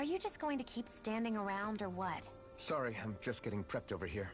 Are you just going to keep standing around or what? Sorry, I'm just getting prepped over here.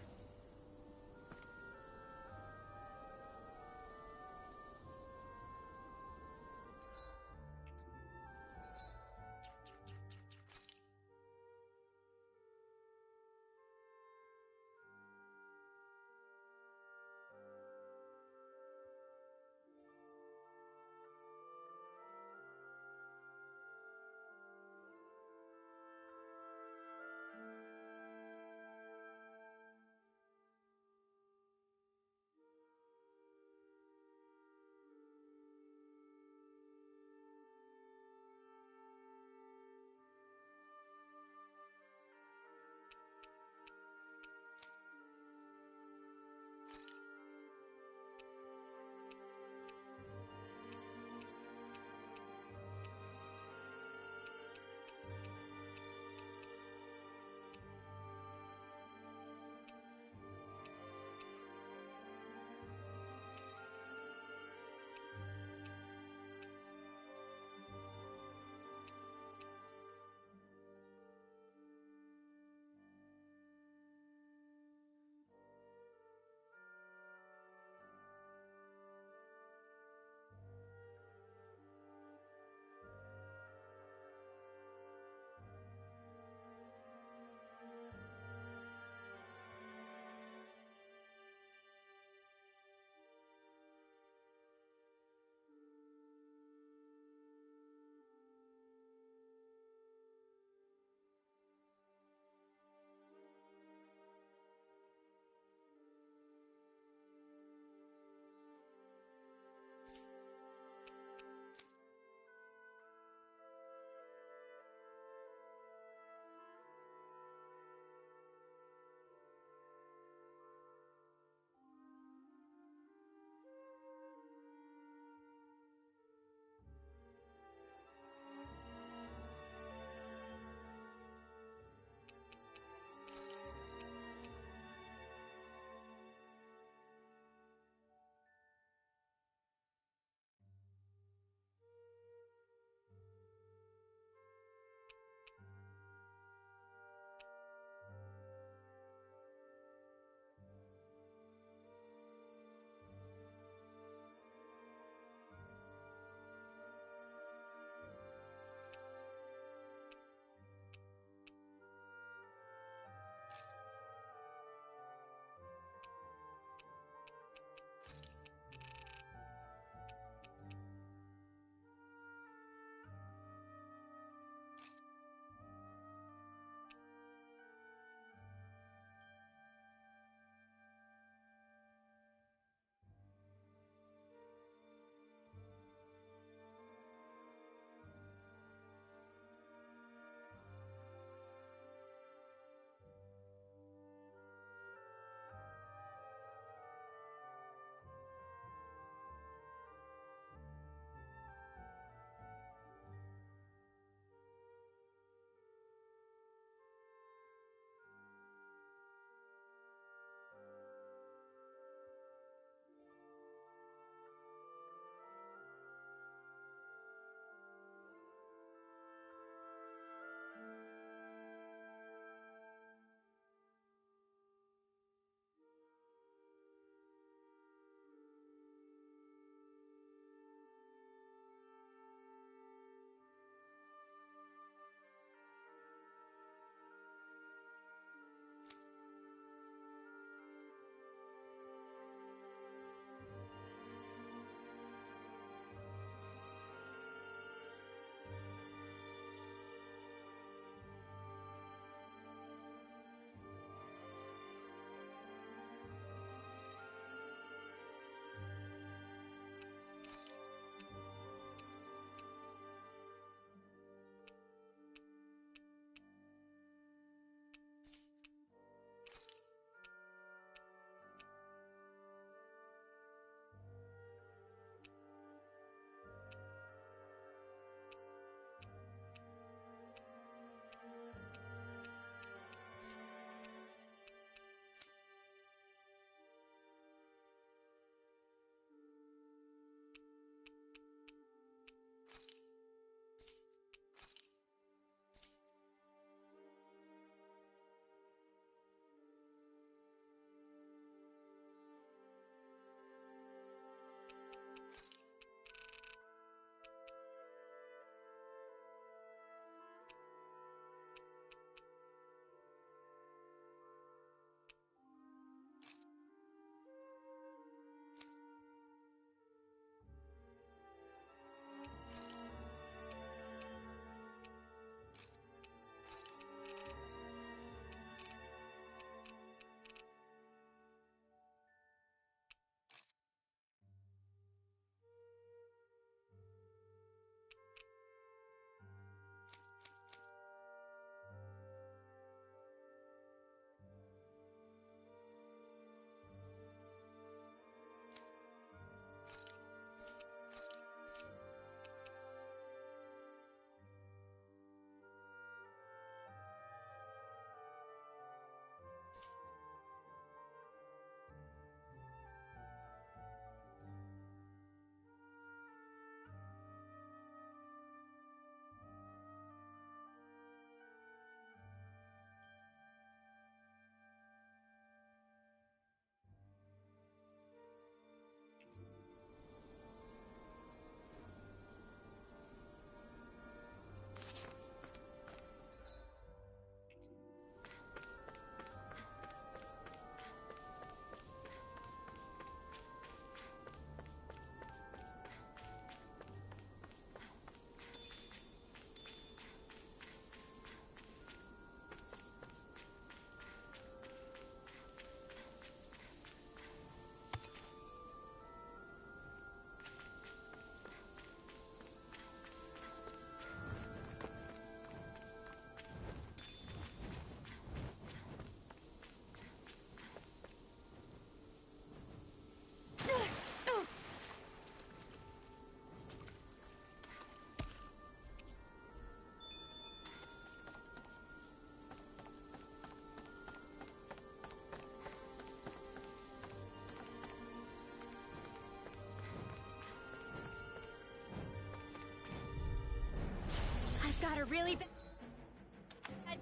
really bad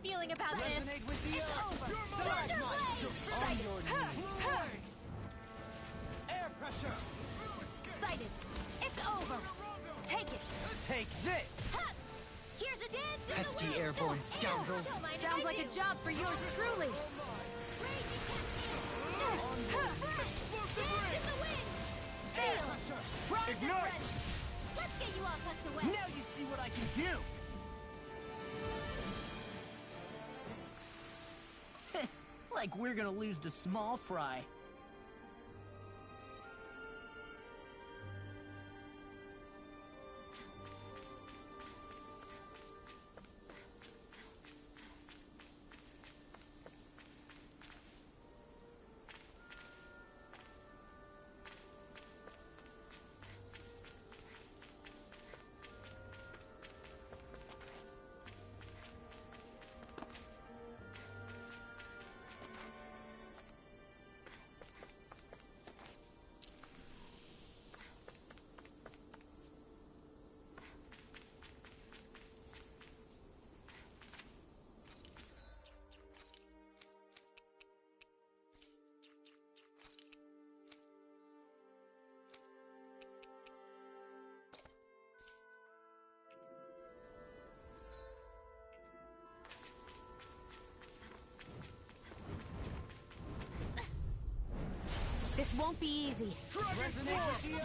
feeling about this. Resonate with the It's earth. over. Thunder blade. On your knees. Air pressure. Excited. It's over. Take it. Take this. Ha! Here's a dance in Pesky the wind. airborne scoundrels. Don't mind if Sounds I like do. a job for yours truly. Raging cascade. Dance in the wind. Sail. Bronze and Ignite. red. Let's get you all tucked away. Now you see what I can do. Like we're gonna lose to small fry. This won't be easy.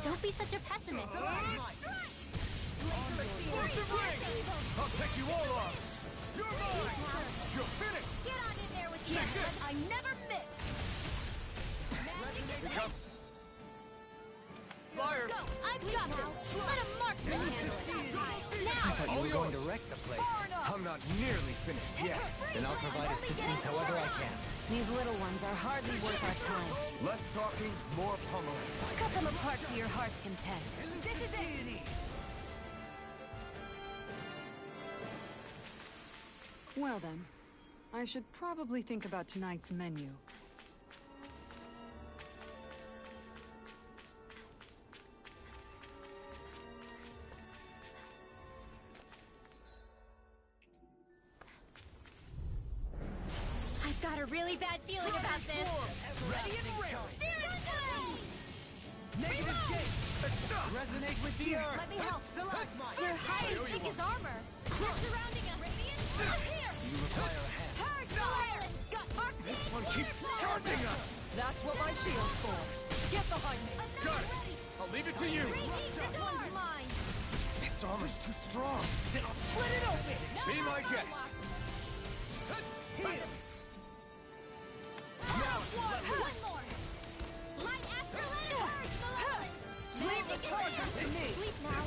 Don't be such a pessimist. I'll take you all on! You're mine! You're finished! Get on in there with you. I never miss. Here comes! Flyers! Go. I've got this. Let a marksman handle it. Now. thought you were going to wreck the place. I'm not nearly finished yet. And I'll provide assistance however I can. These little ones are hardly worth our time. Less talking, more pummeling. Cut them apart to your heart's content. This is it. Well then, I should probably think about tonight's menu. I've got a really bad feeling about this. Ready and raring. Seriously! Negative gate. Resonate with the earth. Let me help. Stalagmite. They're hiding thick as armor. They're surrounding us. Radiant, up here! You require a hand. Hard fire! Got arc This one keeps charging us! That's what my shield's for. Get behind me. Got it! I'll leave it to you! This one's mine. Its armor's too strong. Then I'll split it open. Be my guest! Here. One more. Light astrolabe purge, malevolence. Leave the charges to me. Sleep now.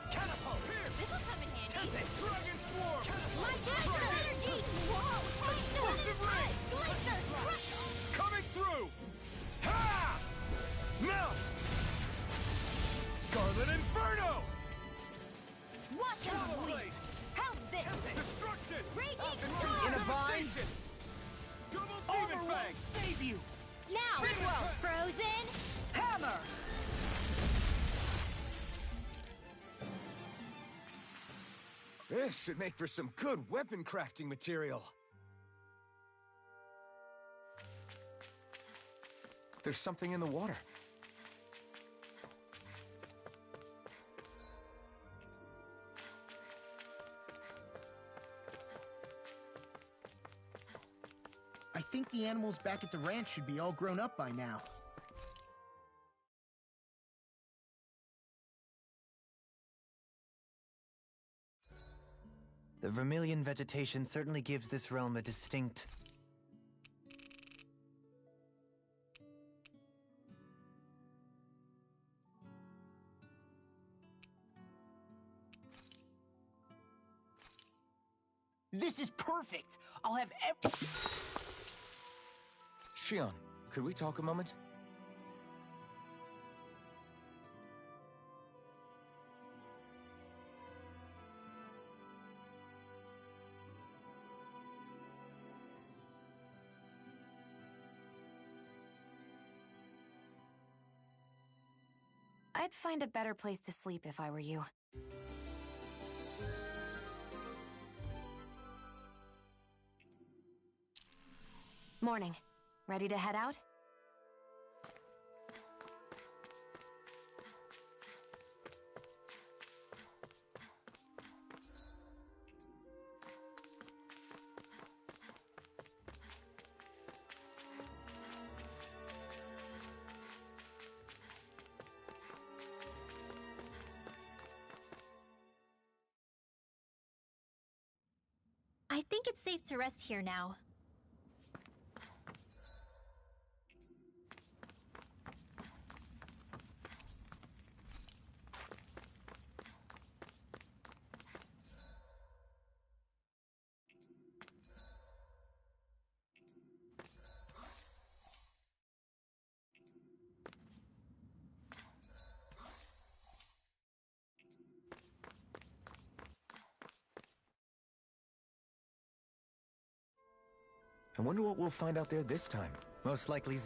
Catapult. This'll come in handy. Dragon Swarm! Light astral energy. Whoa! Explosive ring! Glacier crush. Coming through! Ha! Now! Scarlet Inferno! Watch them bleed. How's this? Destruction! Raging In storm. a bind. Double Armor Demon will Fang! save you. Now, Frozen. Hammer. This should make for some good weapon crafting material. There's something in the water. I think the animals back at the ranch should be all grown up by now. The Vermilion vegetation certainly gives this realm a distinct... This is perfect. I'll have Shion, could we talk a moment? I'd find a better place to sleep if I were you. Morning. Ready to head out? I think it's safe to rest here now. I wonder what we'll find out there this time. Most likely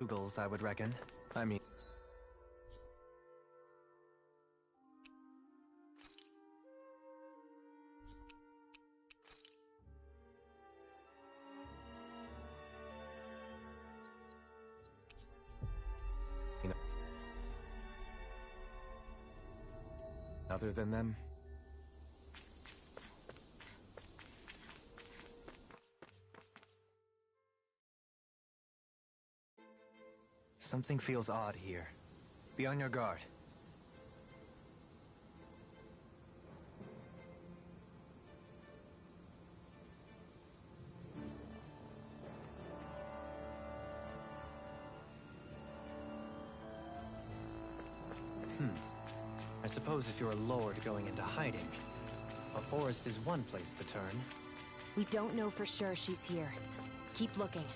Zoogles, I would reckon. I mean... Other than them? Something feels odd here. Be on your guard. I suppose if you're a lord going into hiding, a forest is one place to turn. We don't know for sure she's here. Keep looking.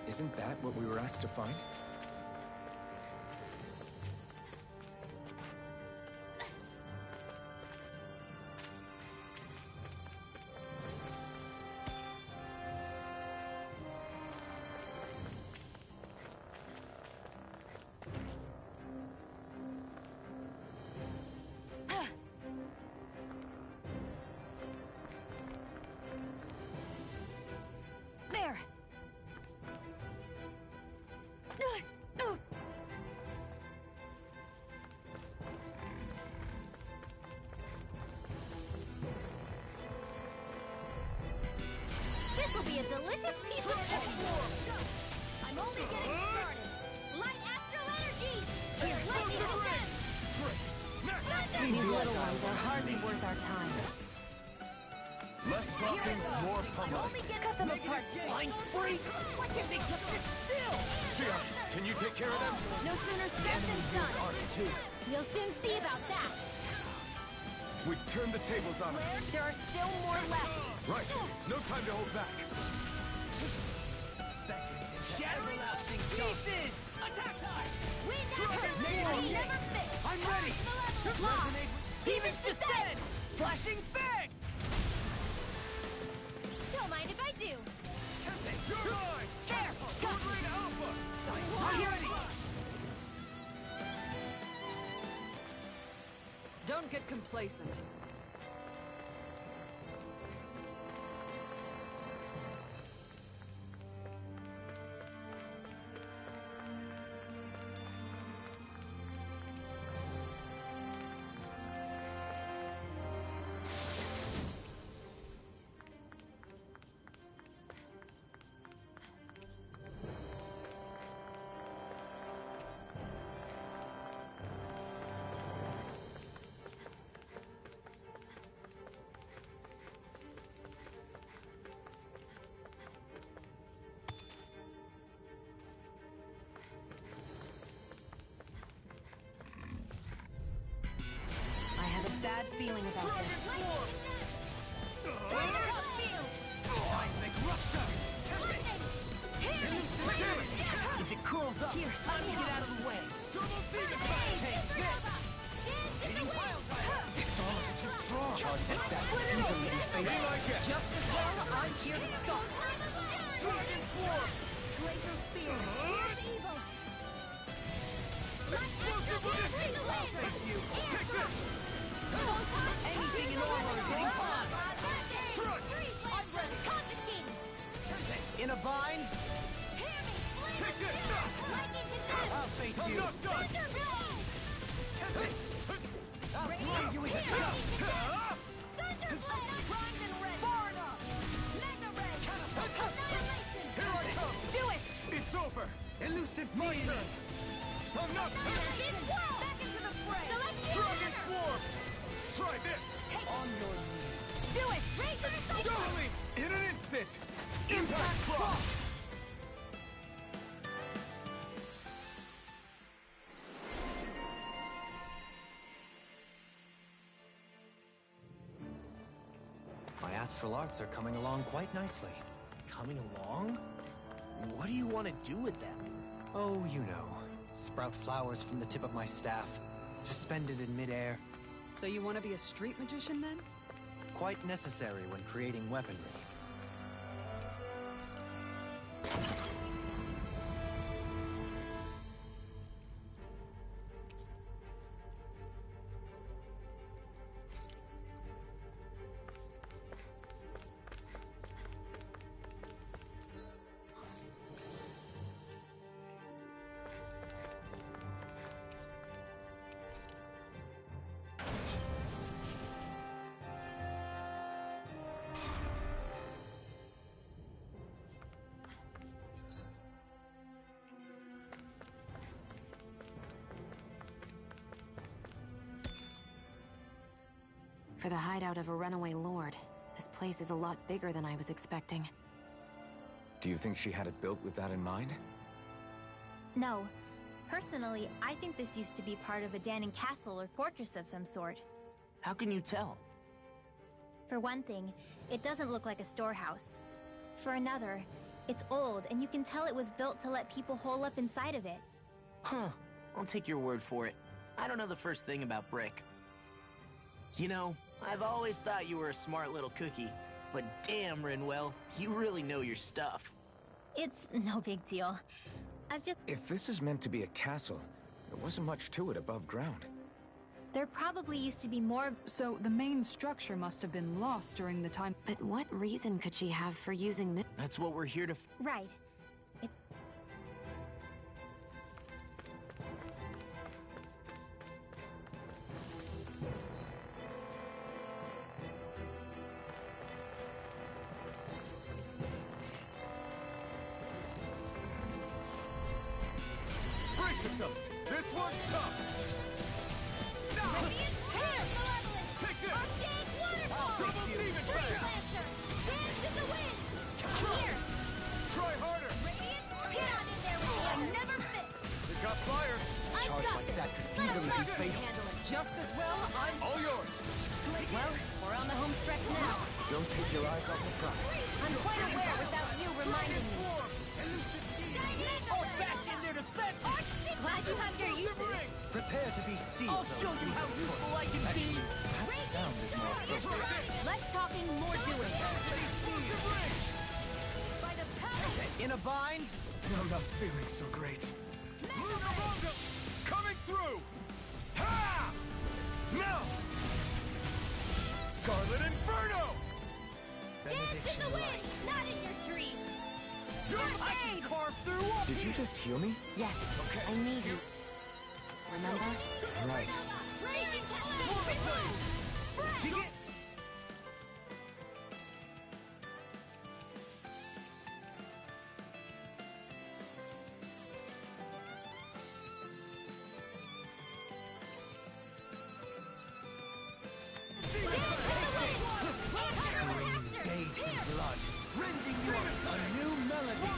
Isn't that what we were asked to find? There! This will be a delicious piece of I'm only getting started. Light astral energy! Here, lightning descends! These little ones are hardly worth our time. Less talking, more pummel. Only cut them apart, flying freak! Why can't they just sit still? Sia, can you take care of them? No sooner said than done. You'll soon see about that. We've turned the tables on them. There are still more left. Right, no time to hold back. Shattering pieces! Attack time! Wind after wind, never fit. I'm ready! Lost. Demons descend! Flashing fang! Don't mind if I do. Your line! Careful! Sword Rain Alpha! I'm ready! Don't get complacent. feeling about Dragon this. Form! Seismic rupture! If it curls up, time to get out of the way. Double Demon Blade! It's almost too strong. Charge like that could easily be fatal. Be like it! Just as well, I'm here to stop. Dragon Form! Laser spear. Explosive Resistance! I'll face you. Take this! Anything in armor is hitting pond. Strike! In a bind, Take this! I'll face I'm you. not done! I'll grind you with a cup. Here I come! Do it! It's over! Elusive My field. turn! I'm not finished! Back into the fray! Dragon Swarm! Try this! On your knees. Do it! Razor Cycle! Doubling! In an instant! Impact Cross! My astral arts are coming along quite nicely. Coming along? What do you want to do with them? Oh, you know. Sprout flowers from the tip of my staff, suspended in midair. So you want to be a street magician then? Quite necessary when creating weaponry. For the hideout of a runaway lord, this place is a lot bigger than I was expecting. Do you think she had it built with that in mind? No. Personally, I think this used to be part of a Danon castle or fortress of some sort. How can you tell? For one thing, it doesn't look like a storehouse. For another, it's old, and you can tell it was built to let people hole up inside of it. Huh. I'll take your word for it. I don't know the first thing about brick. You know, I've always thought you were a smart little cookie. But damn, Rinwell, you really know your stuff. It's no big deal. I've just... If this is meant to be a castle, there wasn't much to it above ground. There probably used to be more... So the main structure must have been lost during the time... But what reason could she have for using this? That's what we're here to... Right. It... Brace yourselves! This one's tough! Radiant Tear! Malevolent! Take this! Arcade Waterfall! Double Demon Freeze Blade! Lancer! Dance in the wind! Here! Try harder! Radiant Get on in there with me! I never miss! We got fire! I've Charge got like this! that could Let easily us be fatal. handle it! Just as well, I'm... All yours! Well, we're on the home stretch now. Don't take your eyes off the prize. I'm quite aware without you reminding me. I'll bash in their defense! Glad you have your uses. Prepare to be sealed. I'll show you how useful I can be! Sound is more appropriate. Less talking, more doing. By the power In a bind, I'm not feeling so great. Lunabonga! Coming through! Ha! Now! Scarlet Inferno! dance in the wind, not in your dreams. I can carve through all... Did you just heal me? Yes, I need you. Remember? Right. Raging Flame! Begin... bathed in blood, rending you a new melody.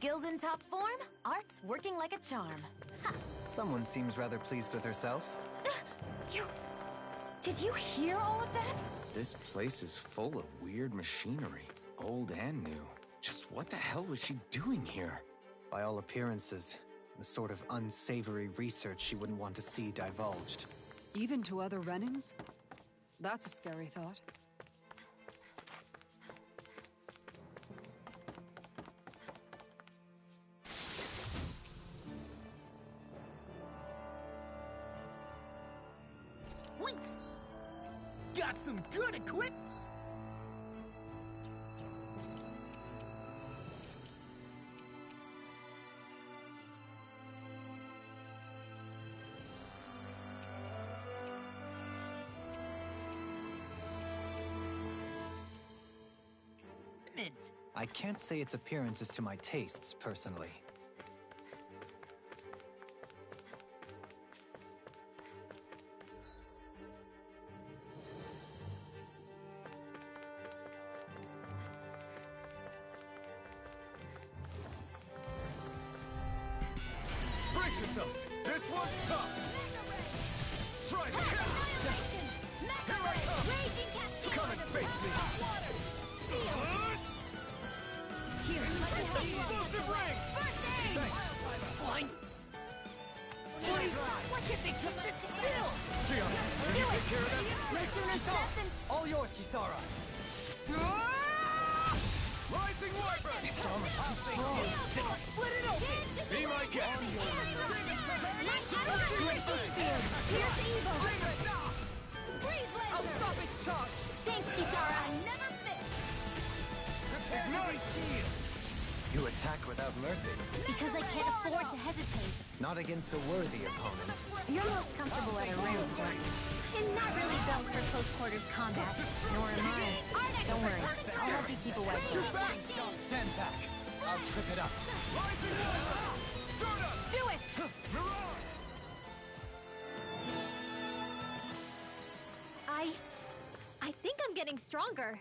skills in top form, art's working like a charm. Ha! Someone seems rather pleased with herself. Did you hear all of that? This place is full of weird machinery, old and new. Just what the hell was she doing here? By all appearances, the sort of unsavory research she wouldn't want to see divulged. Even to other Renans? That's a scary thought. We got some good equipment. I can't say its appearance is to my tastes, personally. Brace yourselves! This one's tough! Try it! Annihilation! Mega Here I Ray! come! Raging Cascade! Come and face me! Water! Steel! Here, let me help you out. Explosive ring! First aid! Fine. Why can't they just sit still? Sion, can you take care of them? No sooner said than... All yours, Kisara! Rising Wyvern! It's almost too strong. Split it open. Be my guest! Here's Evo! Freeze laser! I'll stop its charge! Thanks, Kisara! Never miss! Ignite! You attack without mercy. Because I can't afford to hesitate. Not against a worthy opponent. You're most comfortable at a range, aren't you? I'm not really built for close quarters combat. Nor am I. Don't worry, I'll help you keep away from it. Stand back! I'll trip it up. Rising Wyvern! Start up! Do it! Mirage! I think I'm getting stronger.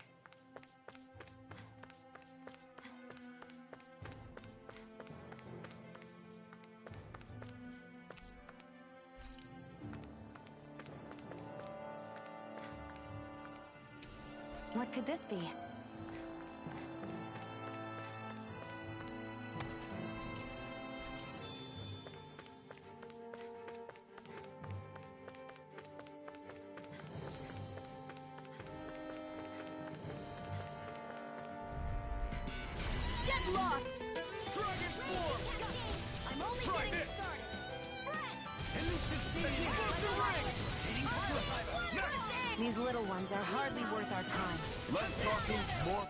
What could this be? Get lost! Dragon Form! I'm only Try getting this. started. Spread! Explosive ring! Next! These little ones are hardly worth our time. Less talking, more...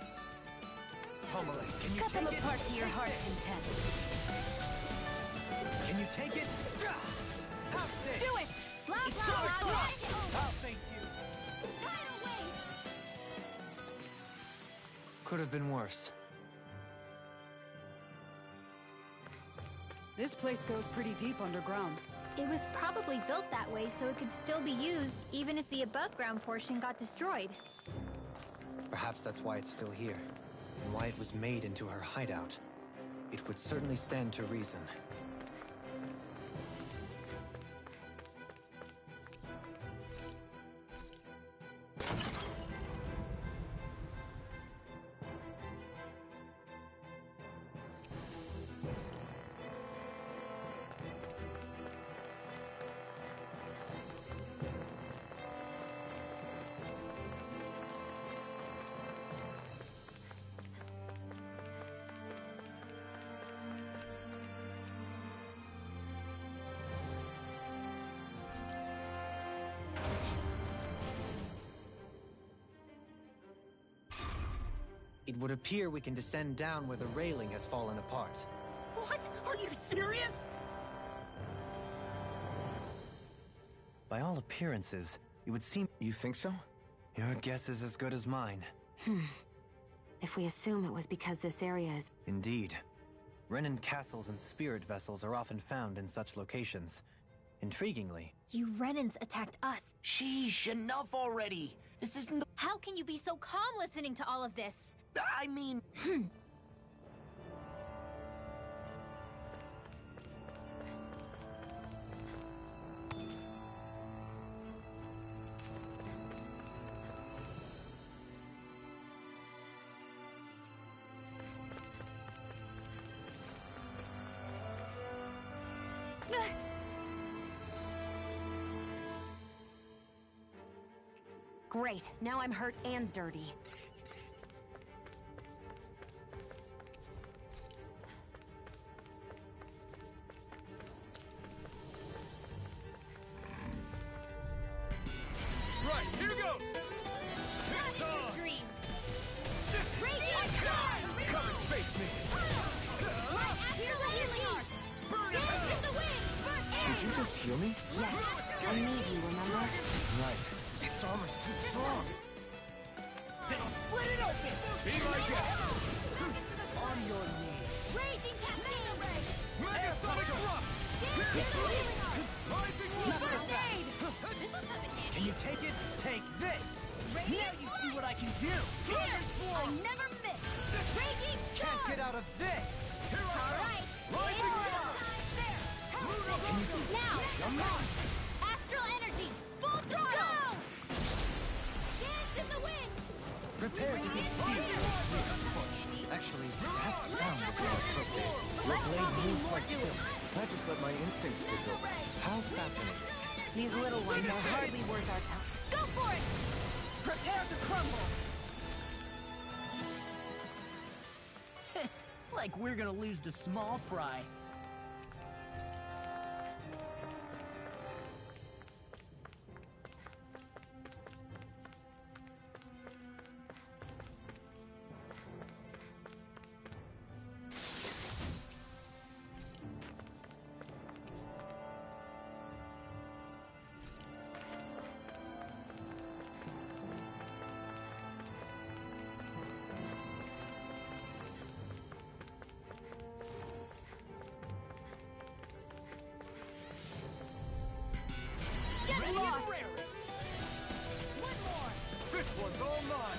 Tomoe, can you Cut them take it? apart to your heart's content. Can you take it? Half stick! Do it! Loud, It's loud, yours. loud! Oh, thank you. Tidal wave! Could have been worse. This place goes pretty deep underground. It was probably built that way so it could still be used, even if the above-ground portion got destroyed. Perhaps that's why it's still here, and why it was made into her hideout. It would certainly stand to reason. It would appear we can descend down where the railing has fallen apart. What? Are you serious? By all appearances, it would seem... You think so? Your guess is as good as mine. If we assume it was because this area is... Indeed. Renan castles and spirit vessels are often found in such locations. Intriguingly, You Renans attacked us. Sheesh, enough already. This isn't the... How can you be so calm listening to all of this? I mean... Great, now I'm hurt and dirty. Right, here goes! Not in your dreams! Come and face me! Light astral healing arc! Dance in the wind! Did you just heal me? Yes, I need you, remember? Right. Its armor's too strong. Then I'll split it open! Be my guest! On your knees. Raging cascade! Mega Sonic Thrust! Dance in the healing arc! Rising First Wind! aid! This'll come in handy! Can you take it? Take this! Radiant Now you see light! what I can do! Here! I never miss! Raging Can't charge! get out of this! Alright! Rising Wind! There! Now! Come on! Astral energy! Full throttle! Go! Dance in the wind! Prepare to be seized! Actually, perhaps ground is more appropriate. Your blade moves like silk. I just let my instincts take over. How fascinating. These little ones are hardly worth our time. Go for it! Prepare to crumble! Like we're gonna lose to small fry. Get Ready lost! and raring. One more! This one's all mine!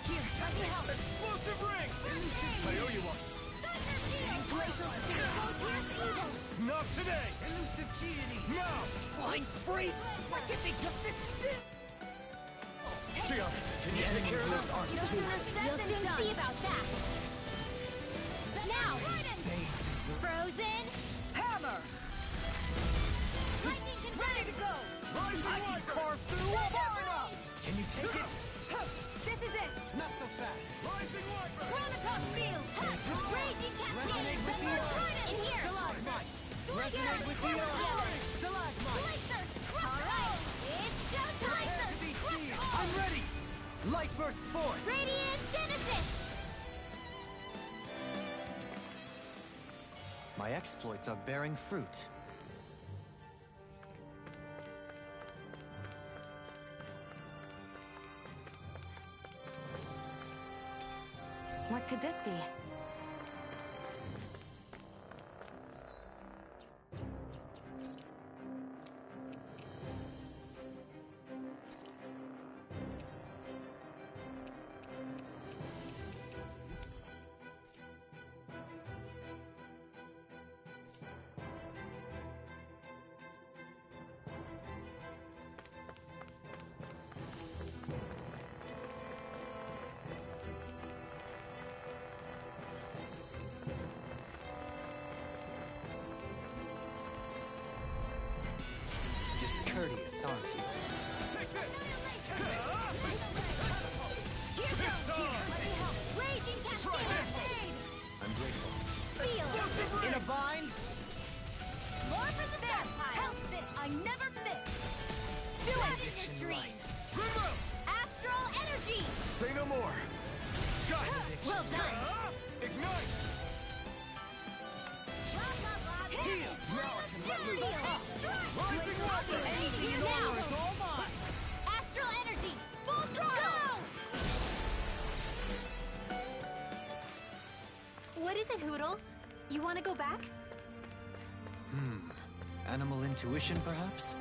Here, let me help! Explosive ring! I owe you one. Thunder field! Glacial steel! Here's evil! Not today! Elusive deity! Now! Flying freaks! Why can't they just sit still? Sion, can you take care of this? You'll soon see about that! Now! Frozen! Hammer! Lightning can ready to go! Rising I can Wind! carve through a fire! Can you take it? This is it! Not so fast. Rising Wind! Chronotos field! Raging cascade! Resonate with the earth. In here! Stalagmite! Here! Resonate with the earth. Stalagmite! Blazers! Alright! It's showtime! Prepare to be seized. I'm ready! Light burst forth! Radiant Genesis! My exploits are bearing fruit. What could this be? Discourteous, aren't you? Take this! Here goes! Let me help! Raging cascade! I'm grateful. Seal! In a bind? More for the stockpile! Help this! I never miss! Do it in your dreams! Rimro! Astral energy! Say no more! Got it! Well done! Ignite! Heal! Now I can let loose. Rising Wind! Here now! All mine! Astral energy! Full throttle! What is it, Hootle? You want to go back? Animal intuition, perhaps?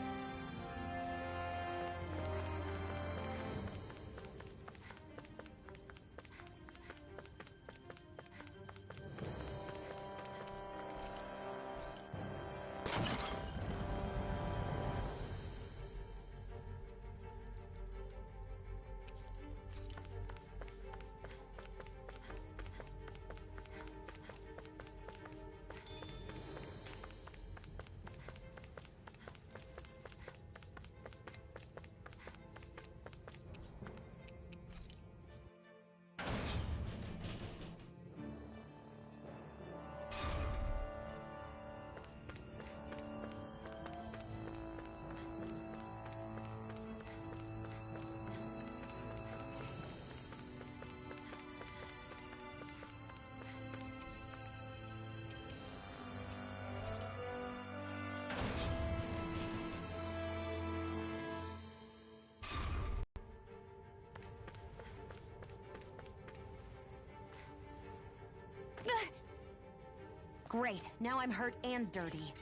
Great, now I'm hurt and dirty.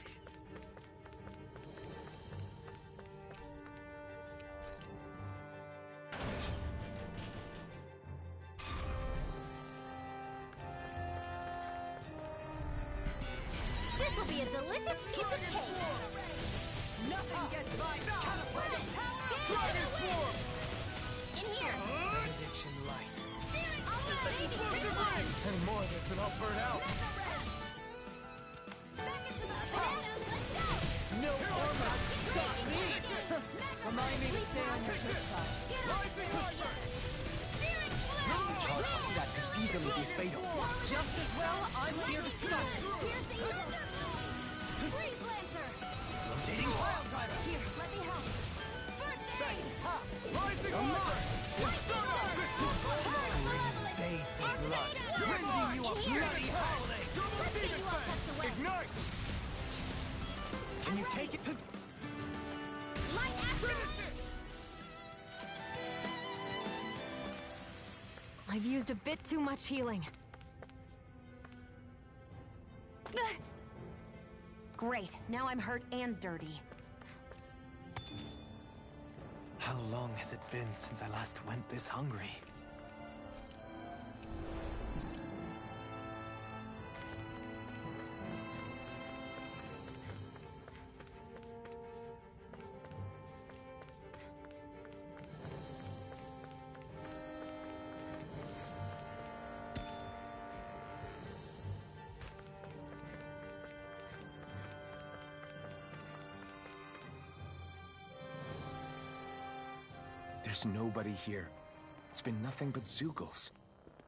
This will be a delicious piece of cake! Nothing gets by me. Dragon Swarm! In here! Benediction light. Any more of this and I'll burn out. No armor. Stop me. Remind me to stay on your good side. Charge like that could easily be fatal. Just as well, I'm here to stop it. Freeze Lancer! Rotating pile driver. Here, let me help. First aid! Rising Order! Start off this Bathed in blood. Rending you a bloody holiday. double demon fang! Ignite! Can you take it? Light Astro! I've used a bit too much healing. Great, now I'm hurt and dirty. How long has it been since I last went this hungry? There's nobody here. It's been nothing but Zeugles.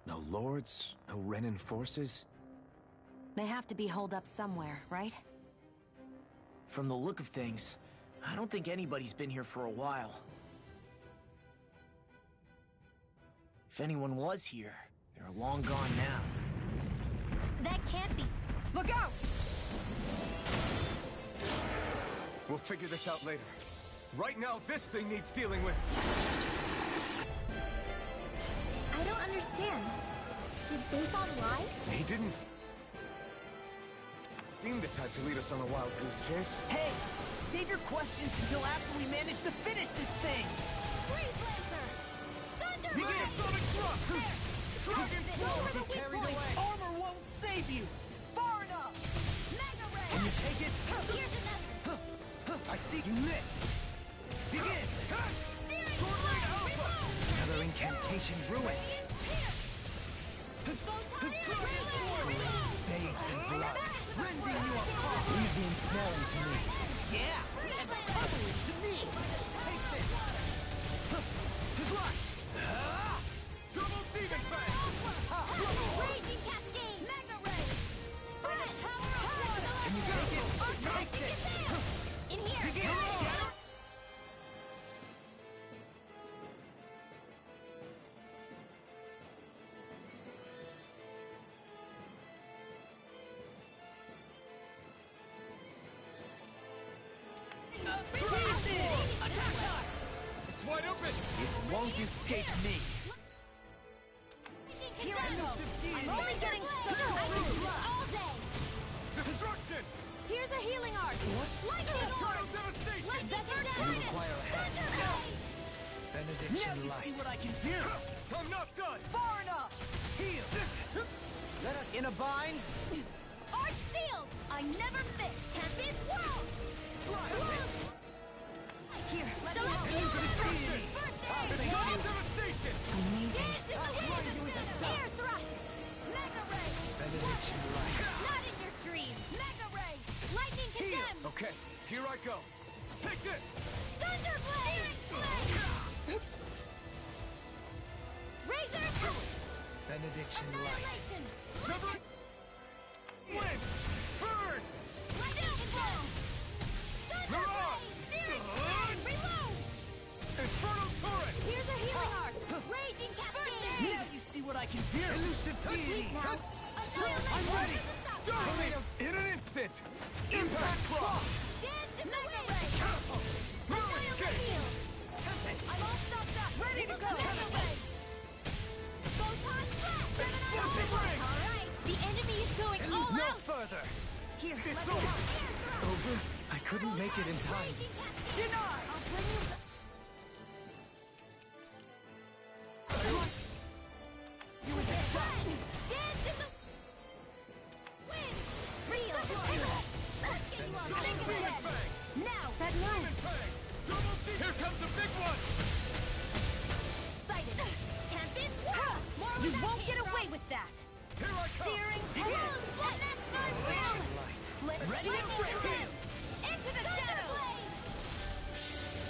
No lords, no Renan forces. They have to be holed up somewhere, right? From the look of things, I don't think anybody's been here for a while. If anyone was here, they're long gone now. That can't be. Look out! We'll figure this out later. Right now, this thing needs dealing with. I don't understand. Did Zaphod lie? He didn't seem the type to lead us on a wild goose chase. Hey! Save your questions until after we manage to finish this thing! Freeze Lancer! Thunder Begin Blade! Sonic Thrust! Dragon Swarm! Over the weak point! Armor won't save you! Far enough! Mega Ray! Can you take it? Here's another! I see you missed! Begin! Sword Blade Alpha! Another incantation ruined. Bathed in blood. Rending you apart. Leave the ensnaring to me. Yeah! To me! Take this! Double Demon Fang! Raging Cascade! Mega Ray! Can you take it? Take this! In here! Begin! It's wide open! It won't escape me. Here I go! I'm only getting started! I can do it all day! Destruction! Here's a healing art! Lightning Total Orb! devastation! Lightning You require a hand. Thunder Blade! Benediction See light. what I can do! I'm not done! Far enough! Heal! Let us in a bind! Arch Sealed! I never miss! Tempest World! Here, let me help you! First aid! Total devastation! Dance in the wind! Air thrust! Mega Ray! Benediction light. Not in your dreams! Mega Ray! Lightning condemned! Okay, here I go. Take this! Thunder Blade! Razor! Benediction light. Annihilation! Sever! Wind! Burn! Lightning condemned! Thunder Mirage! Blade! Searing Flame! Reload! Inferno Torrent! Here's a healing art! Raging Cascade! Now you see what I can do! Elusive deity. I'm ready. Tornado in an instant! Impact Claw! Dance in the wind! Ruin Escape! I'm all stocked up! Ready to go! Photon Blast! Explosive Ring! Alright, the enemy It's over! Over? I couldn't make it in time. Deny! I'll bring you back. Dance is a win! Real! Let's get you on think again! Now! That knife! Here comes the big one! Sighted! Tempest! More you won't get away with that! Here I come! Searing Talon! And that's my will! Flip lightning through! Into the shadows!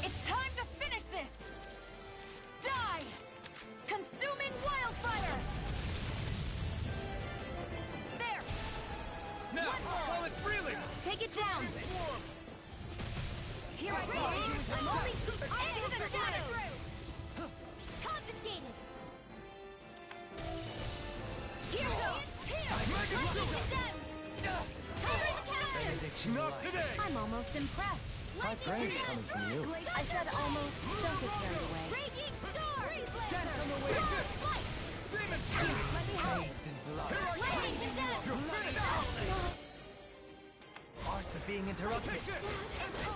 It's time to finish this! Die! Consuming wildfire! There! Now, One more. while it's reeling! Take it down! Here I go! I'm only into the shadows! Confiscated! Here goes! Here! Cover the caster! Benediction Not light. today! I'm almost impressed. High praise coming from you. I said almost. Don't get carried away. Raging storm! Dance on the way. Flight! Demon! Let me help! Bathed in blood. Lightning to death! You're finished! Arts of being interrupted. Take it!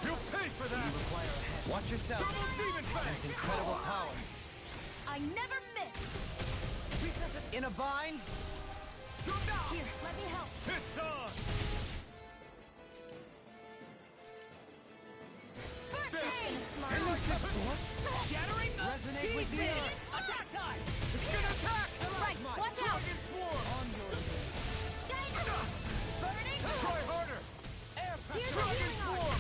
You'll pay for that! Require a hand. Watch yourself. Double demon fang! With incredible power. I never miss! In a bind. Here, let me help. It's on! First There. aid! Here I come! Shattering the resonate with the earth. Attack time. It's gonna attack! Right, watch out! Dragon swarm! On your Shine! Burning! Try harder! air Here's pressure. the Dragon healing arm! swarm!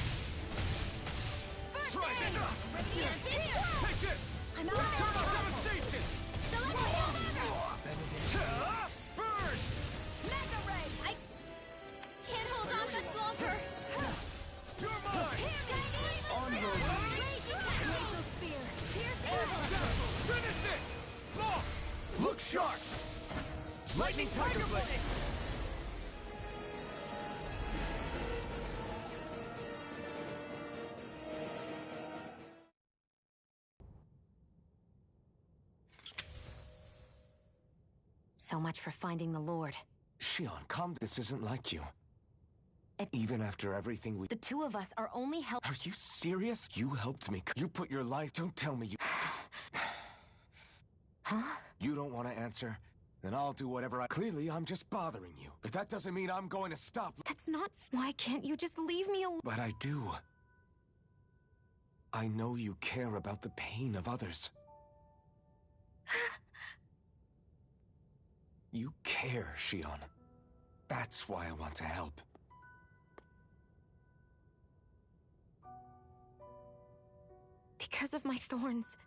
First Try aid! this! Radiant here! Take this! I'm out of Eternal ammo! devastation! Celestial hammer! Burn! Mega ray! I can't hold on much longer! You're mine! On your way! Laser spear! Here's evil! Finish it! Lock! Look sharp. Lightning tiger blade. So much for finding the Lord. Shion, calm. This isn't like you. It- Even after everything we... The two of us are only help. Are you serious? You helped me. You put your life... Don't tell me you... Huh? You don't want to answer? Then I'll do whatever I... Clearly, I'm just bothering you. But that doesn't mean I'm going to stop. That's not. Why can't you just leave me alone? But I do. I know you care about the pain of others. You care, Shion. That's why I want to help. Because of my thorns,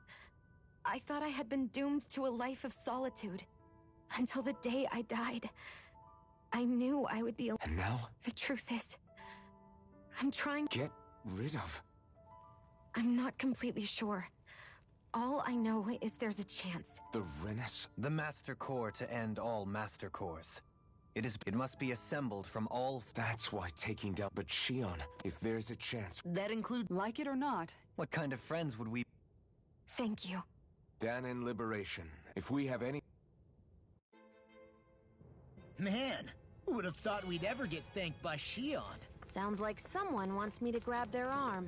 I thought I had been doomed to a life of solitude. Until the day I died. I knew I would be alone. And now, The truth is, I'm trying. get rid of... I'm not completely sure. All I know is there's a chance. the Renis. The Master Core to end all Master Cores. It must be assembled from all... That's why taking down... But Shion, if there's a chance... That includes... Like it or not, What kind of friends would we... Thank you. Danon Liberation. If we have any... Man, who would have thought we'd ever get thanked by Shion? Sounds like someone wants me to grab their arm.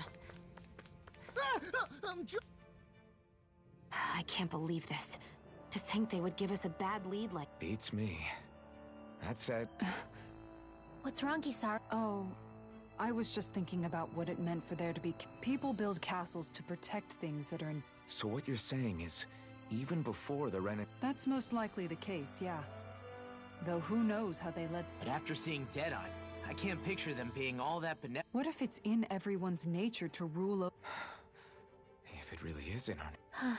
I can't believe this. To think they would give us a bad lead like... Beats me. That said... What's wrong, Kisara? oh, I was just thinking about what it meant for there to be... People build castles to protect things that are in... So what you're saying is, even before the Renis... That's most likely the case, yeah. Though who knows how they led... But after seeing Dead On, I can't picture them being all that benevolent. What if it's in everyone's nature to rule over... If it really is in our...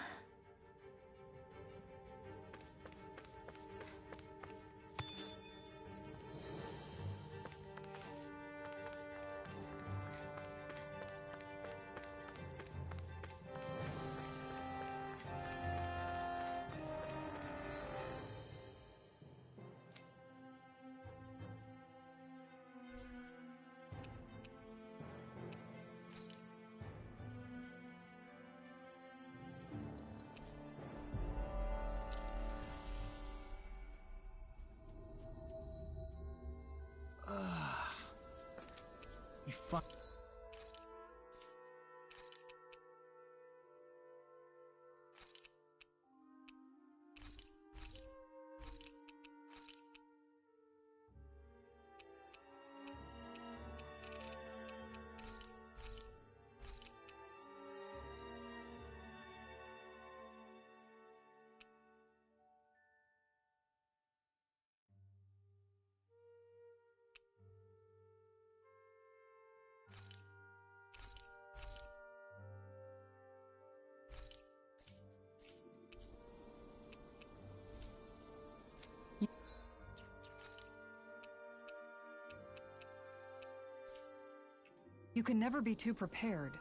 You can never be too prepared.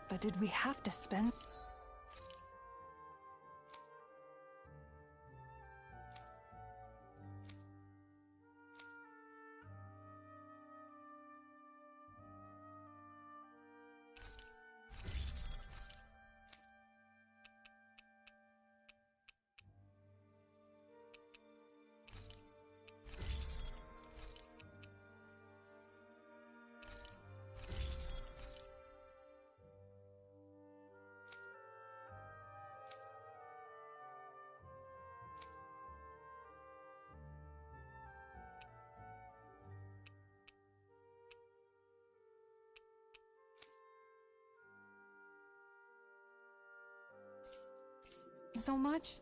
But did we have to spend... so much?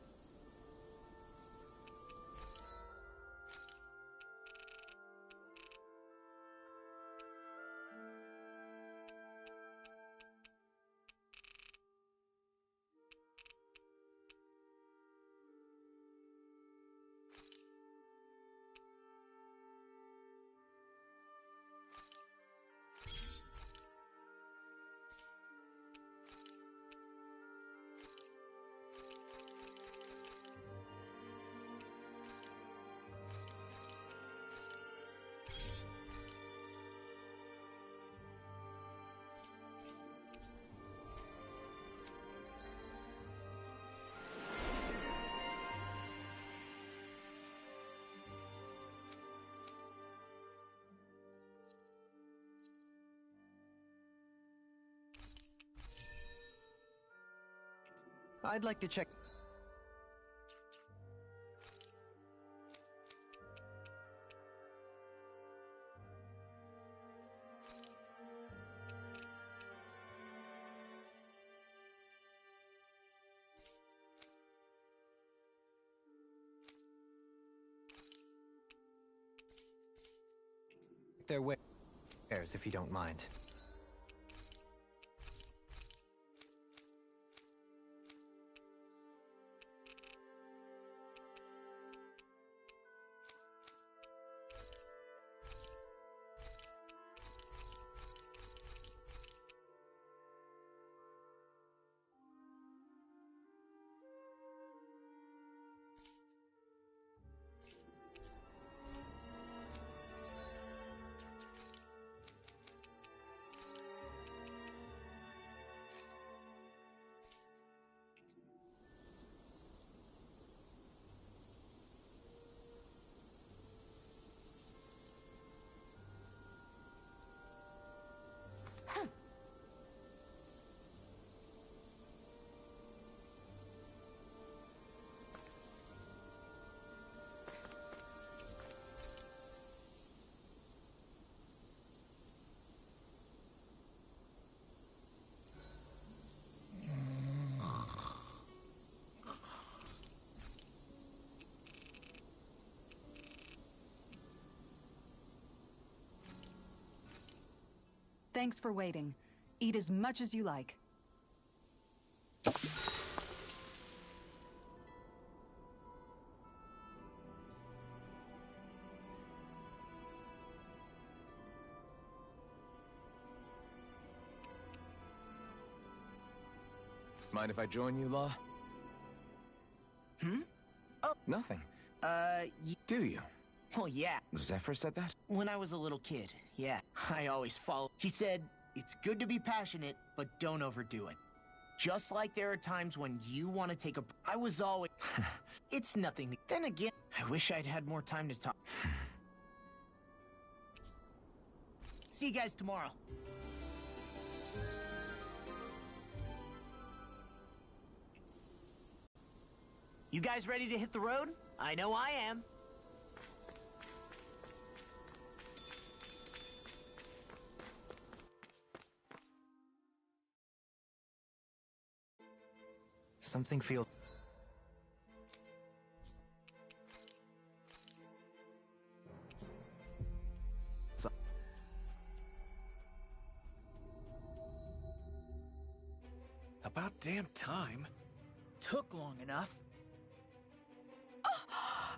I'd like to check. Their wares, if you don't mind. Thanks for waiting. Eat as much as you like. Mind if I join you, Law? Oh. Nothing. Do you? Well, yeah. Zephyr said that? When I was a little kid, yeah. I always followed. He said, it's good to be passionate, but don't overdo it. Just like there are times when you want to take a... I was always... It's nothing. Then again, I wish I'd had more time to talk. See you guys tomorrow. You guys ready to hit the road? I know I am. Something feels... About damn time. Took long enough.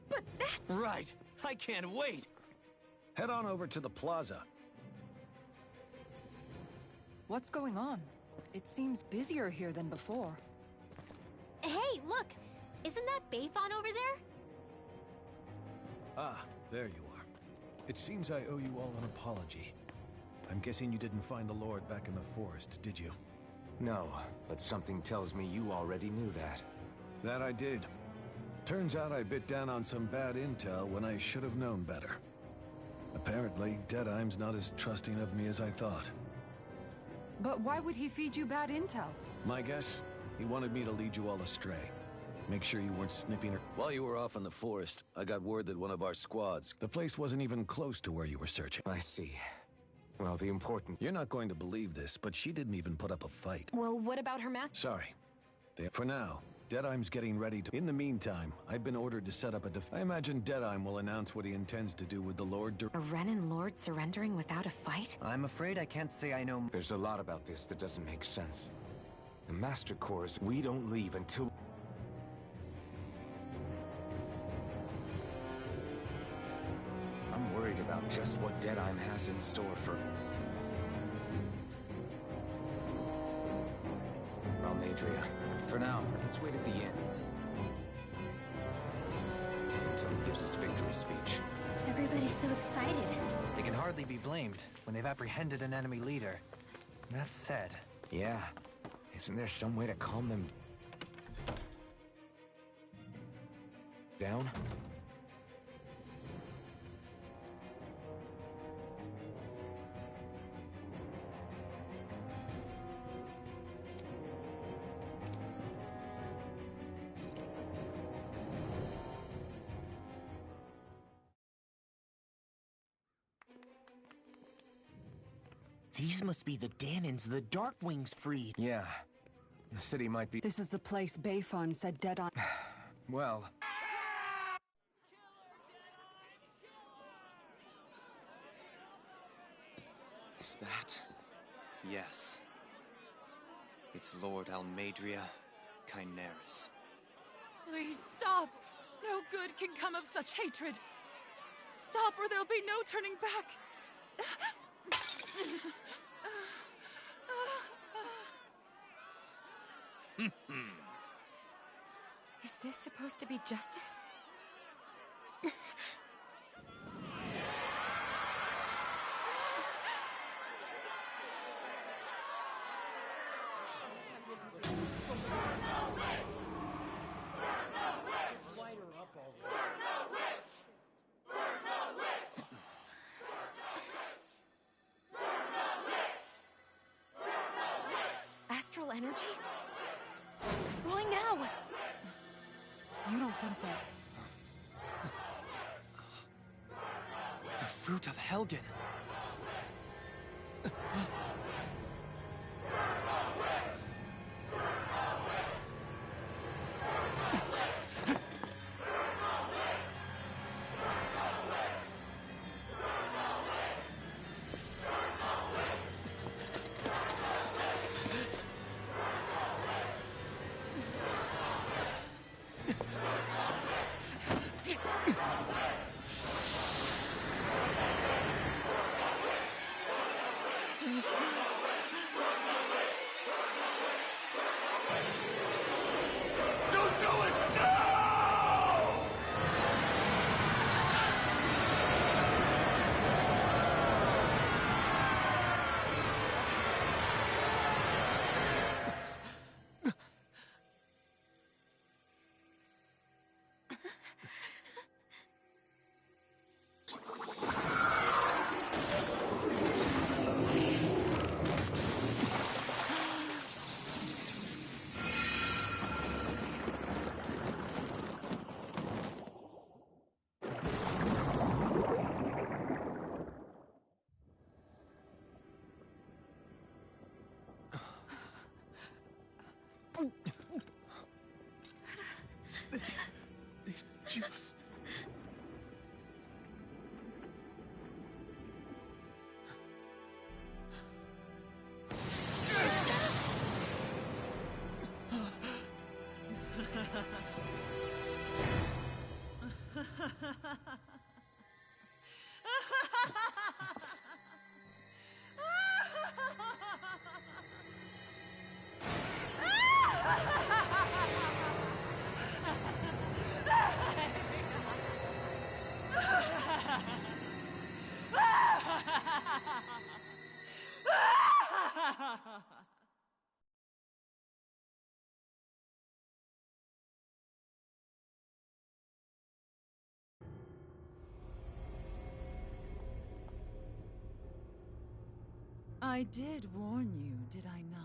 But that's... Right. I can't wait. Head on over to the plaza. What's going on? It seems busier here than before. Hey, look! Isn't that Bayfon over there? Ah, there you are. It seems I owe you all an apology. I'm guessing you didn't find the Lord back in the forest, did you? No, but something tells me you already knew that. That I did. Turns out I bit down on some bad intel when I should have known better. Apparently, Deadeye's not as trusting of me as I thought. But why would he feed you bad intel? My guess? He wanted me to lead you all astray. Make sure you weren't sniffing her. While you were off in the forest, I got word that one of our squads... The place wasn't even close to where you were searching. I see. Well, the important... You're not going to believe this, but she didn't even put up a fight. Well, what about her master? Sorry. For now, Deadeye's getting ready to... In the meantime, I've been ordered to set up a I imagine Deadeye will announce what he intends to do with the Lord A Renan Lord surrendering without a fight? I'm afraid I can't say I know... There's a lot about this that doesn't make sense. The Master Cores, we don't leave until... I'm worried about just what Deadeye has in store for... Almeidrea. For now, let's wait at the inn. Until he gives his victory speech. Everybody's so excited. They can hardly be blamed when they've apprehended an enemy leader. That said... Yeah. Isn't there some way to calm them... down? These must be the Danans the Darkwings freed. Yeah. The city might be... This is the place Bayfon said Deadeye... Well... Is that... Yes. It's Lord Almeidrea Kynaris. Please stop! No good can come of such hatred. Stop or there'll be no turning back. Is this supposed to be justice? Astral energy? Why now? You don't think that... The fruit of Helgen. Just... I did warn you, did I not?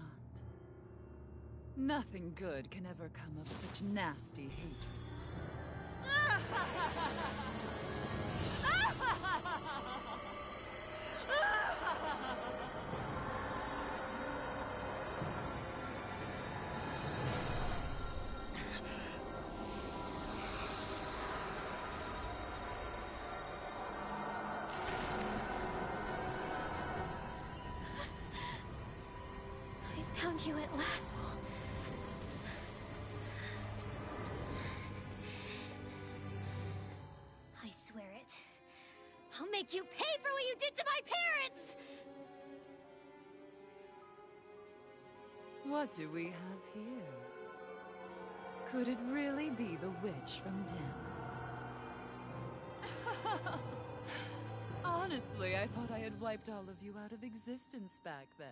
Nothing good can ever come of such nasty hatred. I found you at last. I swear it. I'll make you pay for what you did to my parents! What do we have here? Could it really be the witch from Dana? Honestly, I thought I had wiped all of you out of existence back then.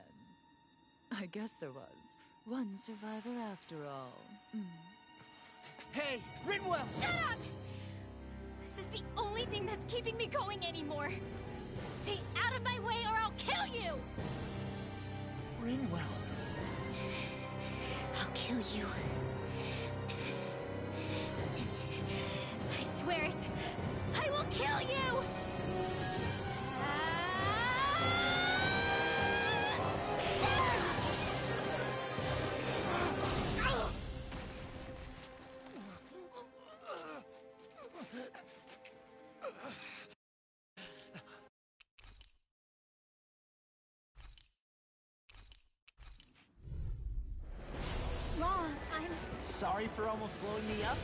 I guess there was one survivor after all. Hey, Rinwell! Shut up! This is the only thing that's keeping me going anymore. Stay out of my way or I'll kill you! Rinwell. I'll kill you. I swear it. I will kill you! Sorry for almost blowing me up?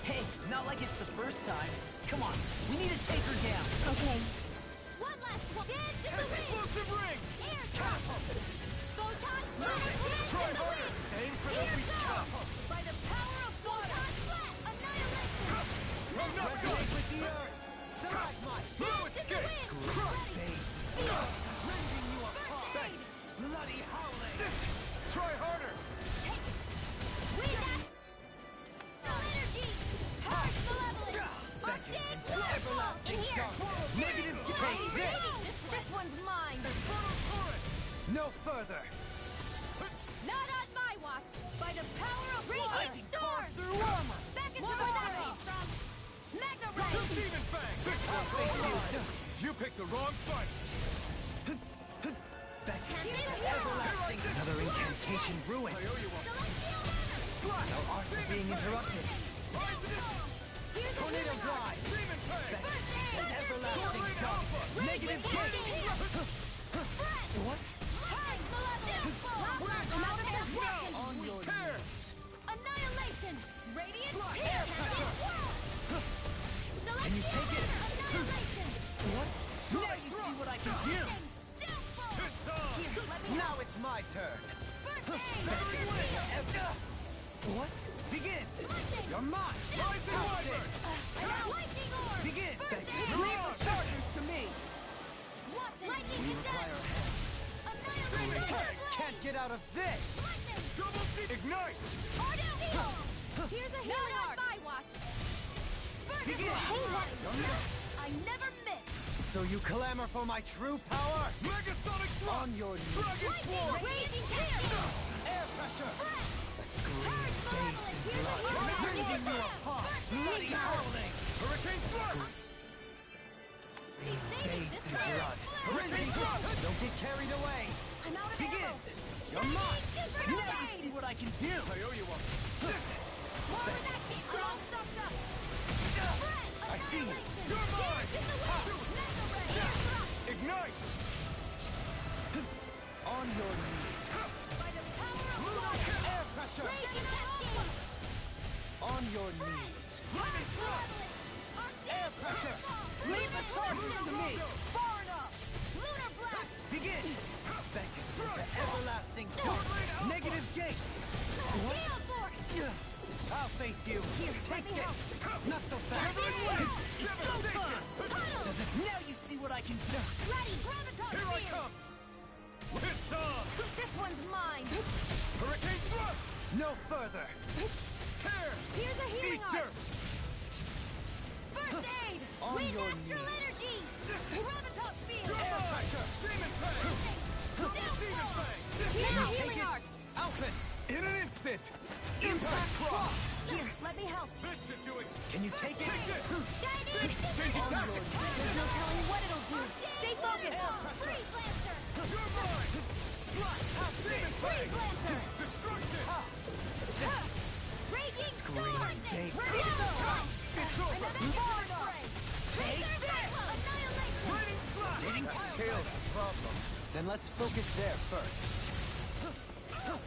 Hey, not like it's the first time. Come on, we need to take her down. Okay. One last one. Dance in the ring! Explosive ring! Air catapult! Photon flash! Try harder! Aim for the weak catapult! By the power of photon flash! Annihilation! No, no, go! With the earth! Stalagmite! No escape! Crush, babe! Rending you apart! Bloody howling! Try harder! We got energy! Charge malevolent! Undead blast! In here! Negative take this! This one's mine! No further! Not on my watch! By the power of I water! can Storm! carve through armor! Back into where that came from! Mega Ray! Demon Fang! This one's over! You picked the wrong fight! Another incantation ruined. No art is being interrupted. Tornado drive. Demon Fang! Everlasting jump. Negative gate. What? On your Annihilation! Radiant Pierce! Can you take it? Annihilation! What? Now you see what I can do. Now it's my turn. What? Begin. You're mine. Lightning Wyvern! Lightning Orb! Begin. Leave the charges to me! Lightning Descent! Annihilation! Can't get out of this. Lightning! Double D! Ignite! Heal! Here's a healing art! Not on my watch! Begin. I never miss! So you clamor for my true power? Megasonic Thrust! On your knees. Dragon Sword! Raging Tear! Air pressure. A scream Charge bathed in blood. Rending you apart. Bloody howling. Hurricane Thrust! Bathed in blood. Hurricane Thrust! Don't get carried away. I'm out of Begin. ammo! You're mine. Super Now you Blade! see what I can do. I owe you one. More with that keep! I won't stop pressure! Leave the charges to me! Far enough! Lunar blast! Begin! Beckon to everlasting dark! Negative gate! Gale force! I'll face you! Here, let Take me this! help! Not so fast! It's go time! Puddle! Now you see what I can do! Ready! Graviton Here I field! come! It's on! This one's mine! Hurricane thrust! No further! Tear! Here's a healing Eat art! dirt! First aid! On Wind your astral knees. energy! Graviton field! Air pressure! Demon Fang! Down Demon force! Fang! Here's a Take healing it. art! Open! In an instant! Impact cross! Here, let me help! This should do it! Can you take it? Take this! Shiny! Changing tactics! There's no telling what it'll do! Stay focused! Freeze Lancer! You're mine! Demon Fang! Freeze Lancer! Destruction! Raging Screaming Storm! gate. Ready to go! It's over! Take this! Annihilation! Raining slash! Tails the problem. Then let's focus there first.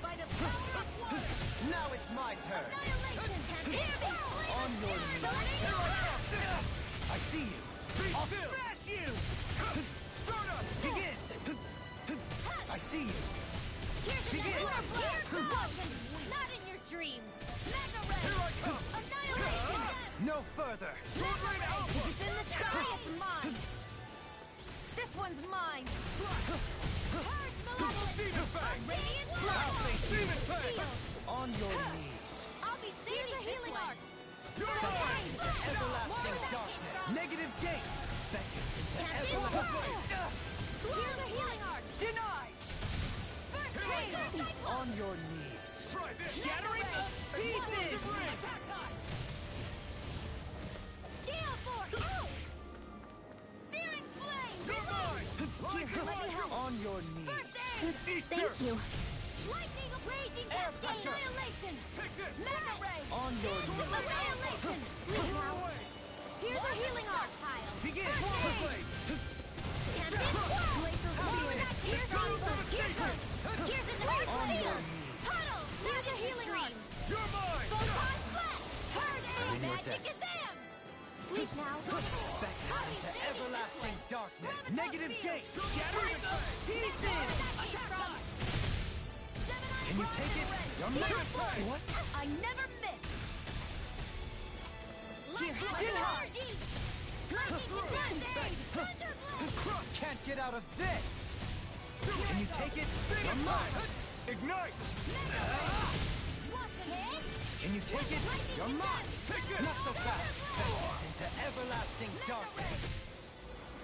By the power of water! Now it's my turn! Annihilation! Hear me! On your knees. I see you! Be I'll still! smash you! Start up! Begin! I see you! Here's the Begin. Welcome! Not in your dreams! Mega Ray! Here I come! Annihilation! No further! Sword Rain Alpha! It's in the sky! It's mine! This one's mine! Purge Malevolence! Demon Fang! Radiant Demon Fang! On your knees! I'll be saving a healing art! You're mine! Everlasting darkness! Negative gate! Beckon into everlasting... Here's a healing art! Denied! First aid! On your knees! Try this! Shattering the pieces! Gale Force! Searing Flame! You're mine! Here, let me help! On your knees! First aid! Eat dirt! Lightning of Raging Air Cascade! pressure. Annihilation! Take this! Mega Ray! On your knees! Annihilation! Sleep You're now! away! Here's a healing art pile! Begin! Sword Blade! Glacial Spear! Here's on foot! Here's hurt! Here's an ice On spear! your knees! Puddle! Here's a healing art! You're mine! Photon Splash! Herd I'm in your Magic debt. Kazam! Sleep now! Beckon into everlasting darkness! Graviton Negative field. gate! Shattering the pieces! Can you take it? You're mine! What? I never miss! Here, Denied. Lightning Cascade! Thunderblade! Can't get out of this! Can you take it? You're mine! Ignite! What's the hit? Can you take it? You're mine! Take this! Not so fast! Beckon into everlasting darkness!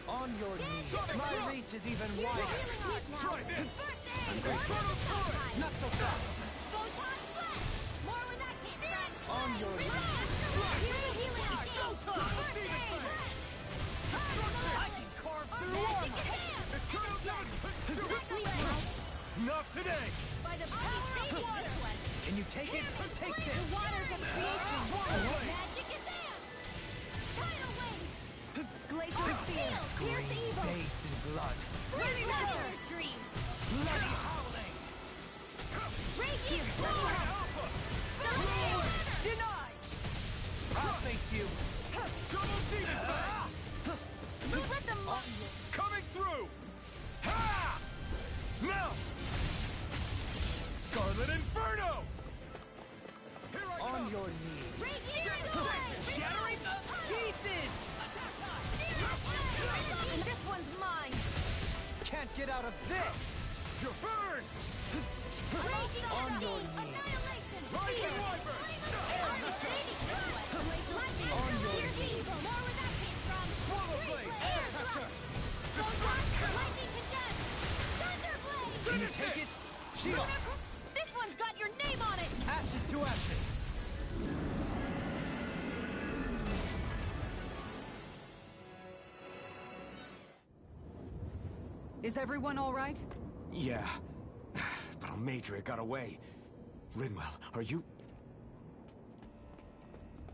On your knees! My reach is even wider! Try this! First aid! Photon Sword! Not so fast! Photon Splash! More where that came from! On your knees! Here's a healing art! First aid! I can carve through armor! Eternal Judgment! Sleep now! Not today! By the power of water! Can you take it? Take this! The waters of creation! Away! Magic is there! Tidal wave! Glacial Spear! Pierce evil! Bathed in blood! Freeze Lancer! Dreams! Bloody howling! Raging Sword Storm! Rain Alpha! Denied! I'll face you! Double Demon Fang! Let them lock! Coming through! Ha! Now! Scarlet Inferno! Here I On come! your knees! Raging Flame! Shattering the pieces! And this one's mine! Can't get out of this! You're burned! Raging On your Cascade! knees. Annihilation! Rising Wyvern! On your knees! More where that came from! Swallow Freeze Blade! Blade! Air pressure! Photon! Lightning Condemned! Thunderblade! Can you take it? Shield! This one's got your name on it! Ashes to ashes! Is everyone all right? Yeah, but Almadria got away. Linwell, are you...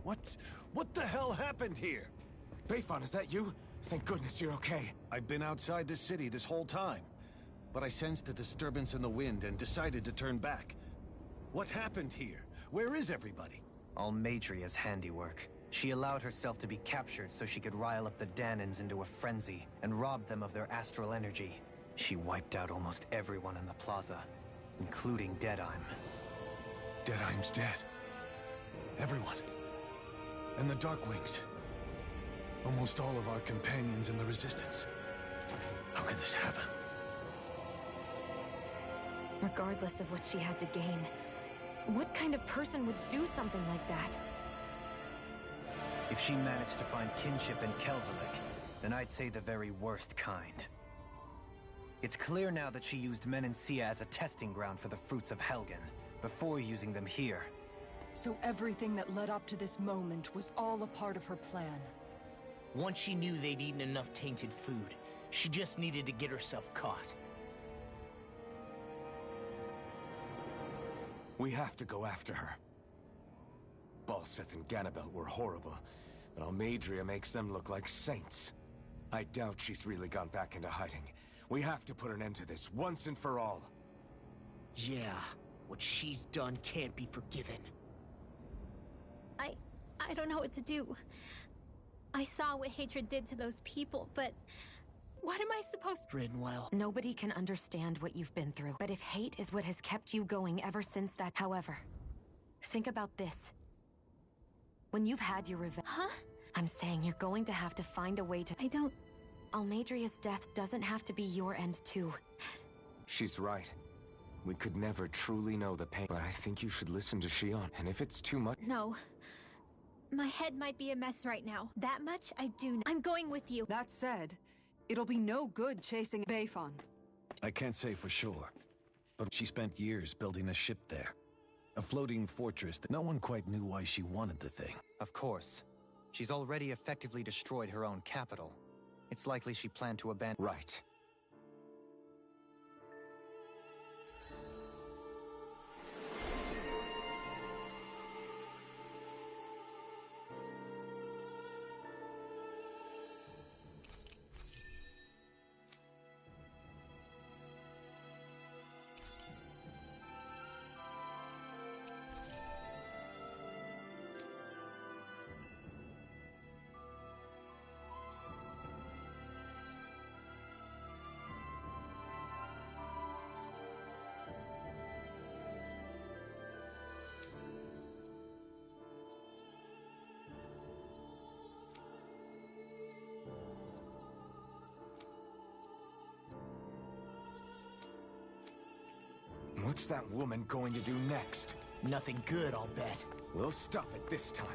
What the hell happened here? Bayfon, is that you? Thank goodness you're okay. I've been outside the city this whole time, but I sensed a disturbance in the wind and decided to turn back. What happened here? Where is everybody? Almadria's handiwork. She allowed herself to be captured so she could rile up the Dahnans into a frenzy and rob them of their astral energy. She wiped out almost everyone in the plaza, including Deadheim. Deadheim's dead. Everyone. And the Darkwings. Almost all of our companions in the Resistance. How could this happen? Regardless of what she had to gain, what kind of person would do something like that? If she managed to find kinship in Kelzelik, then I'd say the very worst kind. It's clear now that she used Menancia as a testing ground for the fruits of Helgen, before using them here. So everything that led up to this moment was all a part of her plan. Once she knew they'd eaten enough tainted food, she just needed to get herself caught. We have to go after her. Balseth and Ganabelt were horrible, but Almeidrea makes them look like saints. I doubt she's really gone back into hiding. We have to put an end to this, once and for all. Yeah, what she's done can't be forgiven. I don't know what to do. I saw what hatred did to those people, but what am I supposed to— Rinwell. Nobody can understand what you've been through, but if hate is what has kept you going ever since that— However, think about this. When you've had your revenge— Huh? I'm saying you're going to have to find a way to— I don't— Almeidrea's death doesn't have to be your end too. She's right. We could never truly know the pain, but I think you should listen to Shion, and if it's too much— No. My head might be a mess right now. That much I do know. I'm going with you. That said, it'll be no good chasing Bayfon. I can't say for sure, but she spent years building a ship there. A floating fortress that no one quite knew why she wanted the thing. Of course. She's already effectively destroyed her own capital. It's likely she planned to abandon— Right. What's that woman going to do next? Nothing good, I'll bet. We'll stop it this time.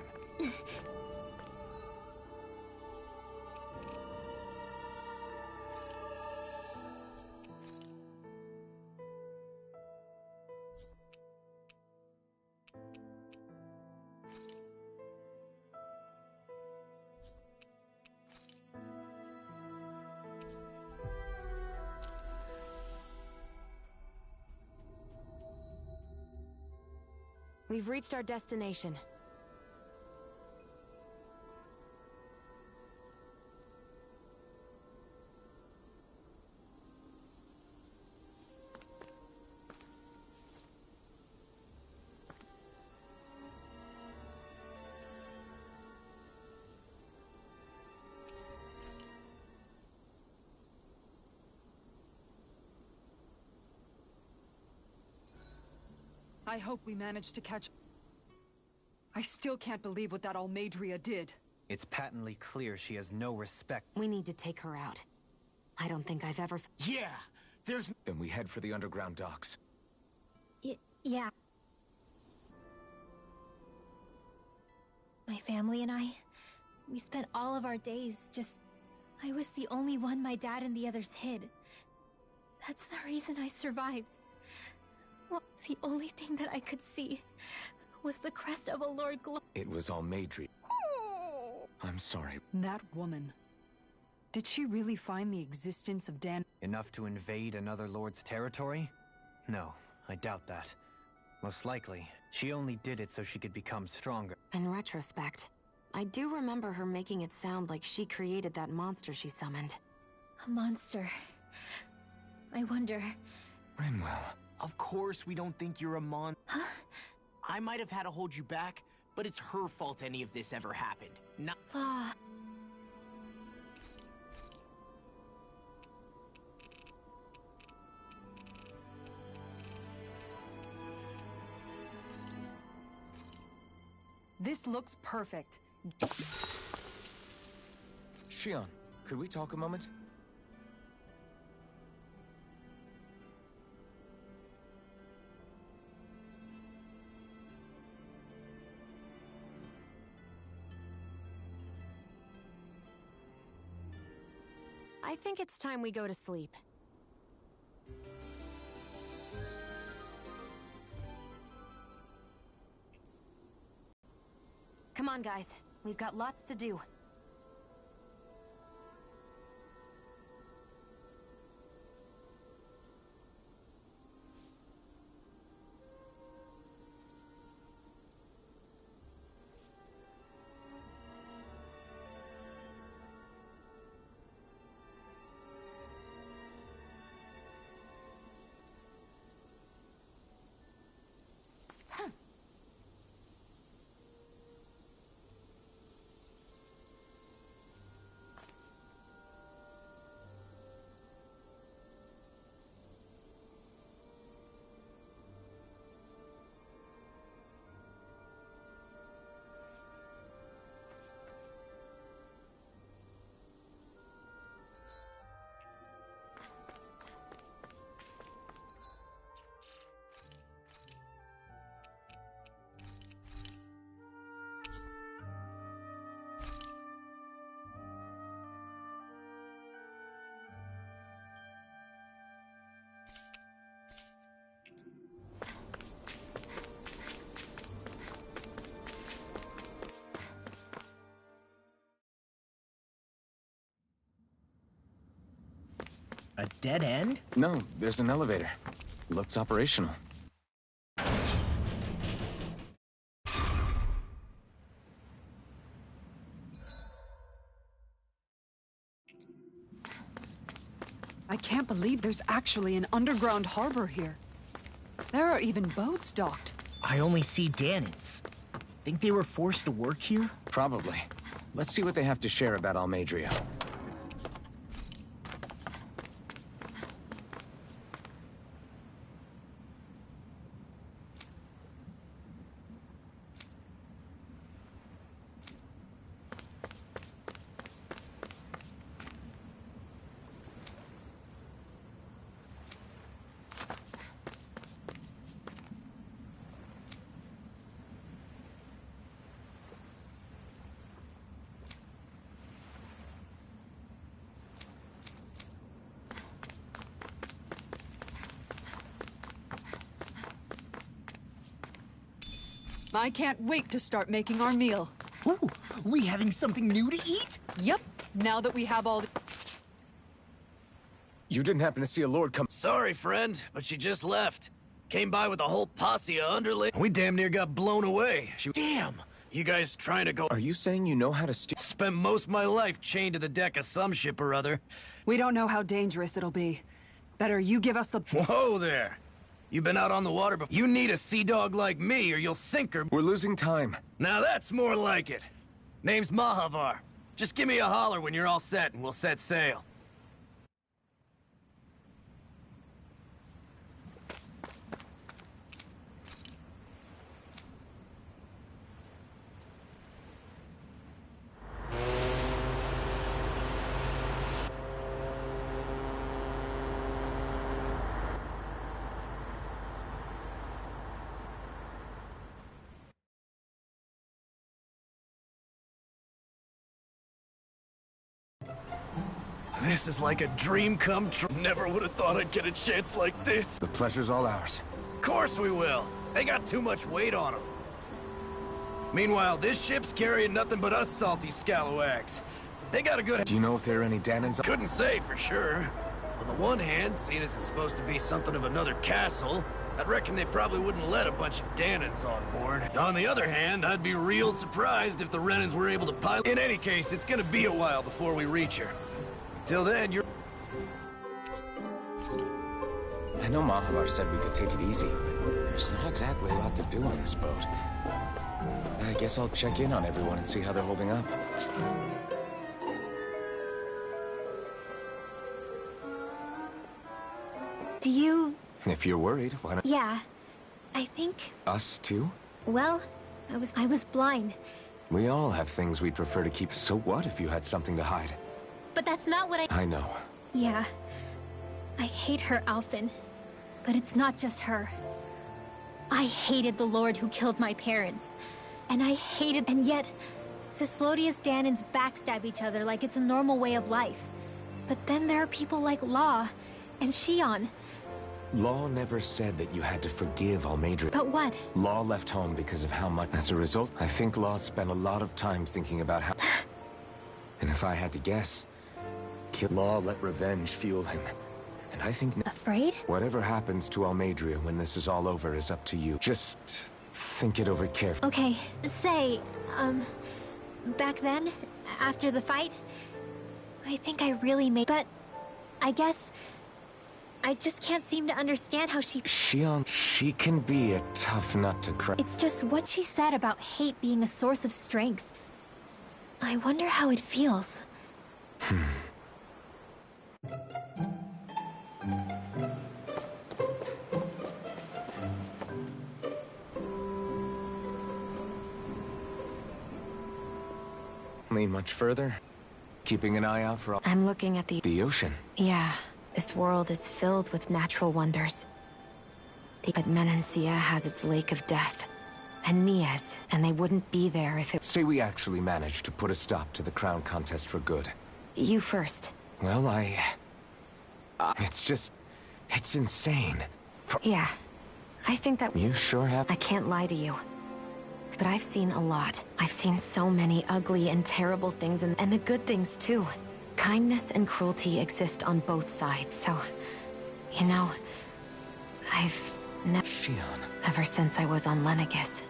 We've reached our destination. I hope we manage to catch— I still can't believe what that Almeidrea did. It's patently clear she has no respect. We need to take her out. I don't think I've ever— Yeah, there's— Then we head for the underground docks. Yeah. My family and I, we spent all of our days just— I was the only one my dad and the others hid. That's the reason I survived. Well, the only thing that I could see was the crest of a Lord Glo— It was Almeidrea. I'm sorry. That woman. Did she really find the existence of Dan— Enough to invade another lord's territory? No, I doubt that. Most likely, she only did it so she could become stronger. In retrospect, I do remember her making it sound like she created that monster she summoned. A monster. I wonder— Rinwell. Of course we don't think you're a mon— Huh? I might have had to hold you back, but it's her fault any of this ever happened. Not... Law. This looks perfect. Shion, could we talk a moment? I think it's time we go to sleep. Come on, guys. We've got lots to do. A dead end? No, there's an elevator. Looks operational. I can't believe there's actually an underground harbor here. There are even boats docked. I only see Dahnans. Think they were forced to work here? Probably. Let's see what they have to share about Almeidrea. I can't wait to start making our meal. Ooh, we having something new to eat? Yep, now that we have all the... You didn't happen to see a lord come... Sorry, friend, but she just left. Came by with a whole posse of underlings. We damn near got blown away. Damn! You guys trying to go... Are you saying you know how to Spent most of my life chained to the deck of some ship or other. We don't know how dangerous it'll be. Better you give us the... Whoa there! You been out on the water before? You need a sea dog like me or you'll sink her. We're losing time. Now that's more like it. Name's Mahavar. Just give me a holler when you're all set and we'll set sail. This is like a dream come true. Never would have thought I'd get a chance like this. The pleasure's all ours. Of course we will. They got too much weight on them. Meanwhile, this ship's carrying nothing but us salty scalawags. They got a good... Do you know if there are any Dahnans? Couldn't say for sure. On the one hand, seeing as it's supposed to be something of another castle, I'd reckon they probably wouldn't let a bunch of Dahnans on board. On the other hand, I'd be real surprised if the Renans were able to pilot. In any case, it's gonna be a while before we reach her. Till then, you're... I know Mahavar said we could take it easy, but there's not exactly a lot to do on this boat. I guess I'll check in on everyone and see how they're holding up. Do you... If you're worried, why not? Yeah. I think... Us too? Well, I was blind. We all have things we'd prefer to keep. So what if you had something to hide? But that's not what I know. Yeah. I hate her, Alphen. But it's not just her. I hated the Lord who killed my parents. And yet, Cyslodius Danans backstab each other like it's a normal way of life. But then there are people like Law and Shion. Law never said that you had to forgive Almeidrea. But what? Law left home because of how much. As a result, I think Law spent a lot of time thinking about how... And if I had to guess, Law let revenge fuel him. And I think... Afraid? Whatever happens to Almeidrea when this is all over is up to you. Just think it over carefully. Okay, say, back then, after the fight, I think I really made... But, I guess... I just can't seem to understand how she can be a tough nut to crack. It's just what she said about hate being a source of strength. I wonder how it feels. Lean much further? Keeping an eye out for... I'm looking at the ocean. Yeah. This world is filled with natural wonders. But Menancia has its Lake of Death. And Nias, and they wouldn't be there if it... Say we actually managed to put a stop to the crown contest for good. You first. Well, it's insane. Yeah. I think that... You sure have... I can't lie to you. But I've seen a lot. I've seen so many ugly and terrible things, and the good things, too. Kindness and cruelty exist on both sides, so... You know... I've never... Shion. Ever since I was on Lenegis,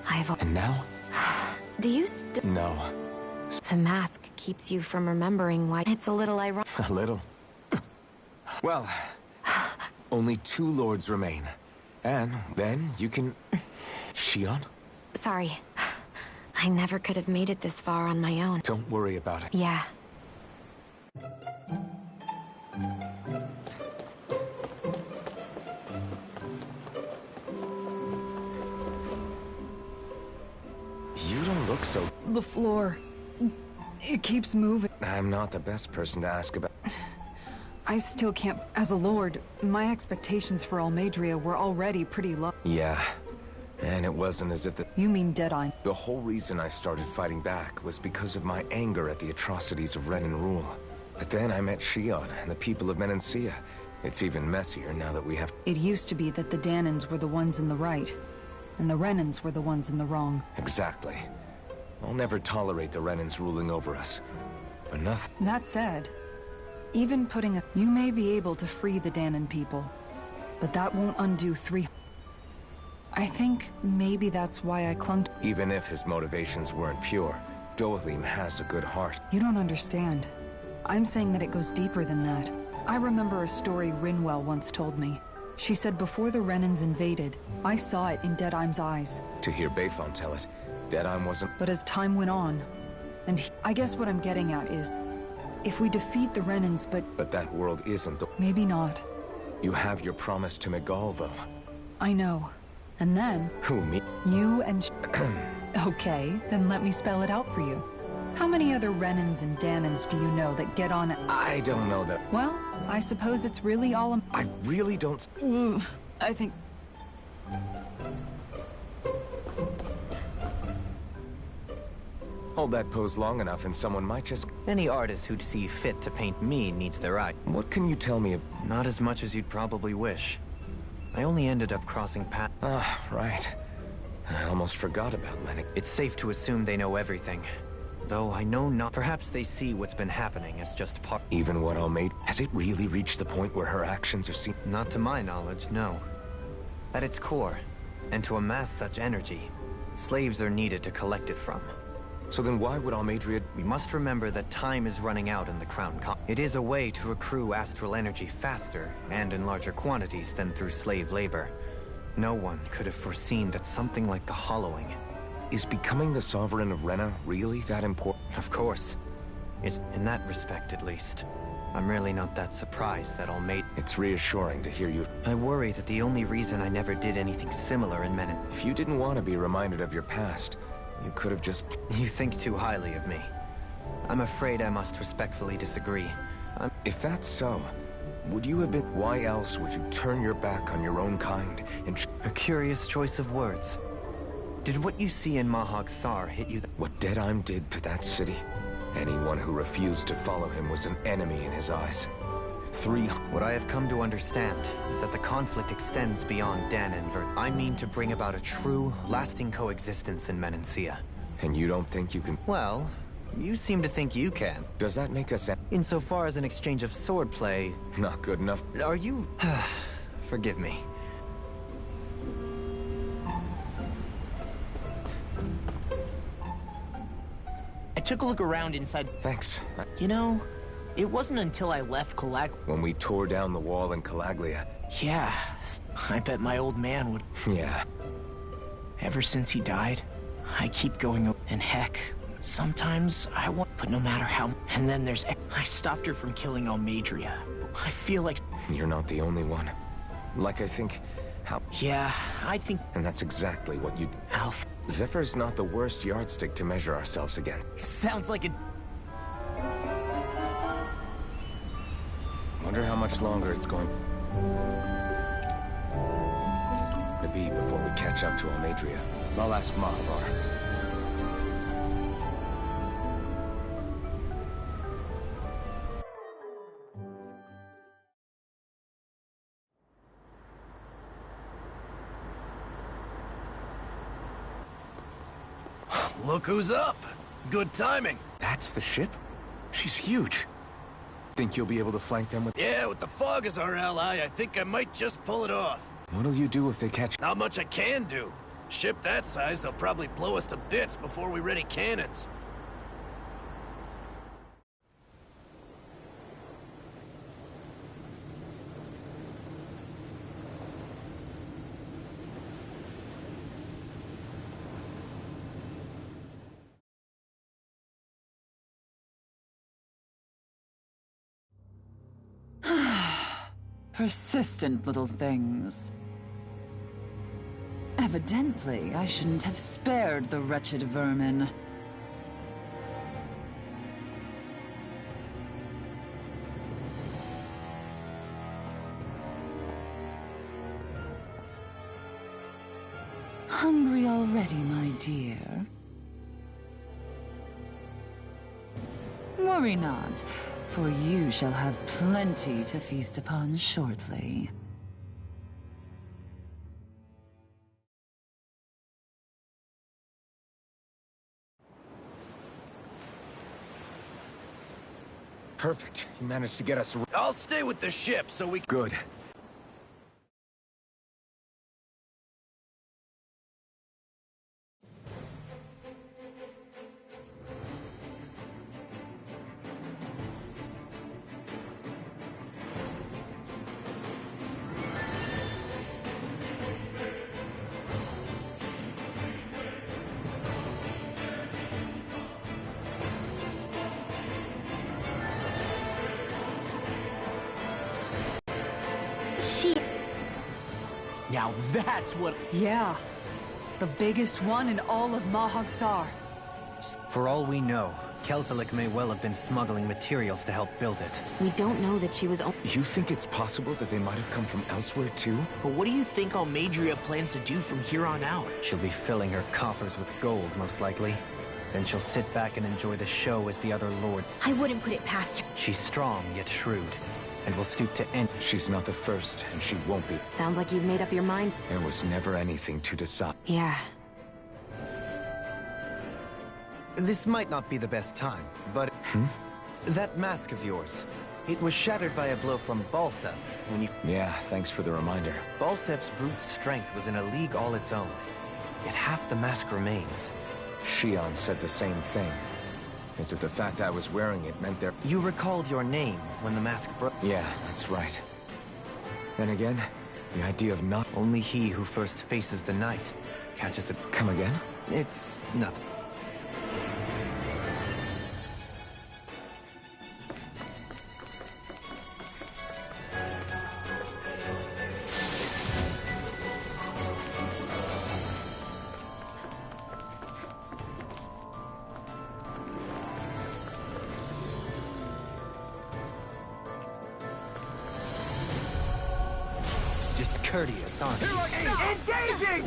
I've... And now? Do you still... No. The mask keeps you from remembering why... It's a little ironic. A little? Well... only 2 lords remain. And then you can... Shion? Sorry. I never could have made it this far on my own. Don't worry about it. Yeah. You don't look so... The floor... It keeps moving. I'm not the best person to ask about... I still can't... As a lord, my expectations for Almeidrea were already pretty low. Yeah. And it wasn't as if the... You mean Deadeye? The whole reason I started fighting back was because of my anger at the atrocities of Renan rule. But then I met Shion and the people of Menancia. It's even messier now that we have... It used to be that the Danans were the ones in the right, and the Renans were the ones in the wrong. Exactly. I'll never tolerate the Renans ruling over us. But nothing... That said, even putting a... You may be able to free the Danan people, but that won't undo 3... I think maybe that's why I clung to... Even if his motivations weren't pure, Dohalim has a good heart. You don't understand. I'm saying that it goes deeper than that. I remember a story Rinwell once told me. She said before the Renans invaded, I saw it in Deadeye's eyes. To hear Bayfon tell it, Deadeye wasn't... But as time went on, and I guess what I'm getting at is, if we defeat the Renans, But that world isn't the... Maybe not. You have your promise to Miguel, though. I know. And then... Who, me? You and... Okay, then let me spell it out for you. How many other Renans and Danans do you know that get on... I don't know that... Well, I suppose it's really all... I really don't... I think... Hold that pose long enough and someone might just... Any artist who'd see fit to paint me needs their eye. What can you tell me? Not as much as you'd probably wish. I only ended up crossing paths. Ah, right. I almost forgot about Lenny. It's safe to assume they know everything. Though I know not. Perhaps they see what's been happening as just part... Even what Almeid... Has it really reached the point where her actions are seen? Not to my knowledge, no. At its core, and to amass such energy, slaves are needed to collect it from. So then why would Almeidrea... We must remember that time is running out in the Crown Con. It is a way to accrue astral energy faster, and in larger quantities than through slave labor. No one could have foreseen that something like the Hollowing Is becoming the Sovereign of Rena really that important? Of course. It's in that respect, at least. I'm really not that surprised that It's reassuring to hear you. I worry that the only reason I never did anything similar in Menin... If you didn't want to be reminded of your past, you could have just... You think too highly of me. I'm afraid I must respectfully disagree. If that's so, would you have been... Why else would you turn your back on your own kind and... A curious choice of words. Did what you see in Mahag Saar hit you? What Deadheim did to that city? Anyone who refused to follow him was an enemy in his eyes. What I have come to understand is that the conflict extends beyond Dan and Vert. I mean to bring about a true, lasting coexistence in Menancia. And you don't think you can... Well, you seem to think you can. Does that make us... Insofar as an exchange of swordplay... Not good enough. Are you... Forgive me. I took a look around inside... Thanks. You know, it wasn't until I left When we tore down the wall in Calaglia. Yeah, I bet my old man would... Yeah. Ever since he died, I keep going... And heck, sometimes I want... But no matter how... And then there's... I stopped her from killing Almeidrea. I feel like... You're not the only one. Like I think... How... Yeah, I think... And that's exactly what you... Alf... Zephyr's not the worst yardstick to measure ourselves against. Sounds like a... Wonder how much longer it's going to be before we catch up to Almeidrea. I'll ask Mahavar. Look who's up! Good timing. That's the ship? She's huge. Think you'll be able to flank them with... Yeah, with the fog as our ally, I think I might just pull it off. What'll you do if they catch... Not much I can do. Ship that size, they'll probably blow us to bits before we ready cannons. Persistent little things. Evidently, I shouldn't have spared the wretched vermin. Hungry already, my dear? Worry not, for you shall have plenty to feast upon shortly. Perfect. You managed to get us... I'll stay with the ship so we... Good. Now that's what... Yeah. The biggest one in all of Mahag Saar. For all we know, Kelzelik may well have been smuggling materials to help build it. We don't know that she was... You think it's possible that they might have come from elsewhere, too? But what do you think Almeidrea plans to do from here on out? She'll be filling her coffers with gold, most likely. Then she'll sit back and enjoy the show as the other lord. I wouldn't put it past her. She's strong, yet shrewd, and will stoop to end. She's not the first, and she won't be. Sounds like you've made up your mind. There was never anything to decide. Yeah. This might not be the best time, but... That mask of yours, it was shattered by a blow from Balseph when you... Yeah, thanks for the reminder. Balsef's brute strength was in a league all its own. Yet half the mask remains. Shion said the same thing. As if the fact I was wearing it meant there... You recalled your name when the mask broke? Yeah, that's right. Then again, the idea of not... Only he who first faces the night catches a... Come again? It's nothing. Discourteous, aren't you? Engaging!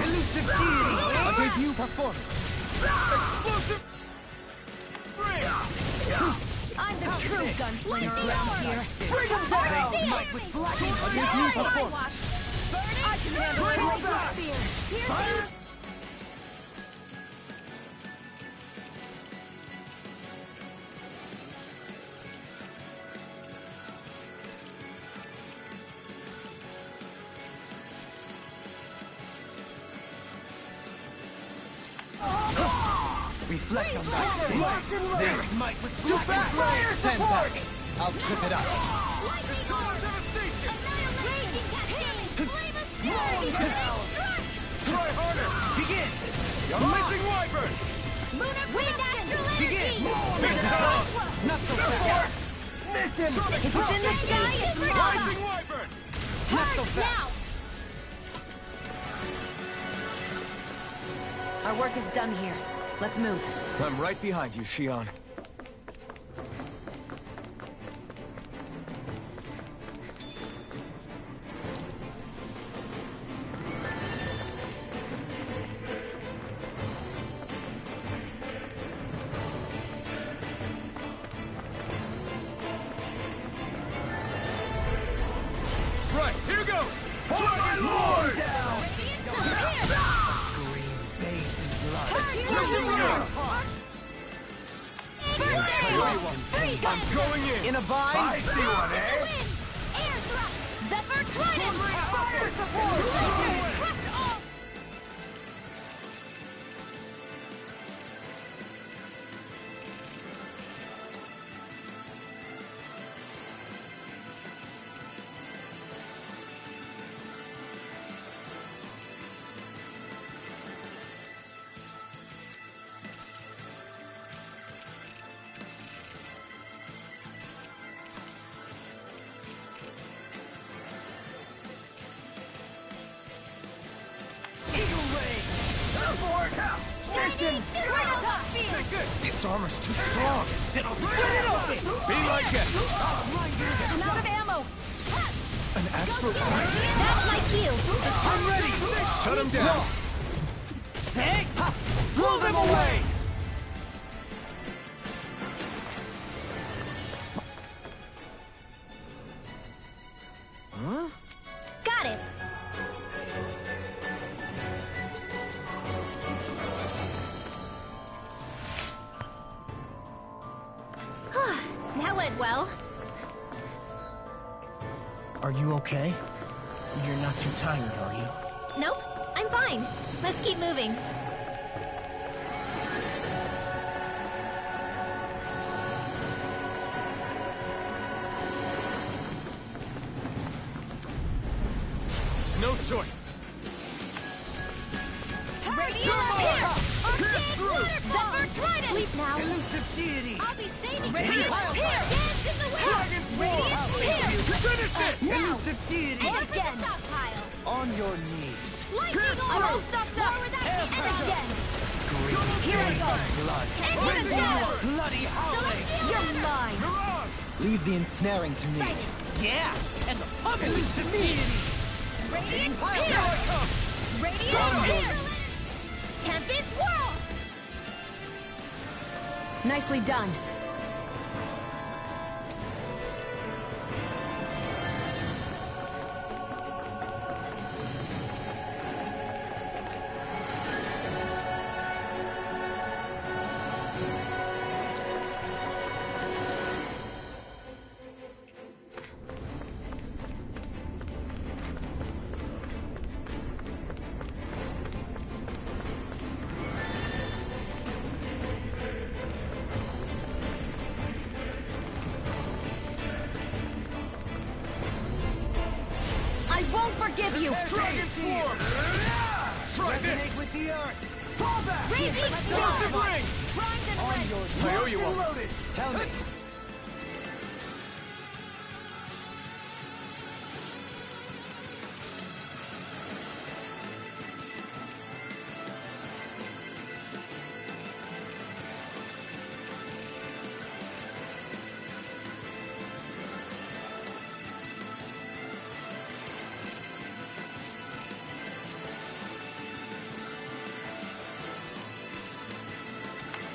Elusive deity! A debut performance! Explosive! I'm the true gunslinger around here. Freedom down! Might with black! A debut performance! I can handle it with spear. Fire! Reflect on that. There's might with black and flame. Stand back. I'll trip it up. Try harder! Begin! Unleashing Wyvern! Begin! Not so fast! Miss him! If it's in the sky, it's lava! Rising Wyvern! Not so fast! Our work is done here. Let's move. I'm right behind you, Shion. Right, here goes! Dragon Lord! Down! Green baby blood! I'm going in! In a bind? I see one, eh? Air thrust! Zephyr Trident! Fire support! Crush all! Its armor's too strong. It'll split it open! Be like it! I'm out of ammo! An astral blast. That's my cue! I'm ready! Shut him down. Say! Ha! Blow them away! Got it! That went well. Are you okay? You're not too tired, are you? Nope, I'm fine. Let's keep moving. No choice. Radiant here! Arcade waterfall! Zephyr Trident! Sleep now. Elusive deity! I'll be saving Radiant you! Pile Here! Fire! Dance in the wind! Dragon Radiant here! Finish it! Now! Elusive deity! And again! Stockpile! On your knees. Lightning I'm all stuffed up! And again! Here I go! Blood. And the shadow! Bloody howling. You're mine! Leave the ensnaring to me. Yeah! And the puppet elusive deity! Radiant Pile here! Fire! Radiant here! Tempest whirl! Nicely done. I won't forgive you! Dragon form! Try Resonate this! with the earth! Fall back! Raging Explosive storm! ring! Primed and On ready! your I owe you one. loaded! Tell me,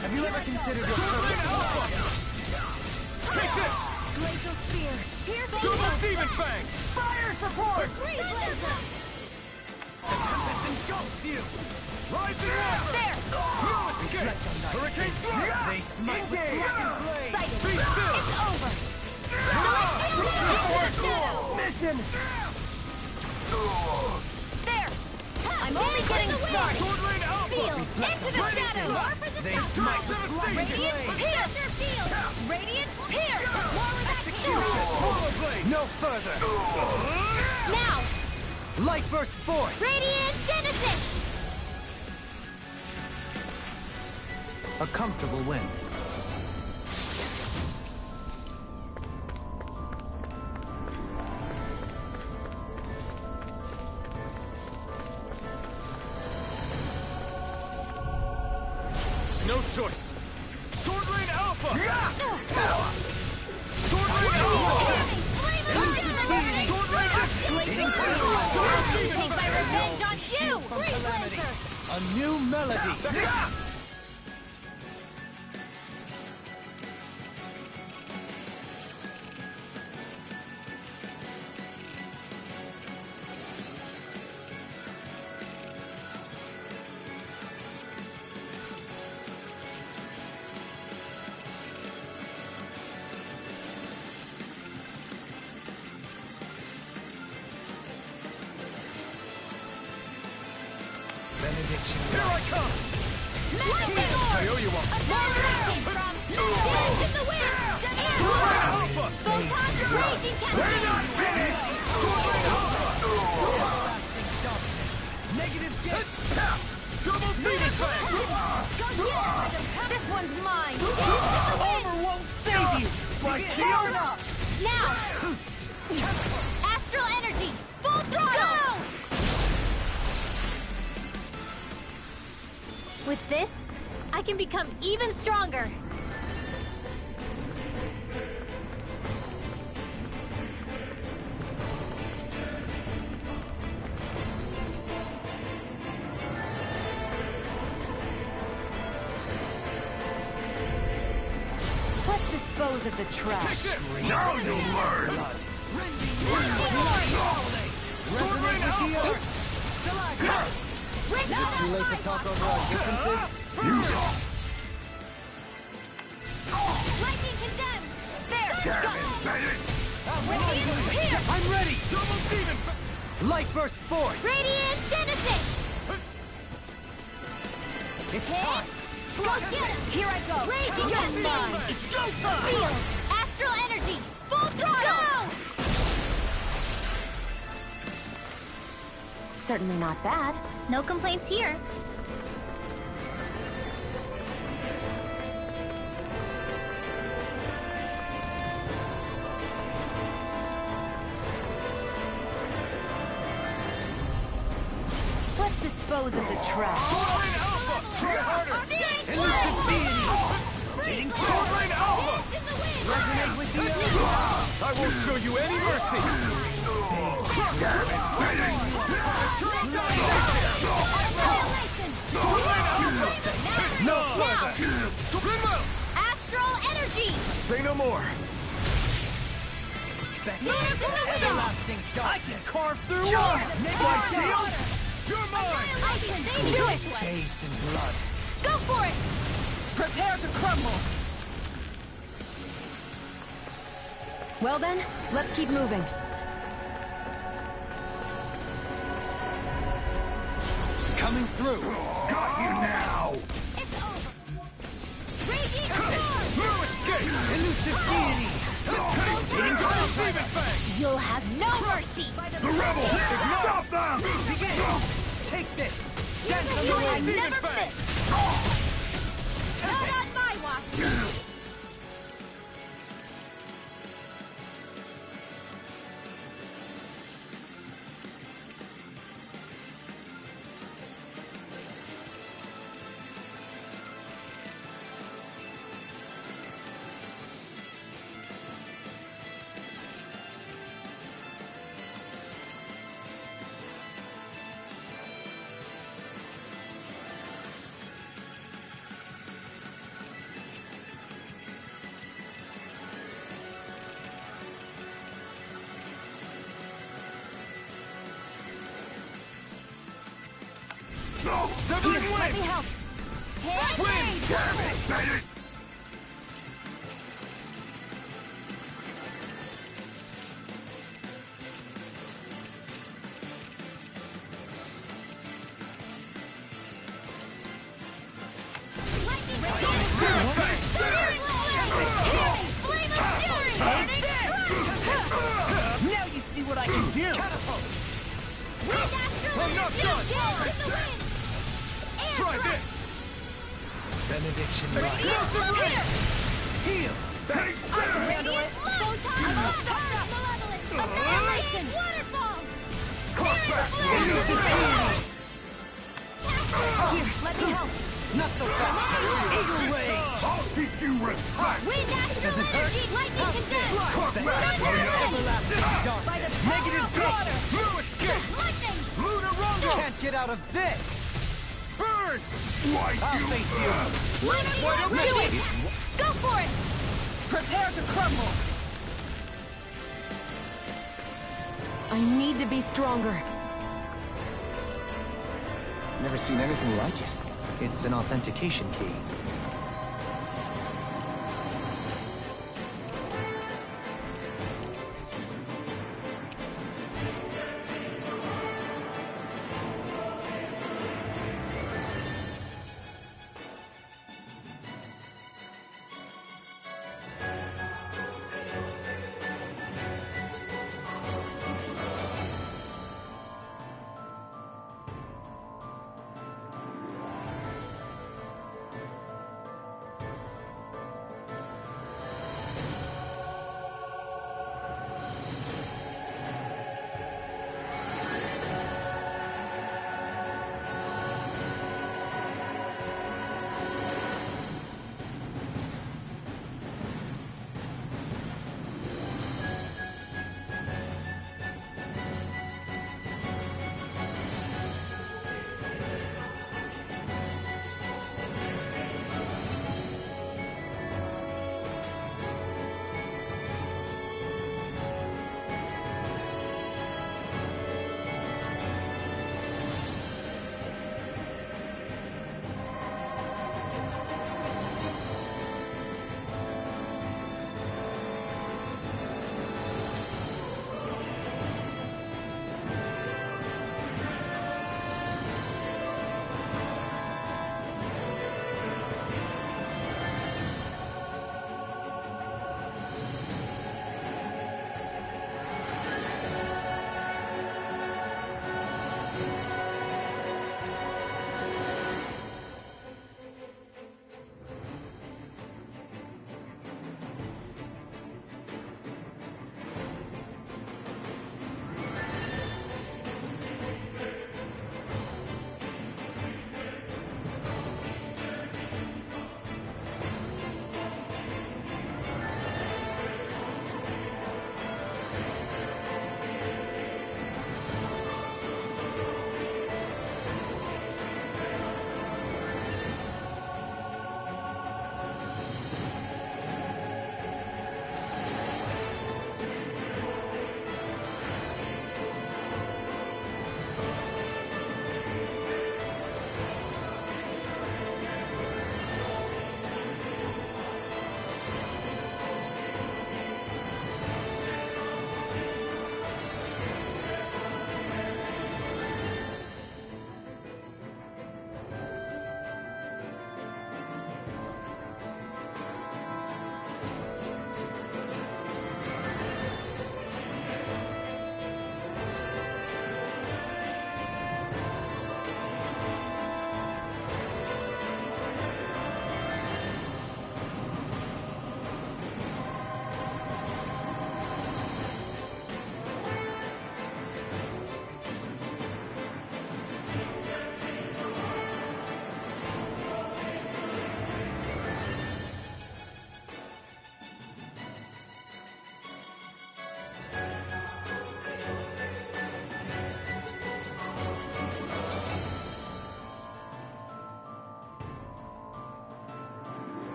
have you ever considered your purpose? Take this! Glacial spear! Pierce Double Demon Fang! Fire support! Freeze laser! Tempest engulfs you! Rising water! There! No escape! Hurricane Thrust! They smite with blackened blade! Sighted! Be still! It's over! Mission! There! I'm only getting started! Sword Rain Alpha! Field! Into the shadows! More for the They south smite side! with blackened Radiant blade! Pierce! Field! Radiant Pierce! More with that Polar Blade! No further! Now! Light burst forth! Radiant Genesis! A comfortable win. No choice! Sword Rain Alpha! Sword Rain Alpha! Sword Rain Take my revenge on you! Freeze laser! A new melody! Benediction. Here I come! I owe you one! Dance in the wind! Sword Rain Alpha! Photon raging We're not finished! Sword Rain Alpha! Negative gate! Double Demon Fang! This one's mine! Armor won't save you! Fair enough! Now! Astral energy! Full throttle! With this, I can become even stronger! Let's dispose of the trash. Now you learn! Sword Rain Alpha! Is it too late to talk over our differences? Lightning condemned! There! I'm ready! Double Demon Fang! Light burst forth! Radiant Genesis! It's time! Go get him! Here I go! Raging That's mine! It's go time! Field! Astral energy! Full throttle! Go! Certainly not bad. No complaints here. Let's dispose of the trash. Sword Rain Alpha! Try harder! Elusive deity! Sword Rain Alpha! Resonate with the earth! I won't show you any mercy! No further! Rinwell! Astral energy! Say no more. Hands in the wind! Everlasting dark! I can carve through Sure. water! Negative gate! You're mine! I can do it! Bathed in blood! Go for it! Prepare to crumble! Well then, let's keep moving. Coming through! Got you now! It's over! Raging storm! No escape! Elusive deity! Double Demon Fang! You'll have no mercy! The rebels! Stop them! Begin! Take this! I never miss! Not on my watch! Severing Let Wing! me help! Hand Wing! raised! Damn it! Made it! Now you see what I can do! I'm not done! Try this! Benediction light. Heal! Take this! Annihilation! Waterfall! Clock back! Here, let me help! Not so fast! Eagle Ray! I'll keep you respect! Wind Does it hurt? Lightning condensed! Clock back! Everlasting By darkness! the power Negative of gate! water! No escape! Lightning! Lunar Rumble! Can't get out of this! Burn! Why I'll you... face you! Lunar Rumble! Do it! Go for it! Prepare to crumble! I need to be stronger. Never seen anything like it. It's an authentication key.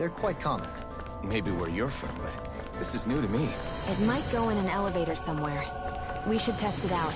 They're quite common. Maybe where you're from, but this is new to me. It might go in an elevator somewhere. We should test it out.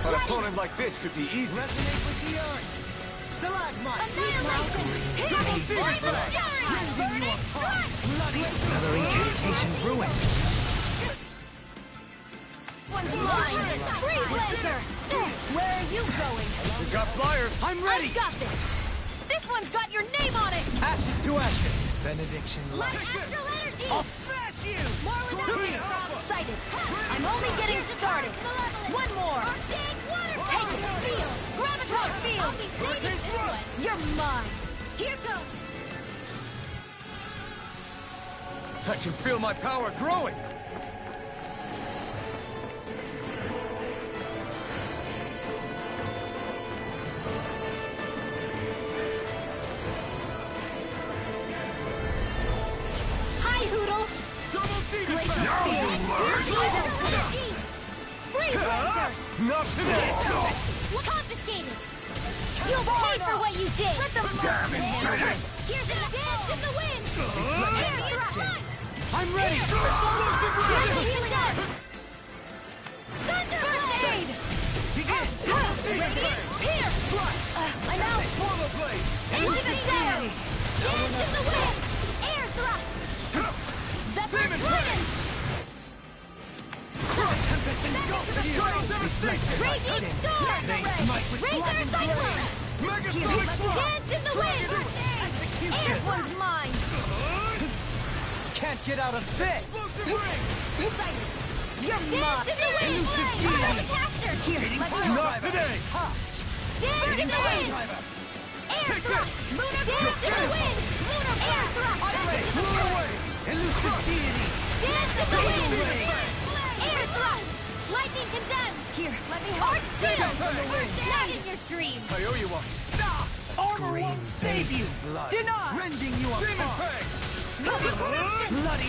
An opponent like this should be easy. Resonate with the earth! Stalagmite! Annihilation! Double flame of fury! Burning strike! Bloody! Another incantation ruined! One's mine! Freeze Lancer! Where are you going? We got flyers. I'm ready! I've got this! This one's got your name on it! Ashes to ashes! Benediction Light light! astral energy! I'll smash you! More without me! Excited! I'm only getting started! One more! Take it! Field! Graviton field! I'll be saving this one! You're mine! Here goes! I can feel my power growing. Hi, Hoodle! Freeze Lancer! Not today. Confiscated! You'll pay for what you did! Let them Here's a dance in the wind! Air thrust! I'm ready! Healing up! Thunder Blade! Begin! Here! I'm out! Into the shadows! Dance in the wind! Air thrust! Zephyr Dragon! Raging Storm! Razor Cyclone! Dance in the wind! Air one's mine! Can't get out of this! You're mine! Dance in the wind! Caster! Here, let me know! Not today. Dance in the wind! Air thrust! Lunar dance in the wind! Lunar air thrust! Lure away! Elusive deity! Dance in the wind! Air thrust! Lightning condemned! Here, let me help! Heart steel! Not in your dreams! I owe you one. Armor won't save you! Blood! Deny! Rending you Demon apart! Fang. Bloody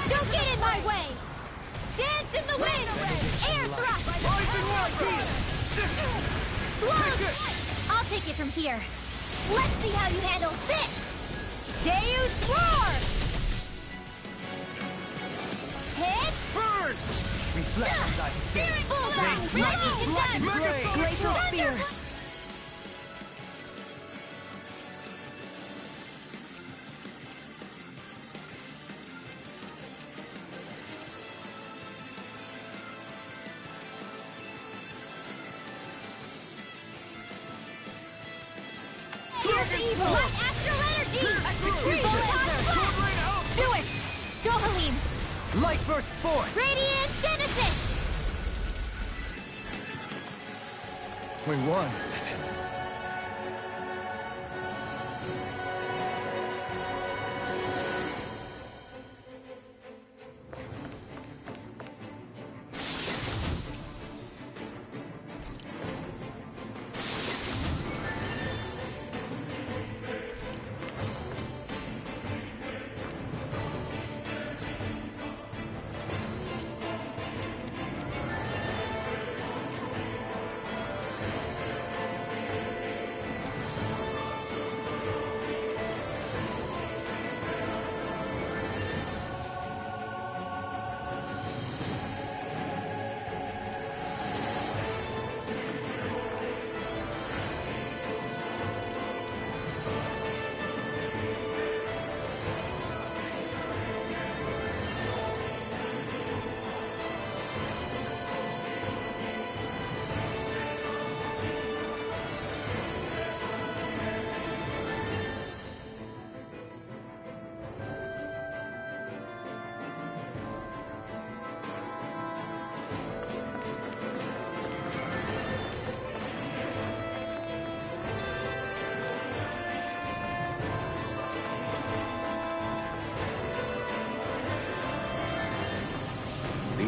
Don't get in my way! Dance in the wind! Air thrust! Sludge! I'll take it from here. Let's see how you handle this! Deus Roar! Hit! Burn. Reflections I fit! Searing bullseye! Lightning condemned! Glacial Spear. Here's evil! Light astral energy! Do it! Dohalim! Light burst forth! Radiant Genesis! We won.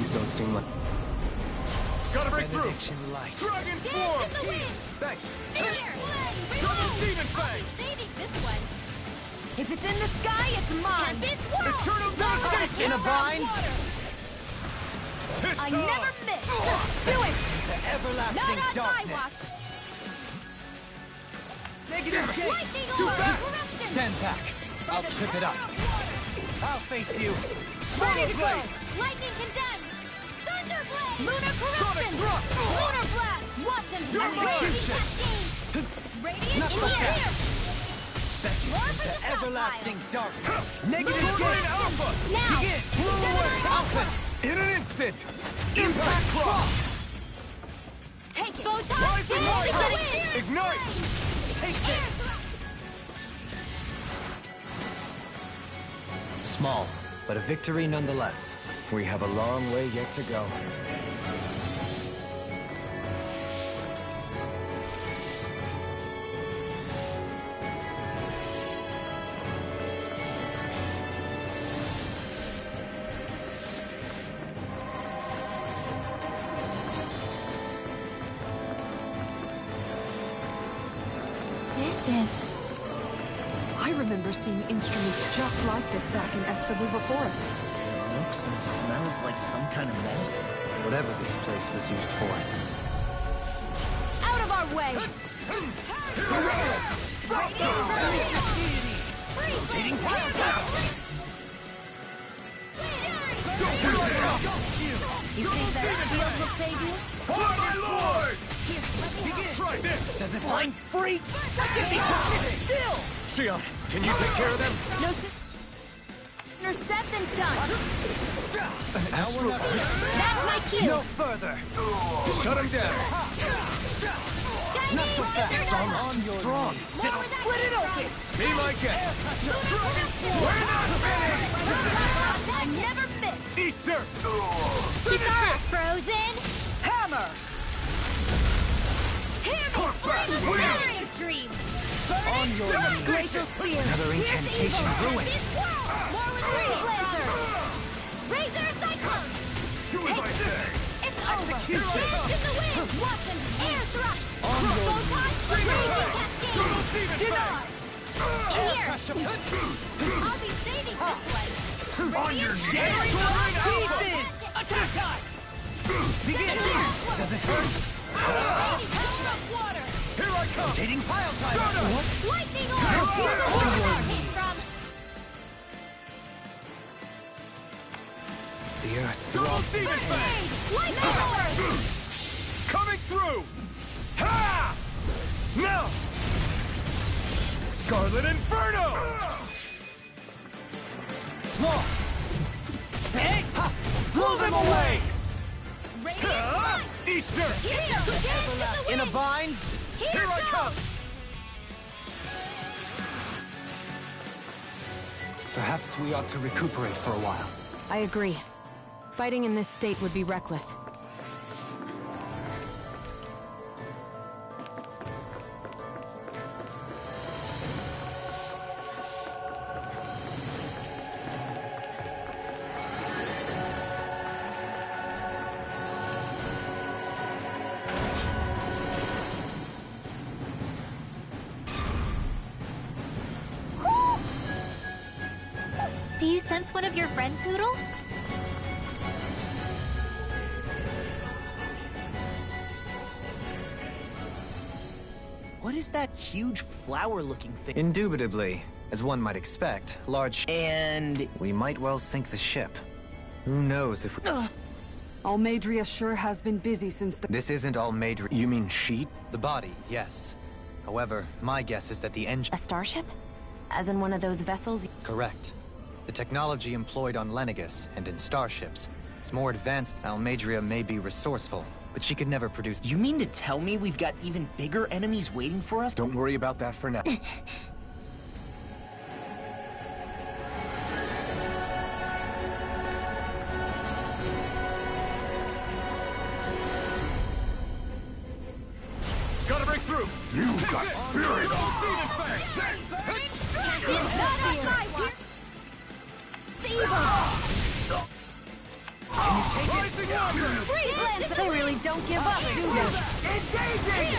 These don't seem like... Gotta break through! Benediction light. Dragon form! Thanks! Double demon fang! Saving this one. If it's in the sky, it's mine. Eternal devastation! In a bind. I never miss. Do it. The everlasting Not on my darkness. watch. Negative gate. Lightning Stu orb. back. Corruption. Stand back. I'll trip it up. I'll face you. Ready to go. Blade. Lightning condemned. Thunderblade. Lunar corruption. Sonic thrust. Lunar blast. Watch and You're mine. cascade. Radiant Not in so the air. fast. Roar for The the everlasting stockpile. darkness. Negative Sword Rain gate. Alpha! Now. Begin. Blow away. Alpha. In an instant! Impact cross. Take it. Photon. Rising Let it light! in. Ignite! Take Air this. thrust. Small, but a victory nonetheless. We have a long way yet to go. This is... I remember seeing instruments just like this back in Estaluva Forest. It looks and smells like some kind of medicine. Whatever this place was used for. Out of our way! Rotating pile driver. You think that shield will save you? For my lord! Here, let me help. Try this! Does it find freaks? Give me just sit still. Sion, can you take care of them? No sooner said than done. Astro... That's my cue. No further. Shut him down! Not so fast. It's almost too strong! Split it open. Be my guest! We're not finished! I never miss. Eat dirt! Kickara, frozen. Hammer. Hear me, flame of Saturn dream. On your knees. Glacial spear. Another incantation ruined. More with freeze laser. Razor cyclone. Do as I say! It's over. Dance in the wind. Watson, air thrust. On your Photon, raging cascade. Deny. Here. I'll be saving this one. On your Radiant knees! pieces. Attack time. Begin. Does it hurt? Power of water. Here I come! Rotating pile driver. Lightning orb. Here's the water that came from. The earth. Double demon fang! Lightning orb. Coming through! Ha! Now! Scarlet Inferno! Law. Say. Ha. Blow them away. Radiant front. Eat dirt! Here. Dance in In the a wind. bind. Here I come! Perhaps we ought to recuperate for a while. I agree. Fighting in this state would be reckless. Do you sense one of your friends, Hootle? What is that huge flower-looking thing? Indubitably, as one might expect, large... And... We might well sink the ship. Who knows if we... Almadria sure has been busy since the... This isn't Almadria. You mean she? The body, yes. However, my guess is that the engine... A starship? As in one of those vessels? Correct. The technology employed on Lenegus and in starships is more advanced. Almadria may be resourceful, but she could never produce... You mean to tell me we've got even bigger enemies waiting for us? Don't worry about that for now. Gotta break through! You got buried! Not on my watch. Can you take it? Freeze Lance! They really don't give up, do they? Engaging!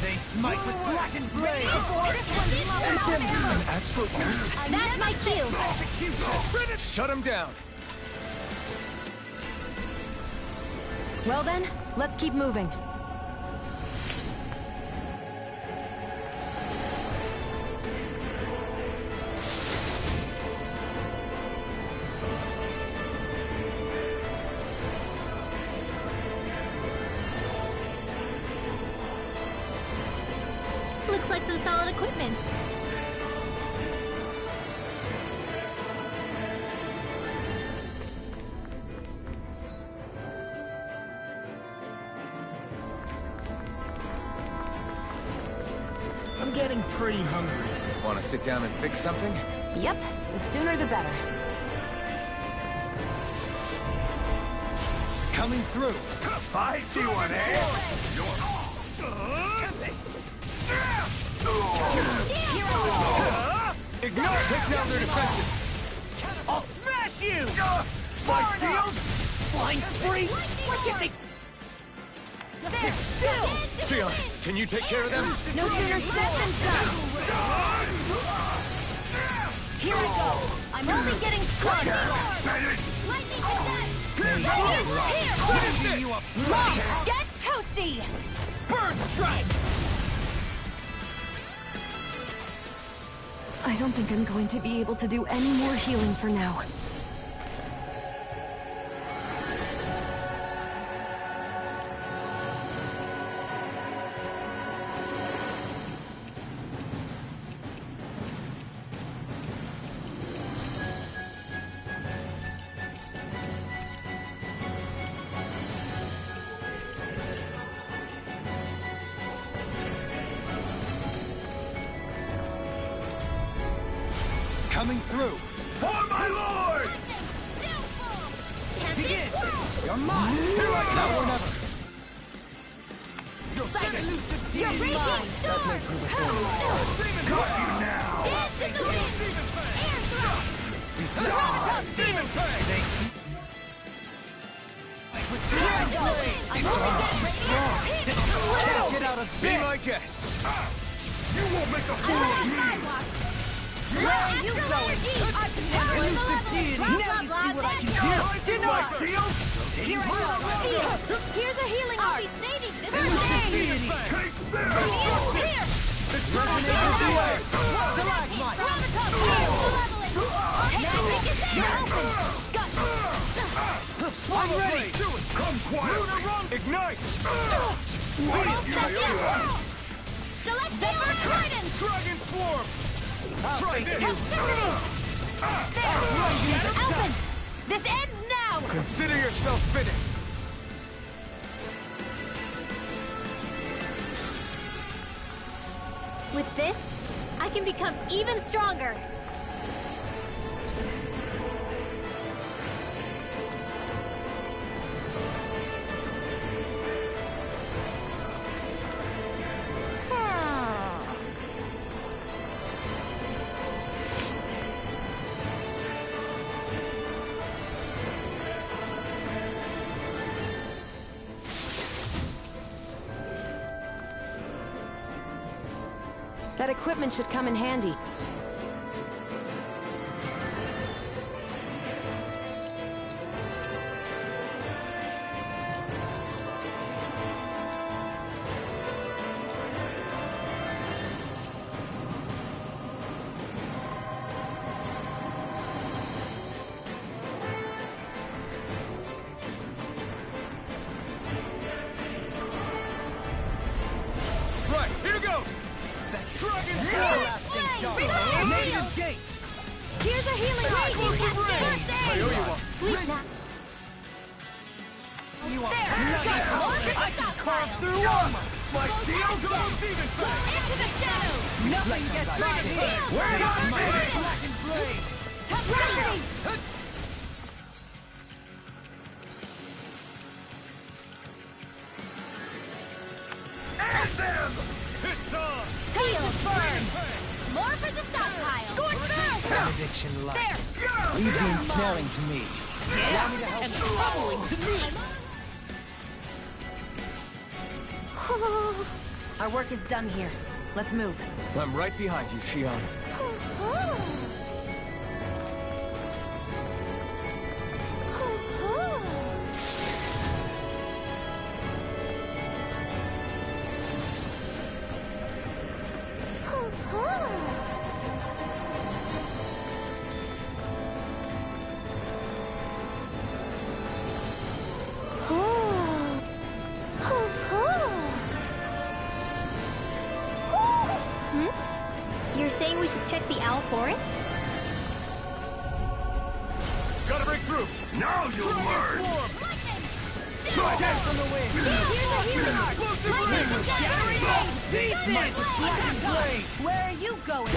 They smite with blackened blade! An astral bolt? That's my cue! Shut him down! Well then, let's keep moving. Looks like some solid equipment. I'm getting pretty hungry. Want to sit down and fix something? Yep, the sooner the better. Coming through! I see one, Ignite! Take down their defenses! I'll smash you! My shield! Flying free! What did they... Sit still! Sion, can you take care of them? No sooner said than done! Here I go! I'm only getting started! Lightning defense! You up! Mom, get toasty! Bird strike! I don't think I'm going to be able to do any more healing for now. Coming through! For my lord! Begin! You're mine! Here I go! Now or never! You're breaking storm! Got you now! Dance in the wind! Air thrust! Gravitas shield! Here I go! I'm only getting ready! Get out of Be bed! my guest! You won't make a fool of me! Where are you going? Elusive deity! Now you see what I can do! Deny! Shield! Here I go! Here's a healing art! I'll be saving this Elusive deity! Take this! Here! Resonating with the earth! Stalagmite! Gravitas shield! Magic is there! I'm ready! Come quietly! Ignite! Select Zephyr Trident! Dragon Swarm! Try this! There! Alphen! This ends now! Consider yourself finished! With this, I can become even stronger! That equipment should come in handy. Right, here goes! Dragon Negative gate! Here's a healing art! I owe you one. Sleep now! You are There! I can carve through armor! My shield goes even fast! Into the shadows! Nothing gets by me! Where's my Blackened blade! Touch gravity! And them! It's on! Seal burn! More for the stockpile! Scorch earth! Benediction light. There! Leave the ensnaring to me. Allow me to help And troubling to me! Our work is done here. Let's move. I'm right behind you, Shion. You're saying we should check the Owl Forest? Gotta break through! Now you'll learn! Dance from the wind! Here's a healing art! Lightning will shatter it! Beast might with lightning blade! Where are you going?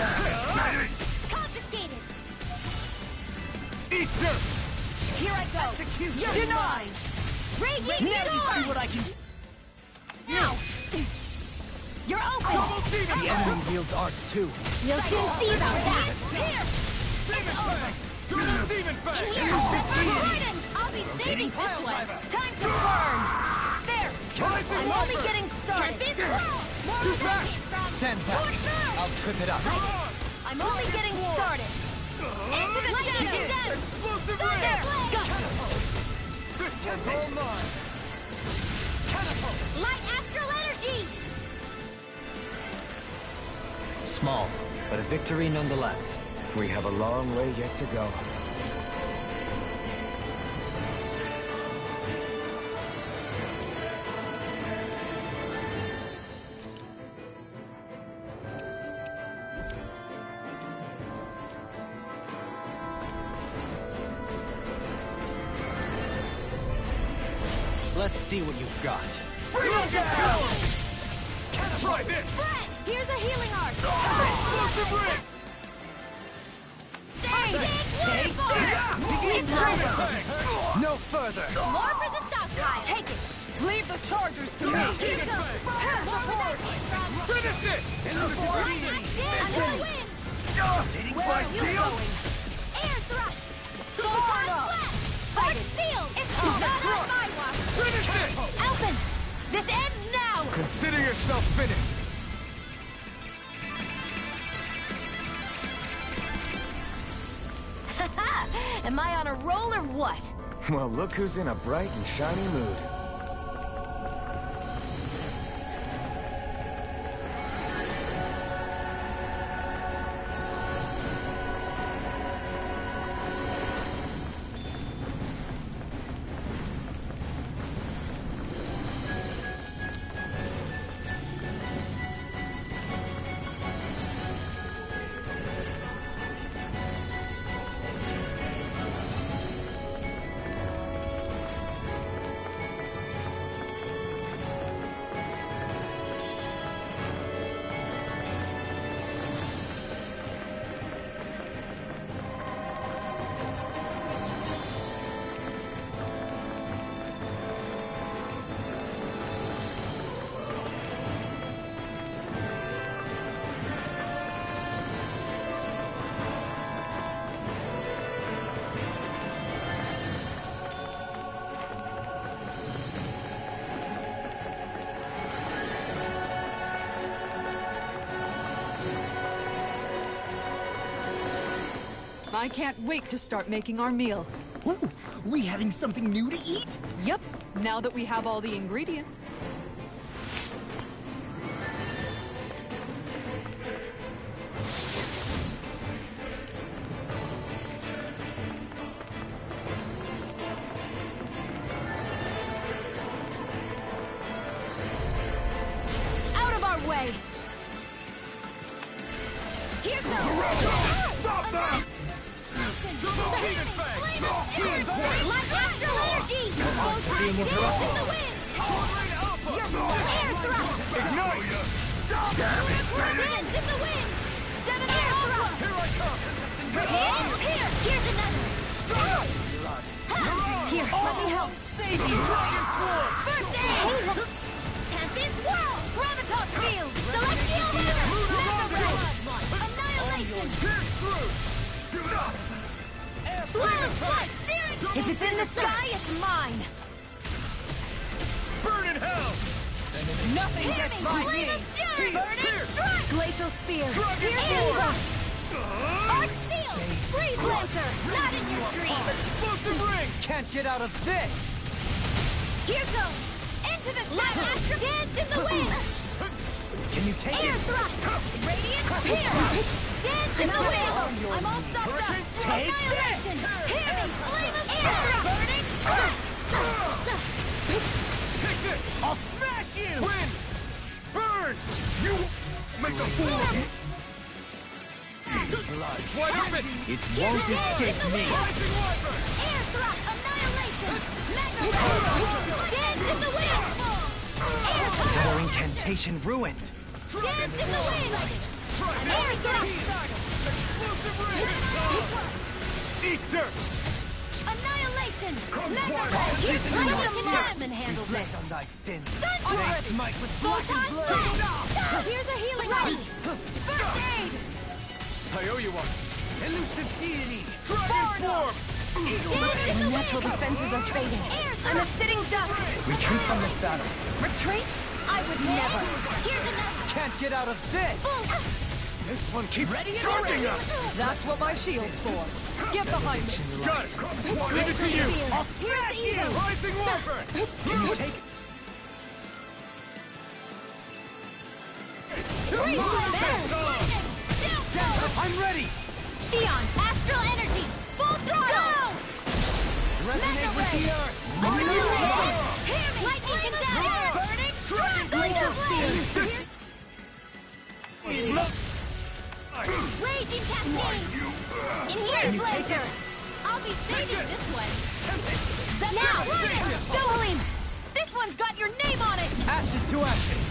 Confiscated! Eat dirt! Here I go! Execution! Denied! Raging Now you see storm! what I can... Now! You're open! The enemy wields arts too. You'll soon see about that! Here! Demon Fang! Do the Demon Fang! Pardon! I'll be saving this one! Time to burn! There! Rising I'm only Viper! getting started! More Scoot where that back! came from! Stand back. Force! I'll trip it up. I'm only getting started! Into the shadows! Explosive There! ray! Go! This one's all mine! Catapult! Light astral energy! Small, but a victory nonetheless. We have a long way yet to go. Let's see what you've got. Bring it down! Try this! Brett! Here's a healing art! Explosive ray! Take it's Demon over! Fang! No further! More for the stockpile! Take it! Leave the chargers to me! Here you go! More where that came from! Finish it! Another win! Where are you going? Air thrust! Fire blast! Force field! It's not on my watch! Finish it! Alphen! This ends now! Consider yourself finished. Am I on a roll or what? Well, look who's in a bright and shiny mood. I can't wait to start making our meal. Ooh, we having something new to eat? Yep, now that we have all the ingredients. Out of our way! Here goes! Stop that! Demon Fang! Light astral energy! being interrupted. In the wind! Air thrust! Ignite! Dance in the wind! Seven air thrust! Here I come! Here's another! Here, let me help! Save you! Dragon Sword! First aid! Tempest Whirl! Gravitas Field! Celestial Hammer! Mega Ray! Annihilation! Pierce through! If it's in the sky, it's mine! Burn in hell! Nothing gets by me! Burning strike! Glacial spear! Arc steel! Freeze lancer! Not in your dreams! Explosive ring! Can't get out of this! Here goes! Into the shadows! Dance in the wind! Can you take Air it? thrust! Radiant spear! Dance in the wind! I'm all stopped up! Take Annihilation! Hear me! Flame of air thrust! Burning thrust! Take this! I'll smash you! Win! Burn! You make a fool of me! It's wide open! It won't escape me! Rising Wyvern! Air thrust! Annihilation! Mega Ray! Dance in the wind! Air Your thrust! incantation ruined! Dance in the wind! Air thrust! Explosive ring! Eat dirt! Annihilation! Mega Ray! Let the marksman handle this! On thy sins! Sunward! Smite with Photon blackened blade! blast! Here's a healing piece! First aid! I owe you one. Elusive deity! Dragon form! My natural defenses are fading. I'm a sitting duck! Retreat from this battle! Retreat? I would never! Here's another! Can't get out of this! This one keeps Ready and charging ready. us! That's what my shield's for. Get behind me. Got it! Leave it to you! I'll smash you! Rising Wyvern! Can you take it? Freeze lightning! I'm ready! Shion, astral energy! Full throttle! Resonate with the earth! Hear me! Lightning conduct! Burning strike! Glacial spear! Raging cascade! In here, Blazer! I'll be saving this one! Now! Dohalim! This one's got your name on it! Ashes to ashes!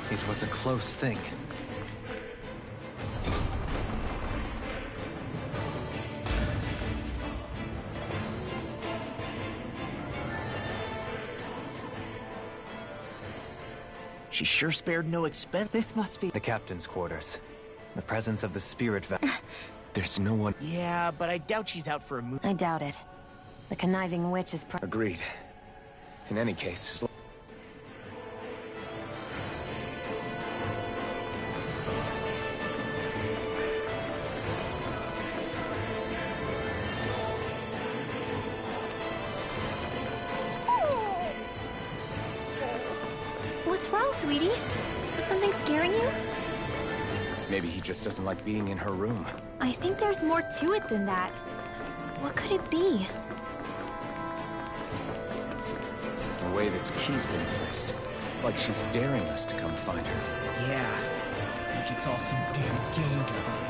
It was a close thing. She sure spared no expense. This must be The captain's quarters. The presence of the spirit There's no one... Yeah, but I doubt she's out for a move. I doubt it. The conniving witch is Agreed. In any case... What's wrong, sweetie? Is something scaring you? Maybe he just doesn't like being in her room. I think there's more to it than that. What could it be? The way this key's been placed. It's like she's daring us to come find her. Yeah, like it's all some damn game to her.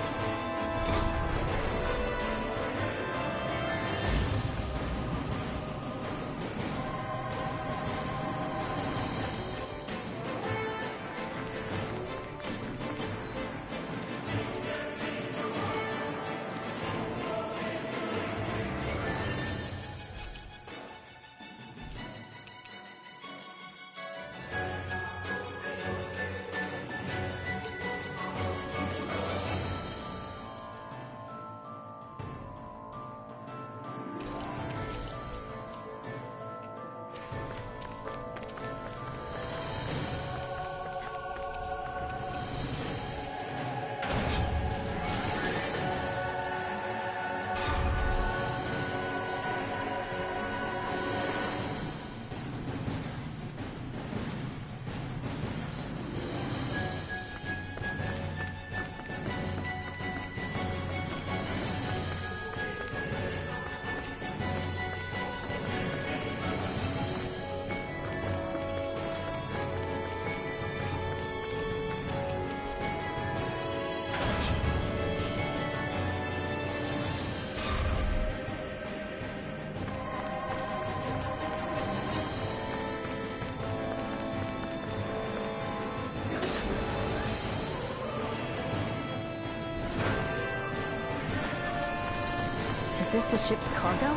Is this the ship's cargo?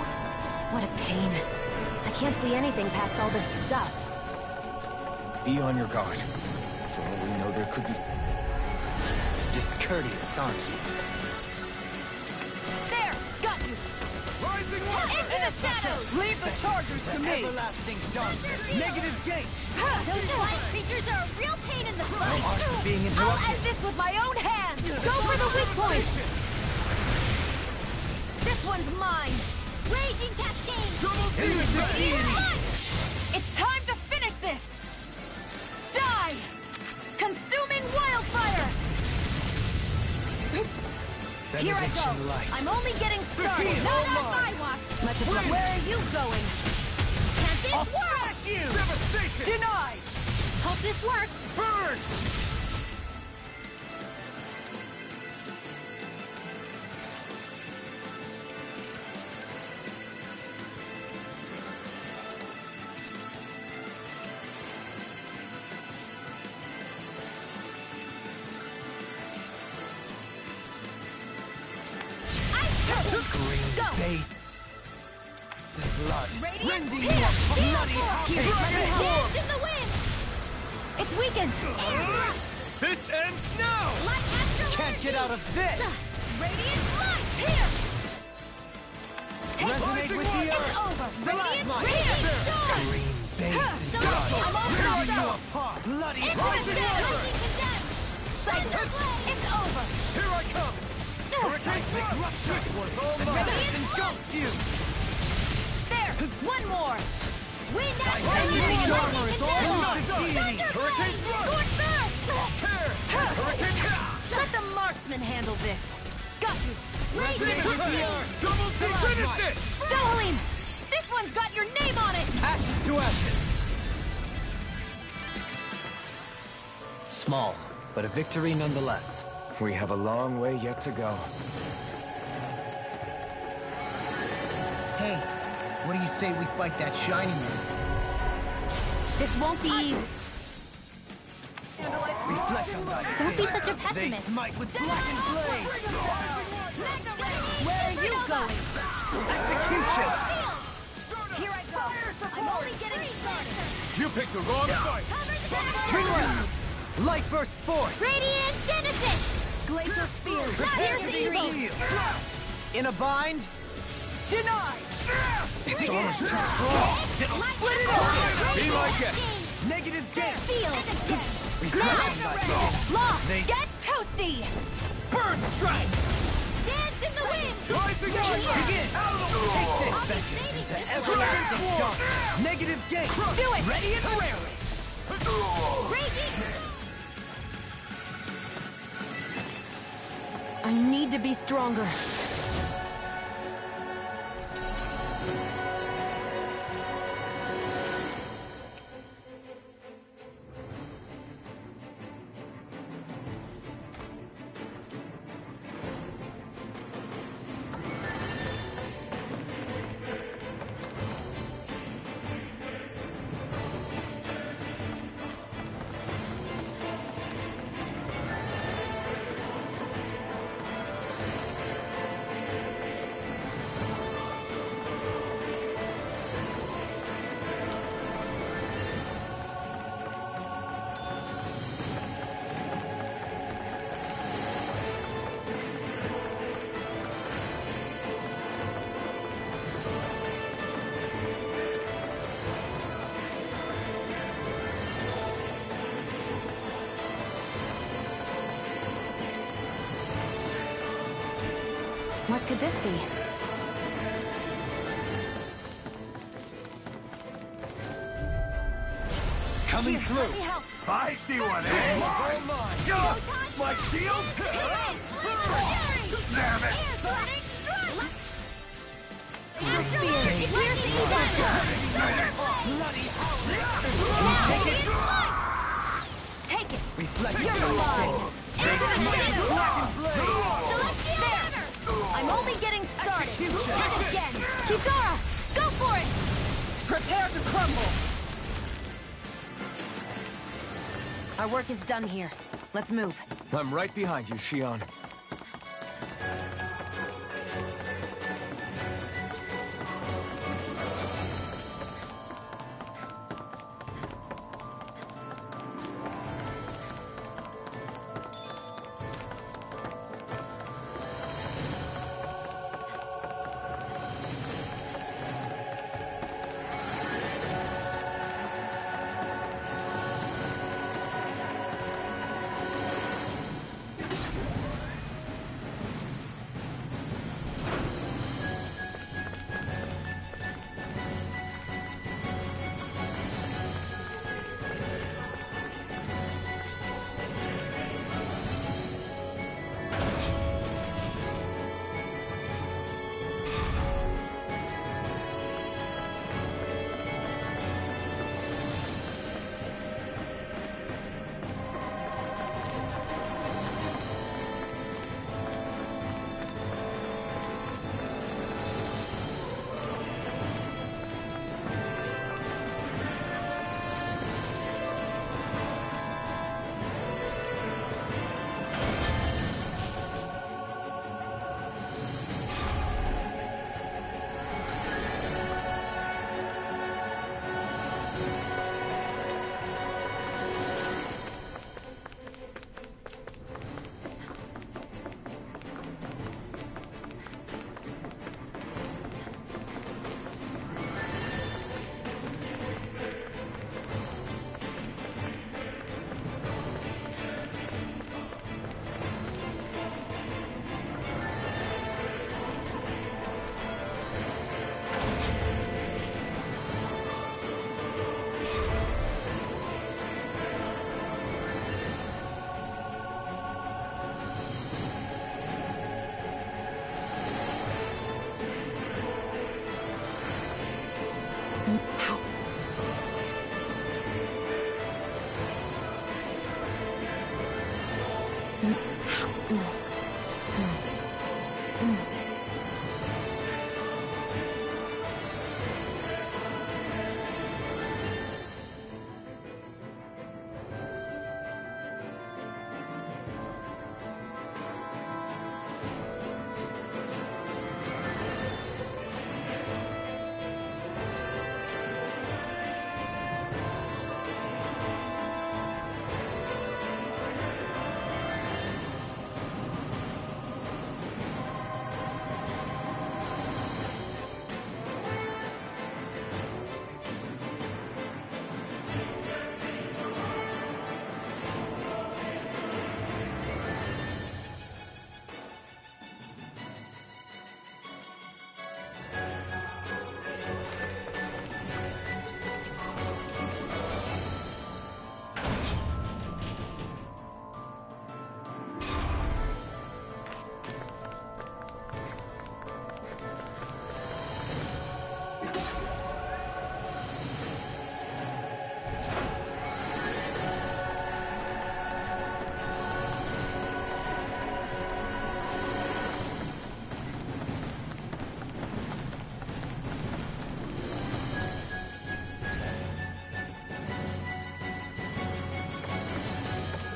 What a pain. I can't see anything past all this stuff. Be on your guard. For all we know, there could be... Discourteous, aren't you? There! Got you! Rising Into the shadows! Leave the chargers to me! Everlasting dark. Negative gate. Those flying creatures are a real pain in the butt! arcs being I'll interrupted. end this with my own hands! Go for the weak point! This one's mine! Raging Cascade! Radiant Punch! It's time to finish this! Die! Consuming Wildfire! Here I go! I'm only getting started! Not on my watch! Where are you going? Can't this work? You. Devastation! Denied! Hope this works! Burn. Go! Bathe. The blood. Radiant Rending here! you Here! bloody Here's hell. my hands in the wind! It's weakened! Air thrust! This ends now! Light astral Can't get out of this. Radiant light! Here! Take Resonate with the It's earth. over! Radiant Stalagmite. here! Storm! Green bathed in Huh. blood. I'm all Rending filled you up. apart. Bloody Into the rising shadows! earth. Condemned! Cycle! It's over! Here I come! Hurricane thrust! This one's all mine! Radiant Engulfs you. There! One more! Wind My astral! heavenly armor is all Thunder mine. flame! Hurricane Scorch earth! Tear! Hurricane Let the marksman handle this! Got you! Radiant with the earth! Double finish it! Dohalim! This one's got your name on it! Ashes to ashes. Small, but a victory nonetheless. We have a long way yet to go. Hey, what do you say we fight that shiny one? This won't be easy. Reflect on thy Don't be fate. such a They pessimist. smite with blackened blade. Where are you going? Execution. Here I go. I'm only getting started. You picked the wrong fight! Ringwell. Light burst forth. Radiant Genesis! Glacial Spear! Prepare to Here's be evil! revealed. In a bind. Denied! It's almost too strong! Split it up. Be my guest! Negative gate. Seal! Reflect on thy fate. Lost! They- Get toasty! Bird strike. Dance in the wind! Rising Begin. Take this vengeance into everlasting dark. Negative gate. Do it! Ready and wary. Raging! I need to be stronger. What could this be? Coming Let through. me help. Feisty one, eh? All mine. Go! My shield! Damn it! Bloody Take it! Reflect You're on thy mine! fate. They smite with blackened blade. There! I'm only getting started! And again! Kisara! Go for it! Prepare to crumble. Our work is done here. Let's move. I'm right behind you, Shion.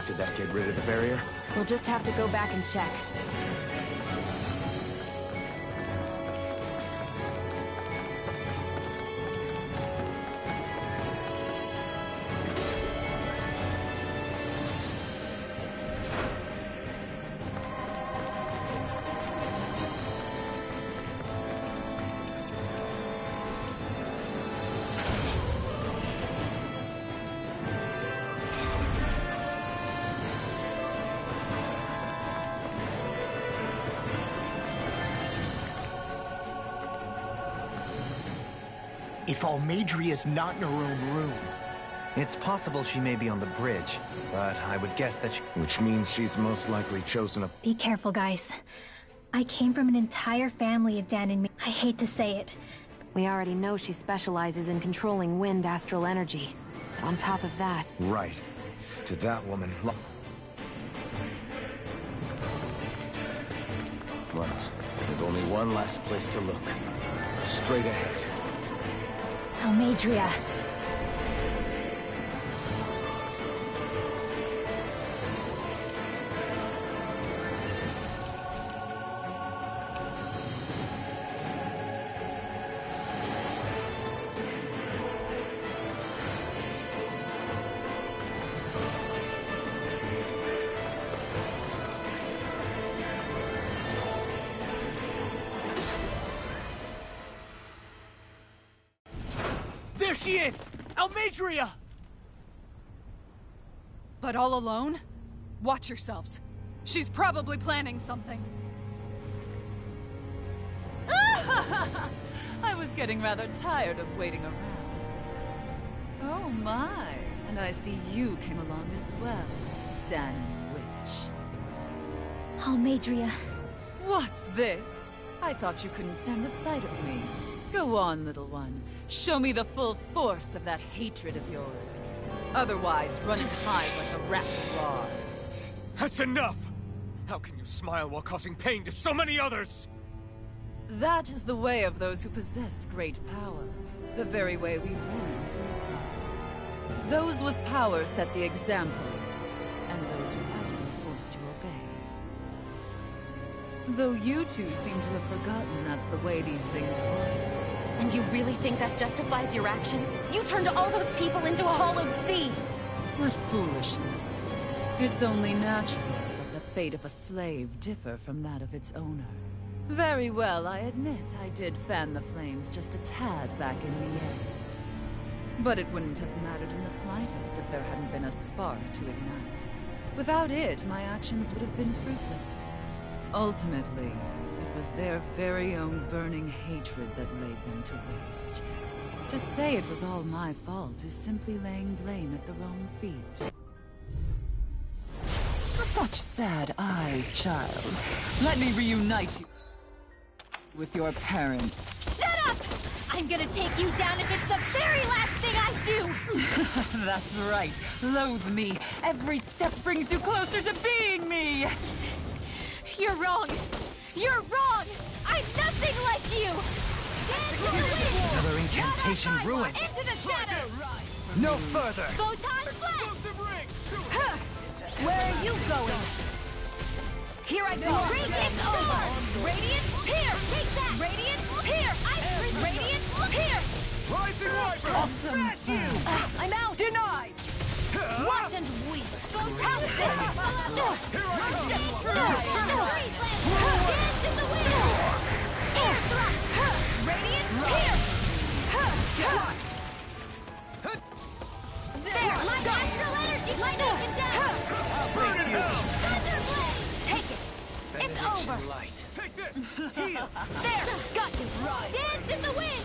Did that get rid of the barrier? We'll just have to go back and check. If Almeidria's not in her own room... It's possible she may be on the bridge, but I would guess that she... Which means she's most likely chosen a... Be careful, guys. I came from an entire family of Dan and me. I hate to say it. We already know she specializes in controlling wind astral energy. But on top of that... Right. To that woman... Well, we've only one last place to look. Straight ahead. Almeidria. There she is! Almeidria! But all alone? Watch yourselves. She's probably planning something. I was getting rather tired of waiting around. Oh my, and I see you came along as well, Danon Witch. Almeidria. What's this? I thought you couldn't stand the sight of me. Go on, little one. Show me the full force of that hatred of yours. Otherwise, run and hide like a rat you are. That's enough! How can you smile while causing pain to so many others? That is the way of those who possess great power. The very way we humans live by. Those with power set the example, and those without are forced to obey. Though you two seem to have forgotten that's the way these things work. And you really think that justifies your actions? You turned all those people into a hollowed sea! What foolishness. It's only natural that the fate of a slave differ from that of its owner. Very well, I admit I did fan the flames just a tad back in Miez. But it wouldn't have mattered in the slightest if there hadn't been a spark to ignite. Without it, my actions would have been fruitless. Ultimately, it was their very own burning hatred that laid them to waste. To say it was all my fault is simply laying blame at the wrong feet. Such sad eyes, child. Let me reunite you with your parents. Shut up! I'm gonna take you down if it's the very last thing I do! That's right. Loathe me. Every step brings you closer to being me. You're wrong! You're wrong! I'm nothing like you! Another incantation ruined. Into the shadows! No further! Photon blast! Huh. Where are you going? Here I go! Radiant over! Radiant here! Take that! Radiant here! Radiant here! Rising Wyvern! I'll smash you! I'm out! Denied! Watch and weep! Pound this! Here I come! Dance in the wind! Air thrust! Radiant here! There! Light astral energy! Light it down! Burn in hell! Thunderblade! Take it! It's over! Take this! Heal! There! Got you! Dance in the wind!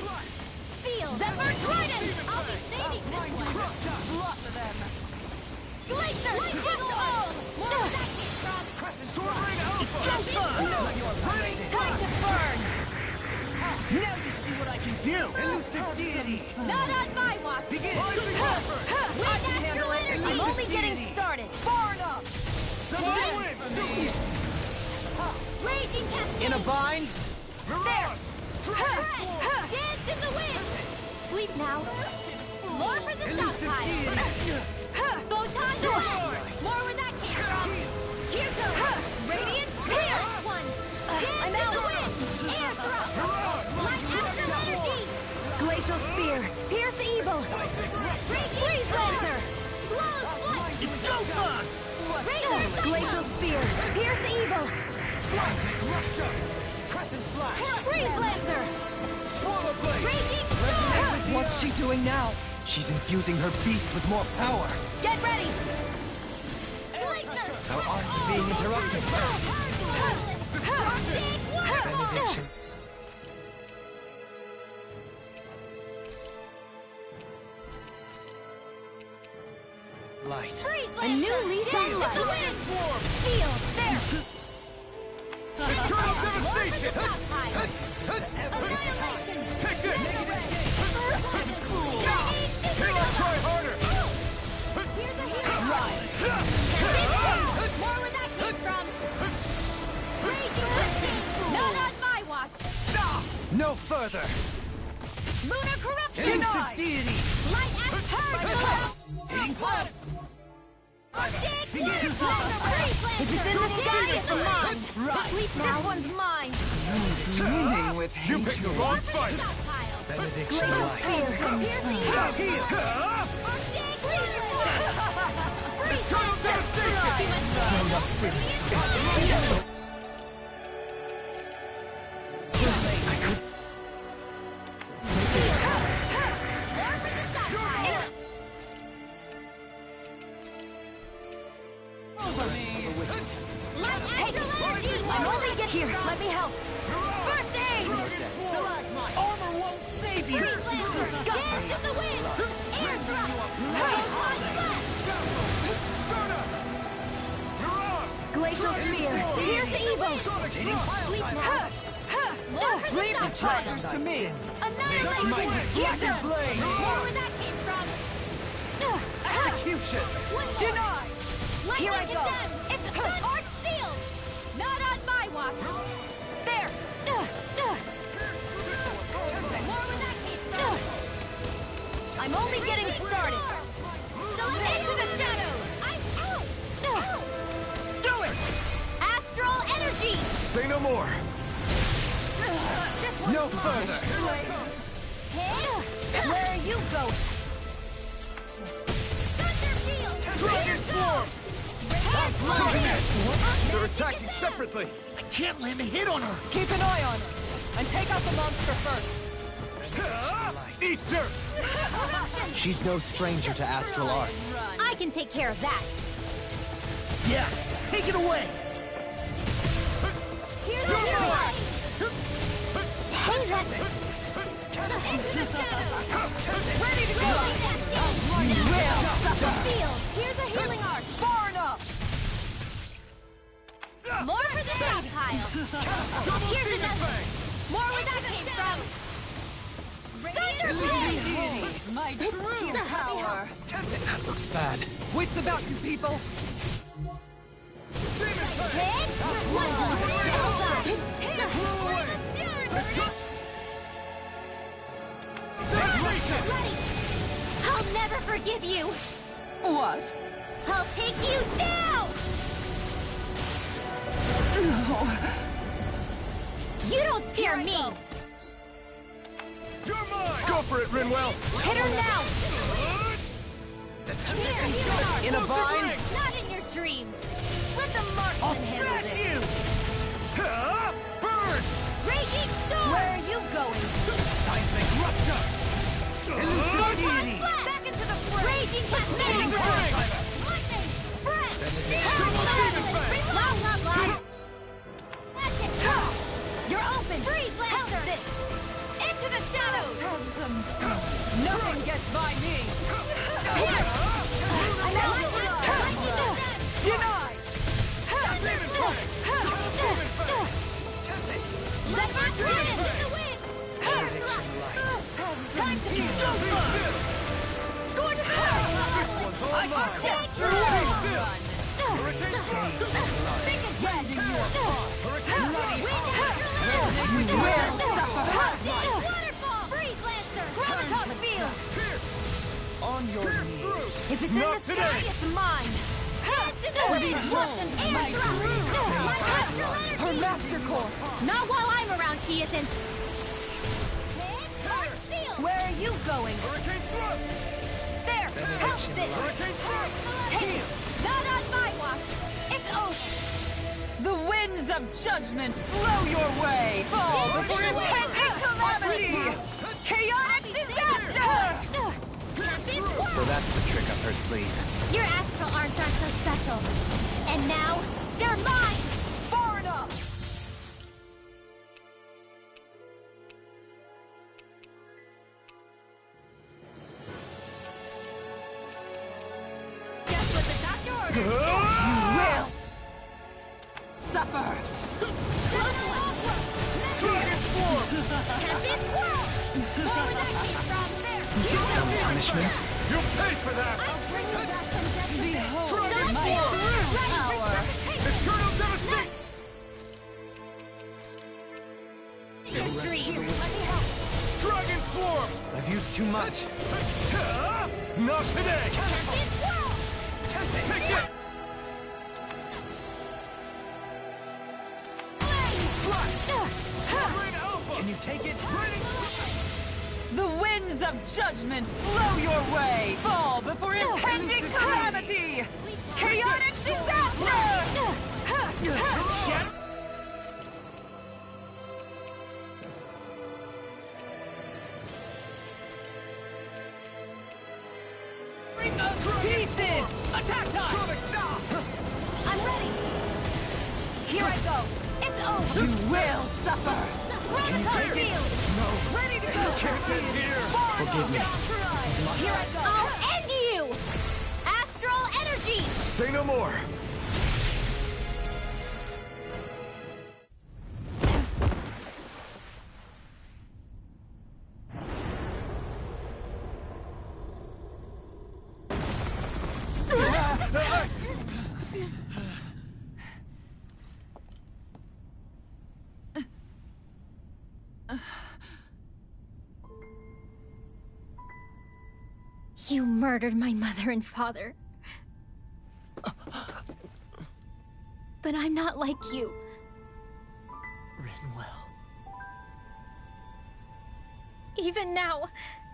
Seal! Zephyr Trident! I'll be saving this one! Lots of them! Glacier! Crush all! More of that came from! Sword Ring Alpha! Time to burn! Now you see what I can do! Elusive deity! Not on my watch! Begin! I can handle it! I'm only getting started! Far enough! Raging Cascade! In a bind? There! Dance in the wind! Sleep now! More for the stockpile! Photon blast! More where that came from! Here goes! Radiant here! One! I'm out! The wind! Air thrust! Light astral energy! Glacial spear! Pierce evil! Freeze lancer! Slow flight! It's go time! Glacial spear! Pierce evil! Freeze lancer! Swallow blade! Raging storm! What's she doing now? She's infusing her beast with more power. Get ready! Glacier! Our arts are being interrupted. Benediction. Light. A new lease on life! Seal! There! Eternal devastation! Annihilation! Take this! Cool! Halo, try harder! Here's a hero! More where that came from! Raging Hurricane! Not on my watch! No further. Lunar corruption! Elusive deity! Light as her! Hitting planet! If it's in the sky, it's mine! Right! Sleep now! This one's mine! Beaming with You hate. picked the wrong fight! Benediction Glacial light. spear! Piercing! Eternal devastation! I'm only get here. Let me help. First aid! Armor won't save you! Dance in the wind! Air thrust! Photon blast! Glacial spear! Pierce evil! Sleep now! Leave the treasures to me. Annihilation! Here's her! More where that came from! Execution! Denied! Here I go! It's Arch Seal! Not on my watch! There! More where that came from! I'm only getting started! Into the shadows! I'm out! Do it! Astral energy! Say no more! No further. Where are you going? Dragon Swarm! They're attacking separately! I can't land a hit on her! Keep an eye on her. And take out the monster first. Eat dirt! She's no stranger to astral arts. I can take care of that. Yeah, take it away! Here's the hero! Hey, that... Into the shadows! Ready to go! You will suffer! Seal! Here's a healing arc! Far enough! More for the stockpile! Here's another! More where that came from! Indeed, my true power. That looks bad. Wits about you people! I'll never forgive you! What? I'll take you down! No. You don't scare me! You're mine! Go for it, Rinwell! Hit her now! In a vine? Not in your dreams! Let the marksman handle this! Burn! Raging storm! Where are you going? Seismic rupture! Back into the fray! Raging cascade! Lightning! Breath! Loud, not loud! Magic! You're open! Freeze, Lancer! Into the shadows! Nothing gets by me! Here! Denied! Let my dragon in the wind! Time to go! Scorch Earth! Change your world! Think again! Waterfall! Freeze, Lancer! Graviton field! On your knees. If it's in the sky, it's mine! Dance in the wind! Watch an air drop! Her master core! Not while I'm around, she isn't! Where are you going? Hurricane thrust! There! Help this! Hurricane thrust! Take it! Not on my watch! It's over! The winds of judgment blow your way! Fall before impending calamity! Chaotic disaster! So that's the trick up her sleeve. Your astral arms aren't so special. And now, they're mine! Far enough! Just what the doctor ordered! You will suffer! Dragon form! Tempest Swirl! Where was that came from? There! Some punishment? You'll pay for that! I'll bring you back from death! Behold Dragon my form! true power! Eternal devastation! Dream! Let me help! Dragon form! I've used too much. Not today! Tempest Swirl! Take it! Can you take it? The winds of judgment blow your way! Fall before impending calamity! Chaotic disaster! Pieces! Attack time! I'm ready! Here I go! It's over! You will suffer! Graviton field! Ready to go! Forgive me. Here I go! I'll end you! Astral energy! Say no more! You murdered my mother and father. But I'm not like you. Rinwell. Even now,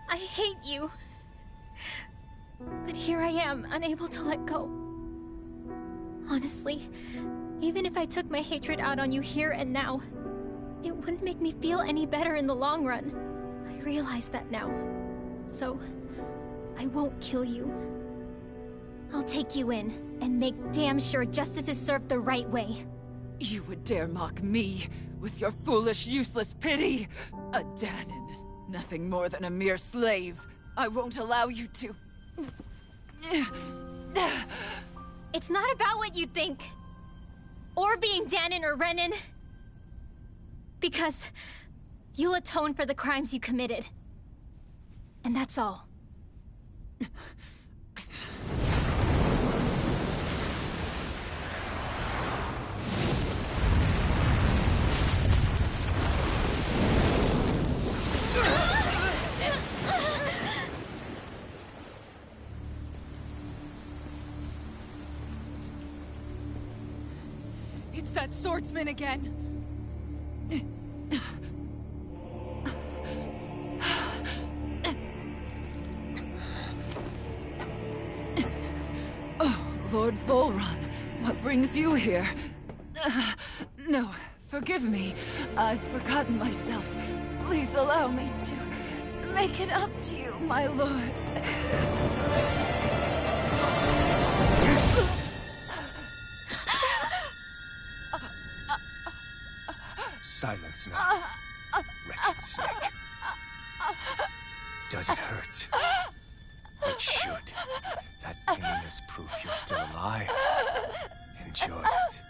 I hate you. But here I am, unable to let go. Honestly, even if I took my hatred out on you here and now, it wouldn't make me feel any better in the long run. I realize that now. So, I won't kill you. I'll take you in, and make damn sure justice is served the right way. You would dare mock me with your foolish, useless pity? A Dahnan, nothing more than a mere slave. I won't allow you to... It's not about what you think. Or being Dahnan or Renan. Because you'll atone for the crimes you committed. And that's all. It's that swordsman again! Oh, Lord Volron, what brings you here? No, forgive me. I've forgotten myself. Please allow me to make it up to you, my lord. Silence now, wretched snake. Does it hurt? It should. That pain is proof you're still alive. Enjoy it.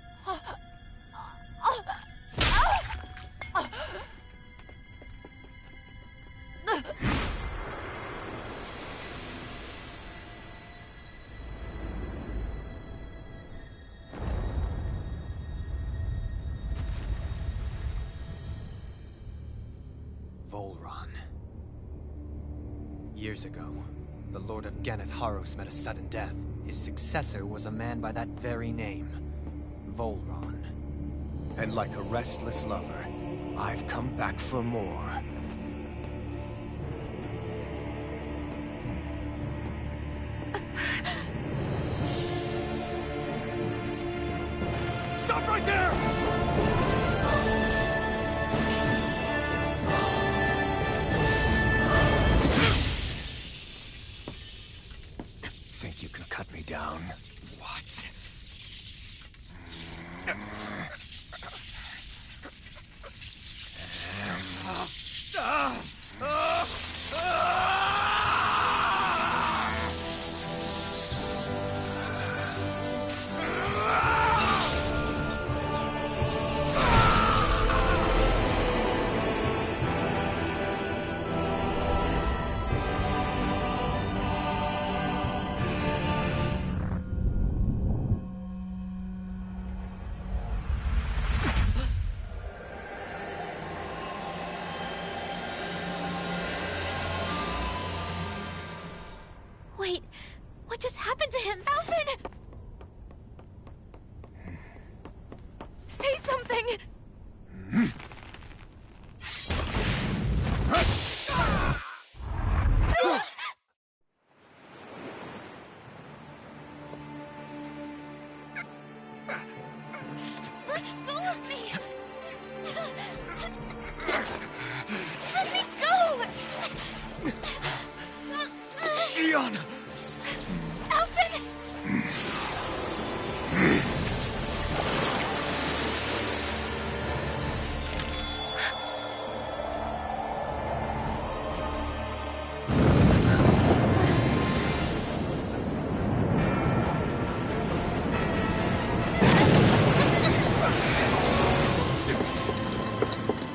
Volron. Years ago, the Lord of Ganath Haros met a sudden death. His successor was a man by that very name, Volron. And like a restless lover, I've come back for more. Stop right there! Think you can cut me down? What? Wait, what just happened to him? Alvin! Say something! Let go of me! Let me go! Gianna! Alvin!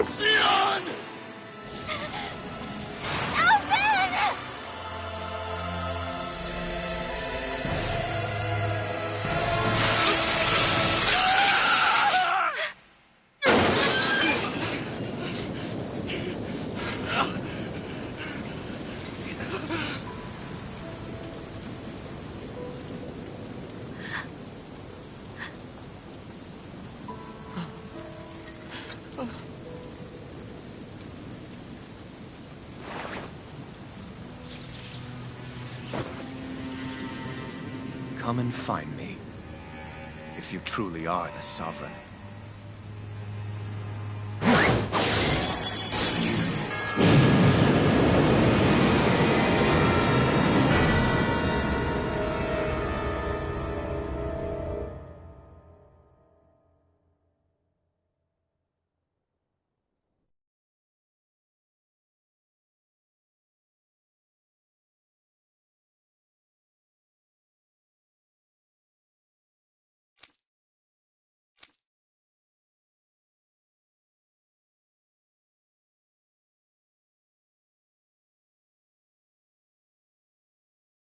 Xion! Alvin! Come and find me, if you truly are the Sovereign.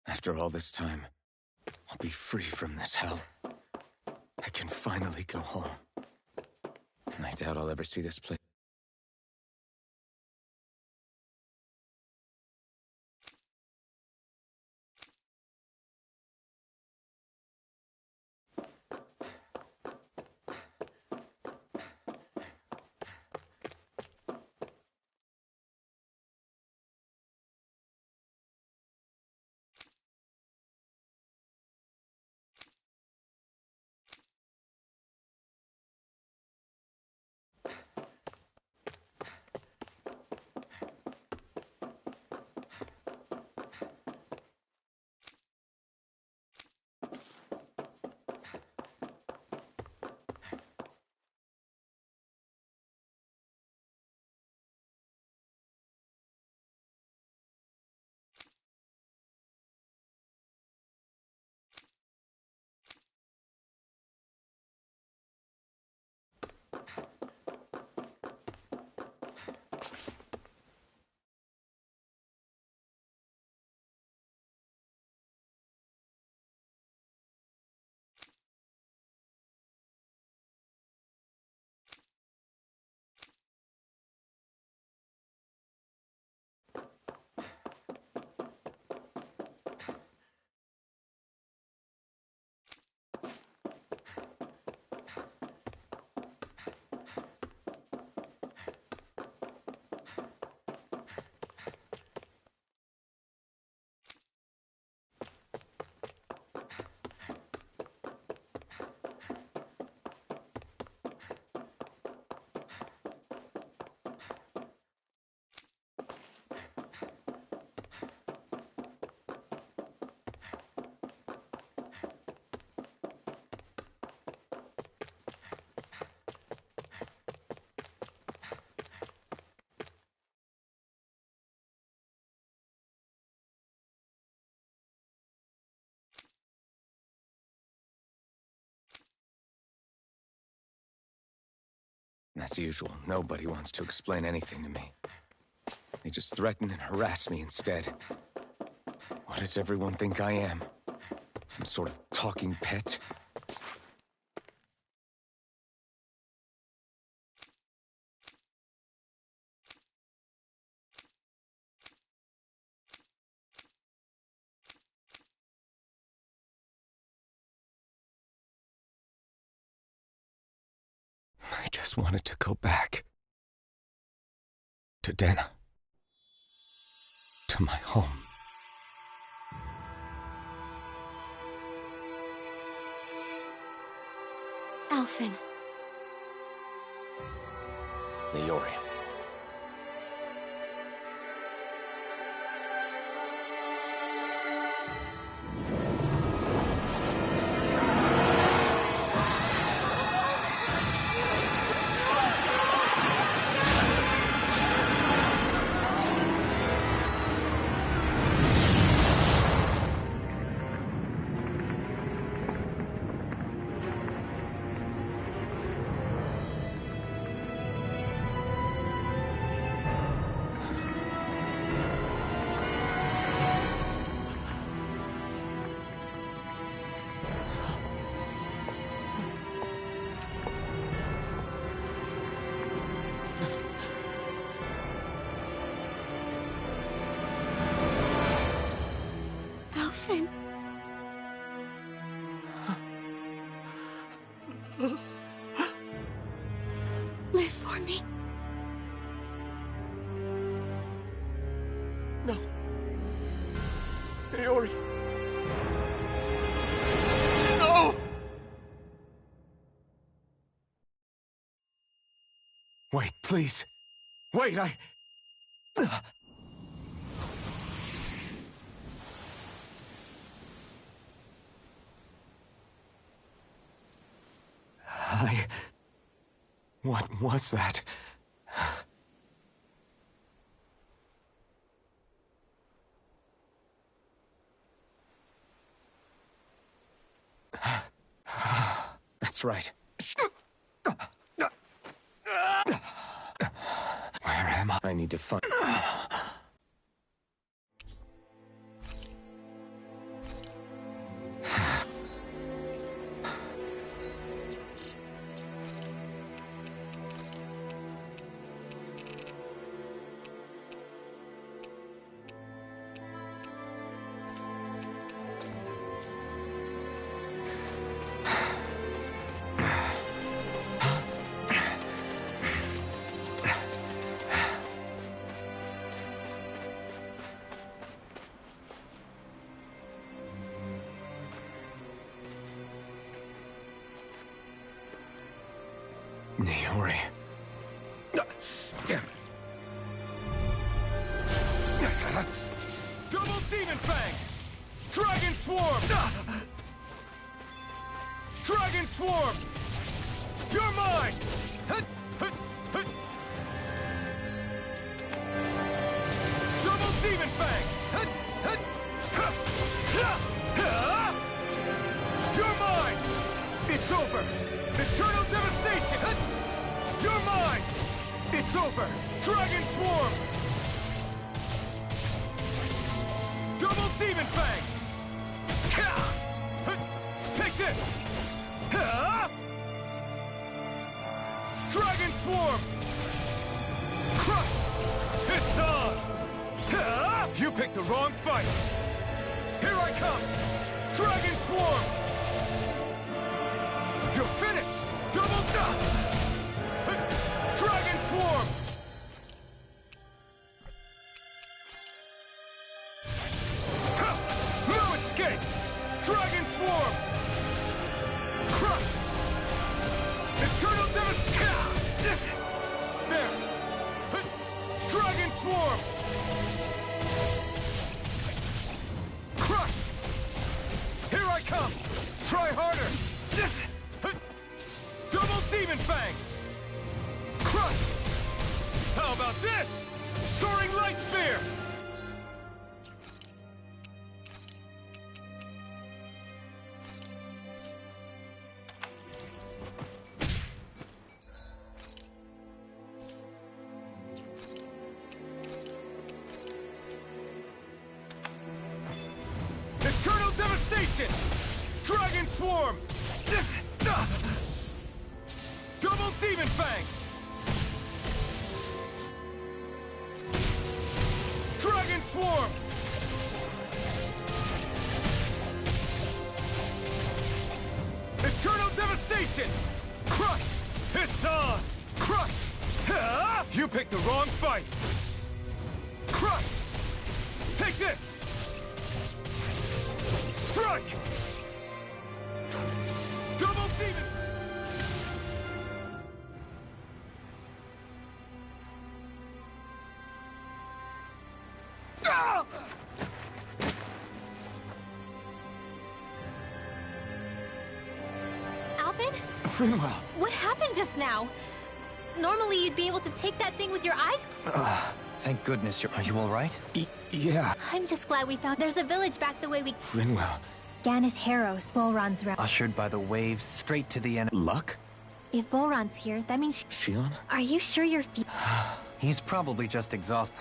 After all this time, I'll be free from this hell. I can finally go home. And I doubt I'll ever see this place. As usual, nobody wants to explain anything to me. They just threaten and harass me instead. What does everyone think I am? Some sort of talking pet? I just wanted to go back. To Dana. To my home. Alphen. Leori. Alphen. Live for me. No. Leori. No! Wait, please. Wait, I... What was that? That's right. Where am I? I need to find... Niori. Damn. Double Demon Fang! Dragon Swarm! Dragon Swarm! You're mine! Double Demon Fang! You're mine! It's over! Eternal Devastation! You're mine! It's over! Dragon Swarm! Double Demon Fang! Take this! Dragon Swarm! Crush! It's on! You picked the wrong fight! Here I come! Dragon Swarm! You're finished! Double Dragon Swarm! No escape! Dragon Swarm! Crush! Eternal Devastation! There! Dragon Swarm! Crush! Here I come! Try harder! Double Demon Fang! Crush! How about this? Soaring Light Spear! Eternal Devastation! Dragon Swarm! Double Demon Fang! Dragon Swarm! Eternal Devastation! Crush! It's on! Crush! You picked the wrong fight! Crush! Take this! Strike! Double Demon! Alvin? Rinwell! What happened just now? Normally you'd be able to take that thing with your eyes. Thank goodness are you all right? Yeah. I'm just glad we found there's a village back the way we... Rinwell. Ganeth Harrows, Volron's realm. Ushered by the waves straight to the end. Luck? If Volron's here, that means... Shionne? Are you sure you're He's probably just exhausted.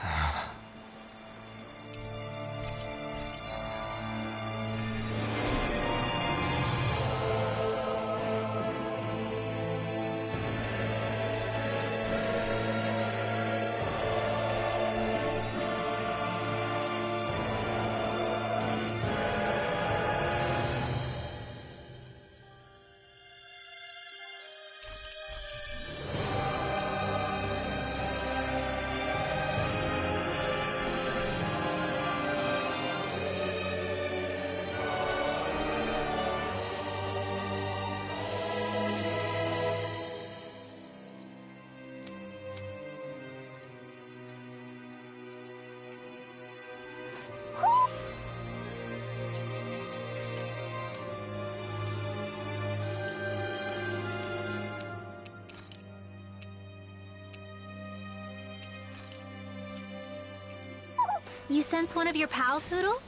You sense one of your pals, Hootle?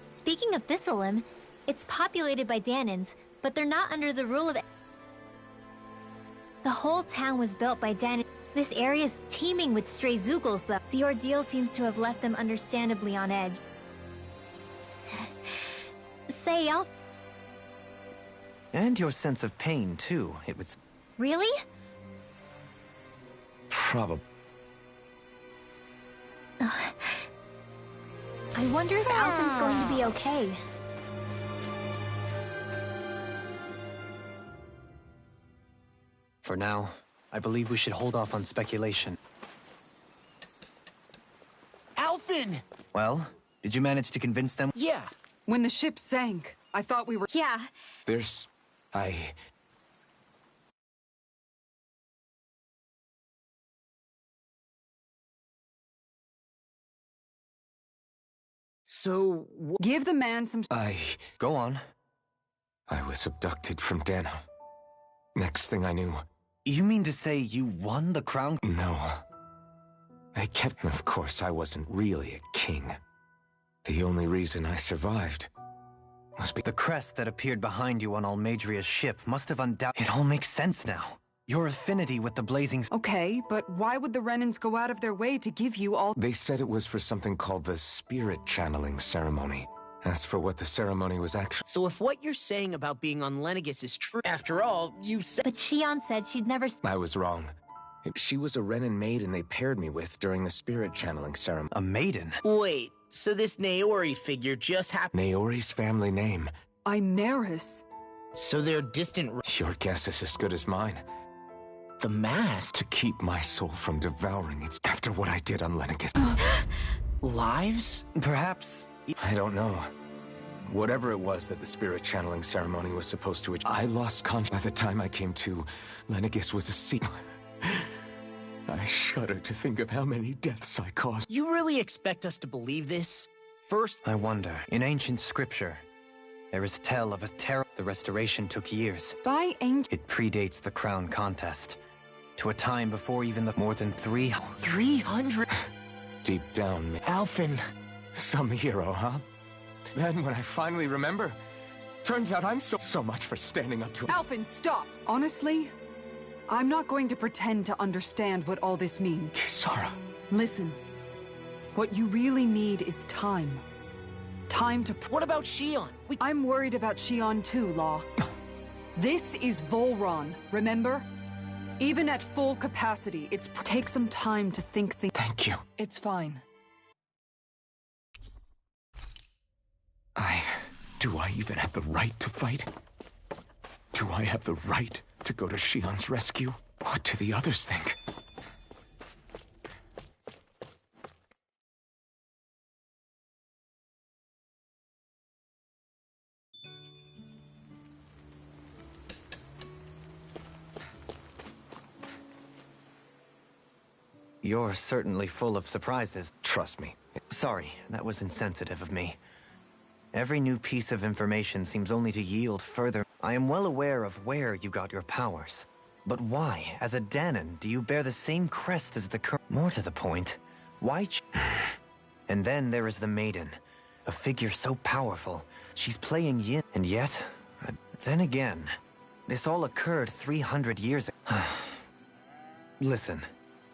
Speaking of Thistleim, it's populated by Dahnans, but they're not under the rule of... The whole town was built by Dahnans. This area's teeming with stray Zeugles, though. The ordeal seems to have left them understandably on edge. Say, I'll... And your sense of pain, too. It was... Really? Probably. I wonder if Alphen's going to be okay. For now, I believe we should hold off on speculation. Alphen! Well, did you manage to convince them? Yeah. When the ship sank, I thought we were— Yeah. There's... So, Give the man some— Go on. I was abducted from Dana. Next thing I knew... You mean to say you won the crown? No. They kept me. Of course, I wasn't really a king. The only reason I survived was The crest that appeared behind you on Almadria's ship must have It all makes sense now. Your affinity with the Blazing... Okay, but why would the Renans go out of their way to give you all— They said it was for something called the Spirit Channeling Ceremony. As for what the ceremony was actually... So if what you're saying about being on Lenegis is true, after all, you said— But Shion said she'd never— I was wrong. She was a Renan maiden they paired me with during the Spirit Channeling Ceremony. A maiden? Wait, so this Naori figure just happened— Naori's family name. Imeris. So they're distant— Your guess is as good as mine. The mask? To keep my soul from devouring it after what I did on Lenegis. Lives? Perhaps... I don't know. Whatever it was that the Spirit Channeling Ceremony was supposed to... I lost consciousness. By the time I came to, Lenegis was a sea... I shudder to think of how many deaths I caused. You really expect us to believe this? First... I wonder. In ancient scripture, there is tell of a terror. The restoration took years. By ancient... It predates the crown contest. To a time before even the... More than 300... Deep down, Alphen... Some hero, huh? Then when I finally remember, turns out I'm so much for standing up to... Alphen, stop! Honestly, I'm not going to pretend to understand what all this means. Kisara. Listen, what you really need is time. Time to... What about Shion? I'm worried about Shion too, Law. This is Volron, remember? Even at full capacity, it's... Take some time to think things... Thank you. It's fine. Do I even have the right to fight? Do I have the right to go to Shion's rescue? What do the others think? You're certainly full of surprises. Trust me. Sorry, that was insensitive of me. Every new piece of information seems only to yield further. I am well aware of where you got your powers. But why, as a Danan, do you bear the same crest as the More to the point, why And then there is the Maiden. A figure so powerful. She's playing yin. And yet, then again, this all occurred 300 years ago. Listen,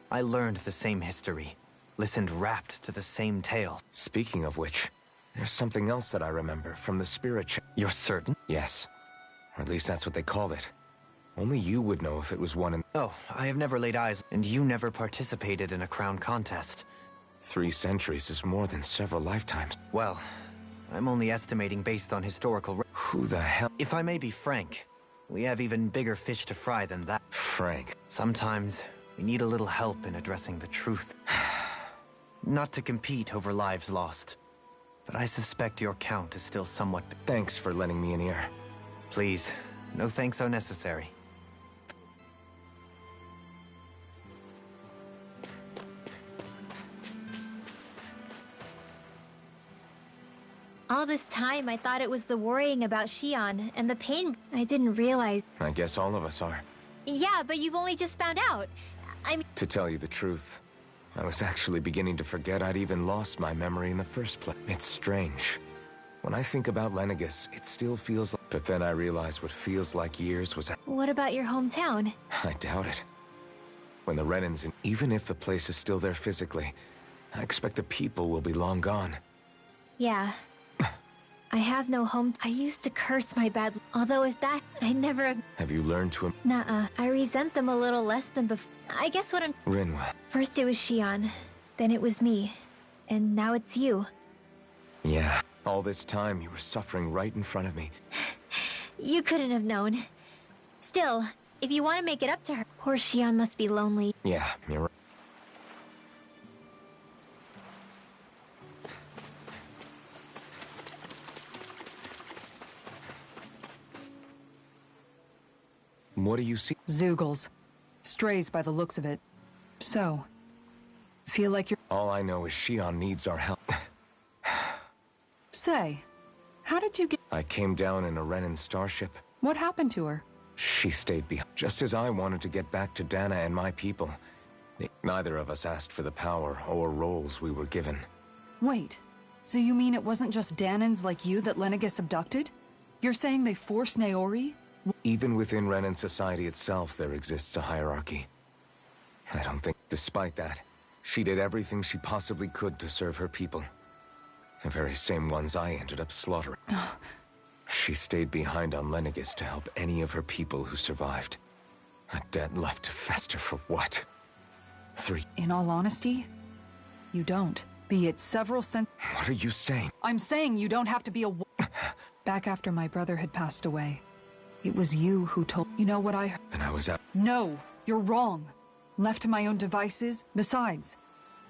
I learned the same history. Listened rapt to the same tale. Speaking of which... There's something else that I remember from the Spirit You're certain? Yes. Or at least that's what they called it. Only you would know if it was one in... Oh, I have never laid eyes... And you never participated in a crown contest. 3 centuries is more than several lifetimes. Well, I'm only estimating based on historical... Who the hell... If I may be frank, we have even bigger fish to fry than that. Frank. Sometimes, we need a little help in addressing the truth. Not to compete over lives lost. But I suspect your count is still somewhat... Thanks for lending me an ear. Please, no thanks are necessary. All this time, I thought it was the worrying about Shion and the pain. I didn't realize... I guess all of us are. Yeah, but you've only just found out. I mean... To tell you the truth, I was actually beginning to forget I'd even lost my memory in the first place. It's strange. When I think about Lenegis, it still feels like... But then I realize what feels like years was... What about your hometown? I doubt it. When the Renans... Even if the place is still there physically, I expect the people will be long gone. Yeah. I have no home... I used to curse my bad... Although if that... I never... Have you learned to... Nuh-uh. I resent them a little less than before. I guess what I'm... Rinwell. First it was Shion. Then it was me. And now it's you. Yeah. All this time, you were suffering right in front of me. You couldn't have known. Still, if you want to make it up to her, poor Shion must be lonely. Yeah, you're right. What do you see? Zeugles. Strays by the looks of it. So, feel like you're... All I know is Shion needs our help. Say, how did you get... I came down in a Renan starship. What happened to her? She stayed behind, just as I wanted to get back to Dana and my people. Neither of us asked for the power or roles we were given. Wait, so you mean it wasn't just Danans like you that Lenegis abducted? You're saying they forced Naori? Even within Renan society itself, there exists a hierarchy. I don't think, despite that, she did everything she possibly could to serve her people. The very same ones I ended up slaughtering. She stayed behind on Lenegis to help any of her people who survived. A debt left to fester for what? 3. In all honesty, you don't. Be it several What are you saying? I'm saying you don't have to be a... Back after my brother had passed away, it was you who told... You know what I heard? And I was out. No, you're wrong. Left to my own devices. Besides,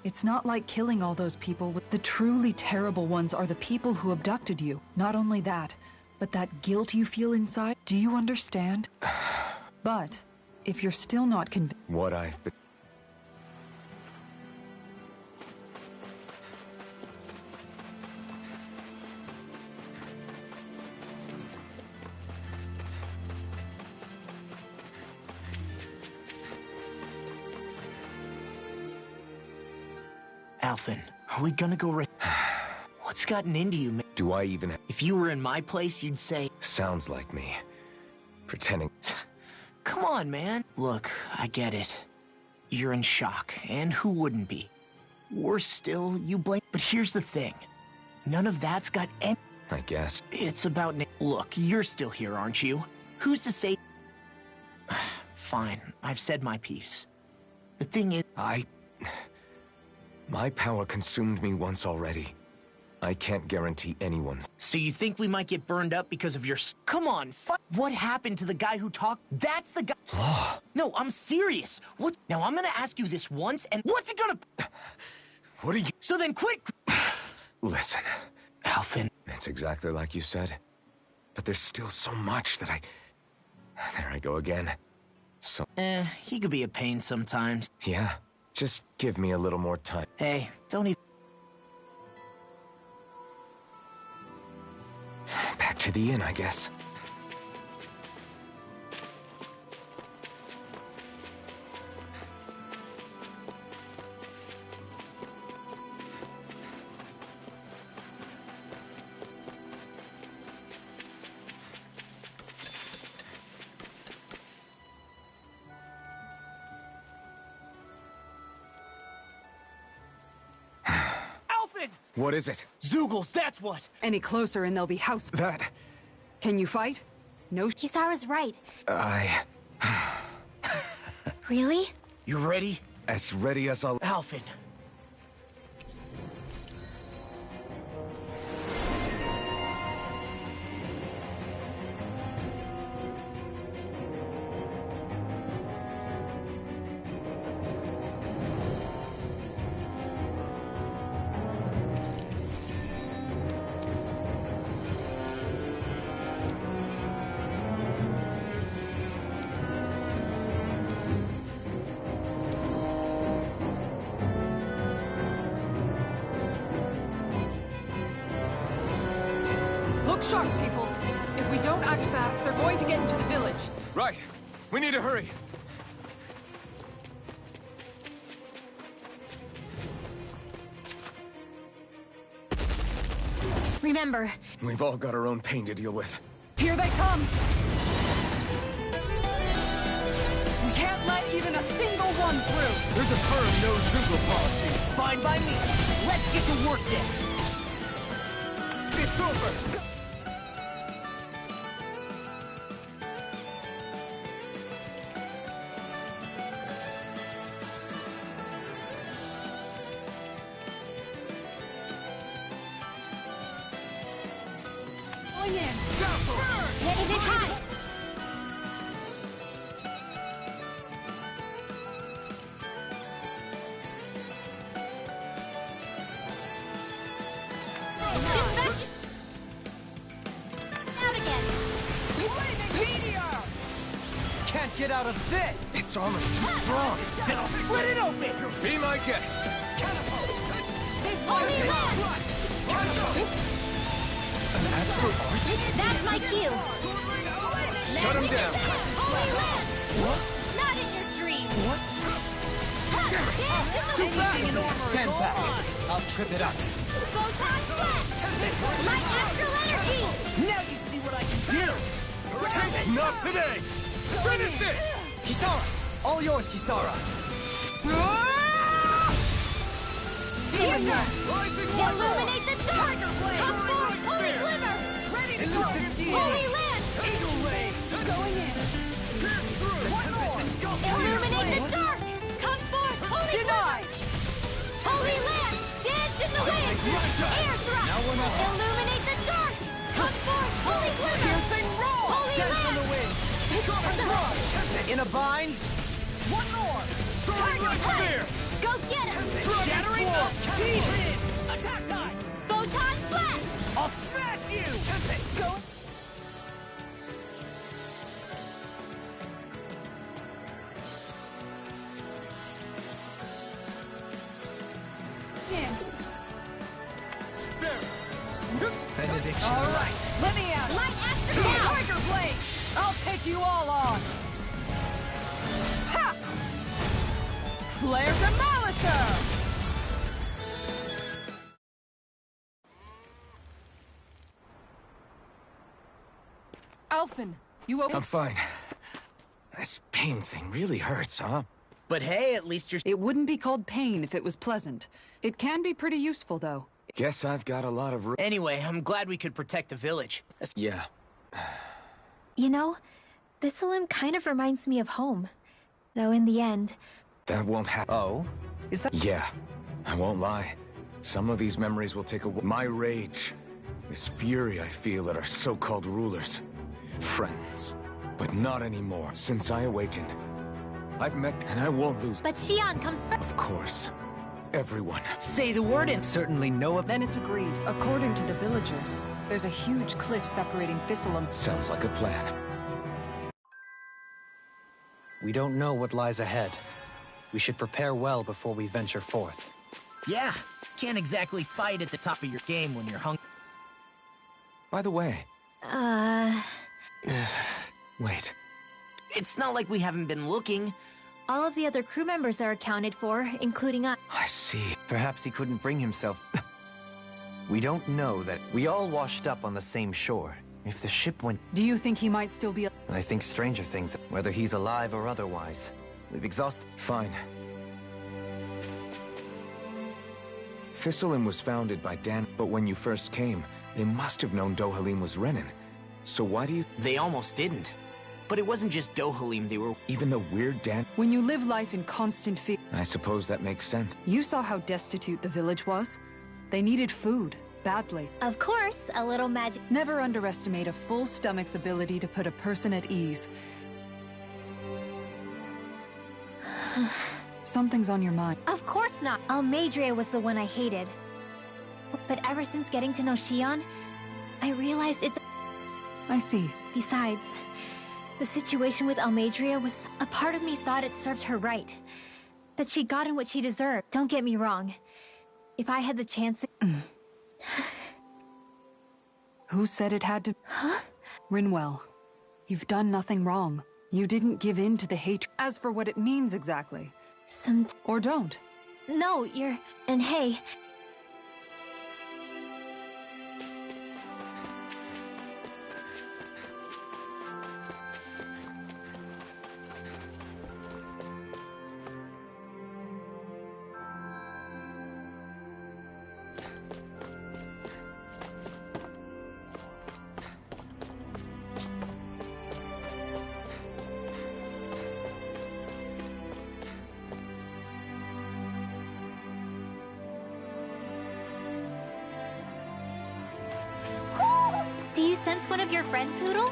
it's not like killing all those people. The truly terrible ones are the people who abducted you. Not only that, but that guilt you feel inside. Do you understand? But if you're still not convinced... What I've been... Alphen, are we gonna go What's gotten into you, man? Do I even... If you were in my place, you'd say... Sounds like me. Pretending... Come on, man. Look, I get it. You're in shock, and who wouldn't be? Worse still, you blame... But here's the thing. None of that's got any... I guess. It's about... Look, you're still here, aren't you? Who's to say... Fine, I've said my piece. The thing is... My power consumed me once already. I can't guarantee anyone's... So you think we might get burned up because of your... Come on, what happened to the guy who talked? That's the guy... Law. No, I'm serious. What? Now I'm gonna ask you this once, and what's it gonna... What are you... So then quit... Listen. Alphen. It's exactly like you said. But there's still so much that I... There I go again. So... he could be a pain sometimes. Yeah. Just give me a little more time. Hey, don't even... Back to the inn, I guess. What is it? Zeugles, that's what! Any closer and they'll be house... That... Can you fight? No... Kisara's right. Really? You ready? As ready as I'll... Alphen. Look sharp, people. If we don't act fast, they're going to get into the village. Right. We need to hurry. Remember... We've all got our own pain to deal with. Here they come! We can't let even a single one through! There's a firm no-Zeugle policy. Fine by me. Let's get to work then. It's over! Going in. Is it hot? Can't out of this! Its armor's too strong! Then I'll split it open! Be my guest! Holy Land! An astral arch? That's my cue! Shut him down! Holy Land! What? Not in your dreams! What? Too fast! Stand back! I'll trip it up. Photon Blast! Light Astral Energy! Now you see what I can do! Not today! Finish it! Kisara! All yours, Kisara! Illuminate the dark! Come forth, Holy Glimmer! Ready to go! Holy Land! Eagle Ray! Going in! One more! Illuminate the dark! Come forth, Holy Glimmer! Holy Land! Dance in the wind! Air thrust! Now we're not. Illuminate the dark! Come forth, Holy Glimmer! Piercing roll! Holy Dance on Land! the wind! In a bind! One more! Tiger Blade! Go get him! Shattering up! Demon! Attack time! Photon Blast! I'll smash you! Go! Benediction. All right, let me out. Light Astral now! Tiger Blade! I'll take you all on. Ha! Flare Demolisher! Alphen, you okay? I'm fine. This pain thing really hurts, huh? But hey, at least you're... It wouldn't be called pain if it was pleasant. It can be pretty useful, though. Guess I've got a lot of... Anyway, I'm glad we could protect the village. Yeah. You know, Thistleum kind of reminds me of home. Though in the end... That won't happen. Oh? Is that... Yeah. I won't lie. Some of these memories will take a... My rage. This fury I feel at our so-called rulers. Friends. But not anymore. Since I awakened, I've met... And I won't lose... But Xion comes first. Of course. Everyone. Say the word and... Certainly no... Then it's agreed. According to the villagers, there's a huge cliff separating Thistleum. Sounds like a plan. We don't know what lies ahead. We should prepare well before we venture forth. Yeah, can't exactly fight at the top of your game when you're hungry. By the way... Wait. It's not like we haven't been looking. All of the other crew members are accounted for, including us. I see. Perhaps he couldn't bring himself... We don't know that we all washed up on the same shore. If the ship went... Do you think he might still be... I think stranger things, whether he's alive or otherwise. We've exhausted... Fine. Thistleum was founded by Dan, but when you first came, they must have known Dohalim was Renan. So why do you... They almost didn't. But it wasn't just Dohalim they were... Even the weird Dan... When you live life in constant fear... I suppose that makes sense. You saw how destitute the village was. They needed food, badly. Of course, a little magic. Never underestimate a full stomach's ability to put a person at ease. Something's on your mind. Of course not. Almeidrea was the one I hated. But ever since getting to know Xion, I realized it's... I see. Besides, the situation with Almeidrea was... A part of me thought it served her right. That she'd gotten what she deserved. Don't get me wrong. If I had the chance... Who said it had to... Huh? Rinwell, you've done nothing wrong. You didn't give in to the hatred. As for what it means exactly... Or don't. No, you're... And hey... Do you sense one of your friends, Hootle?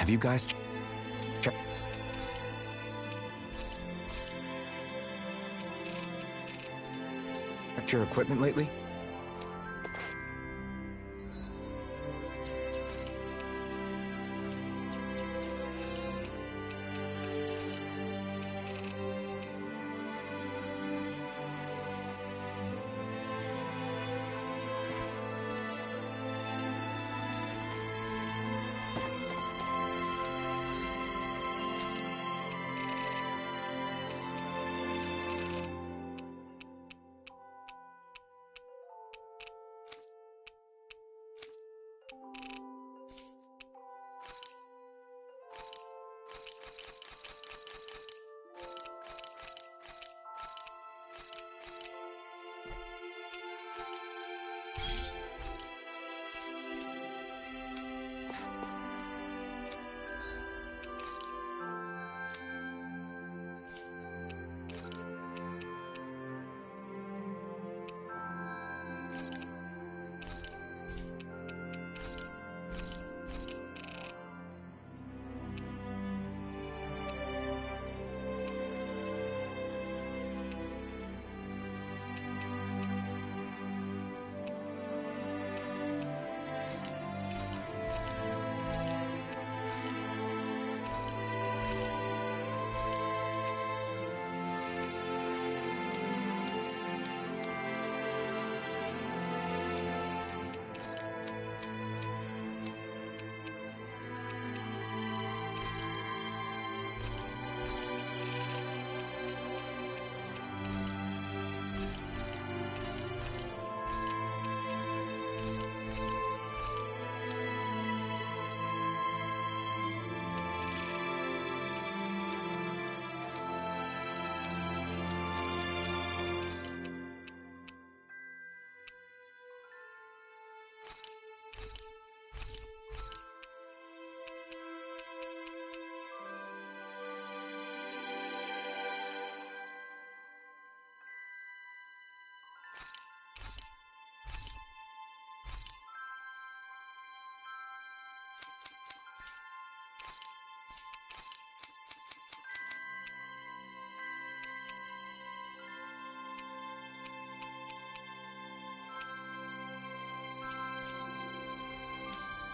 Have you guys checked your equipment lately?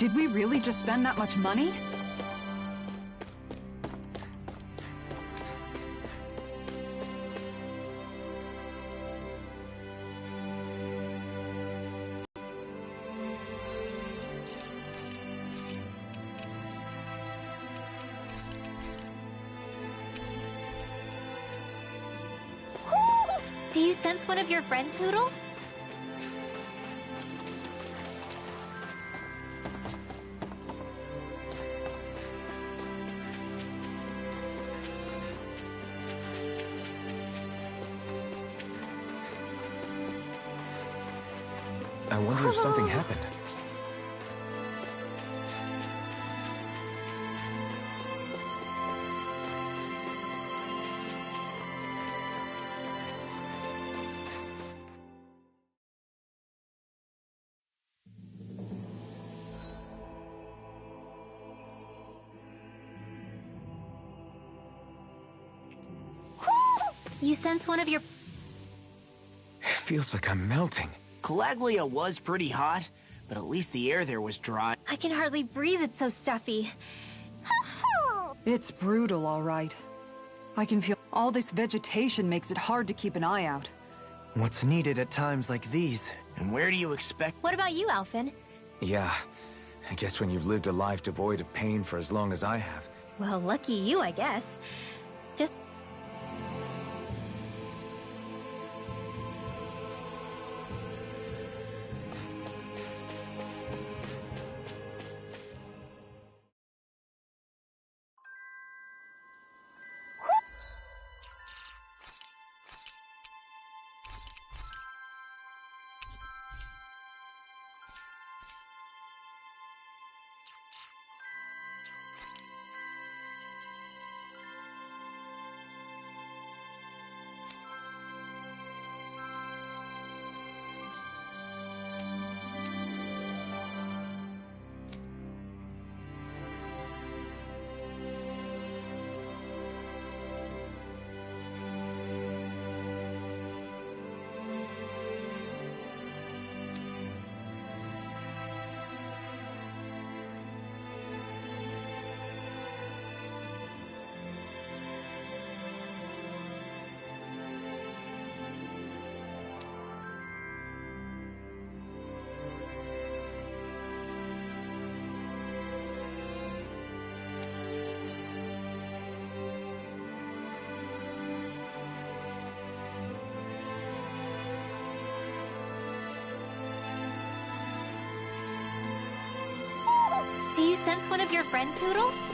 Did we really just spend that much money? Do you sense one of your friends, Hootle? I wonder if something happened. You sense one of your... It feels like I'm melting. Calaglia was pretty hot, but at least the air there was dry. I can hardly breathe, it's so stuffy. It's brutal, all right. I can feel all this vegetation makes it hard to keep an eye out. What's needed at times like these? And where do you expect... What about you, Alphen? Yeah, I guess when you've lived a life devoid of pain for as long as I have. Well, lucky you, I guess. Just... one of your friends, Noodle?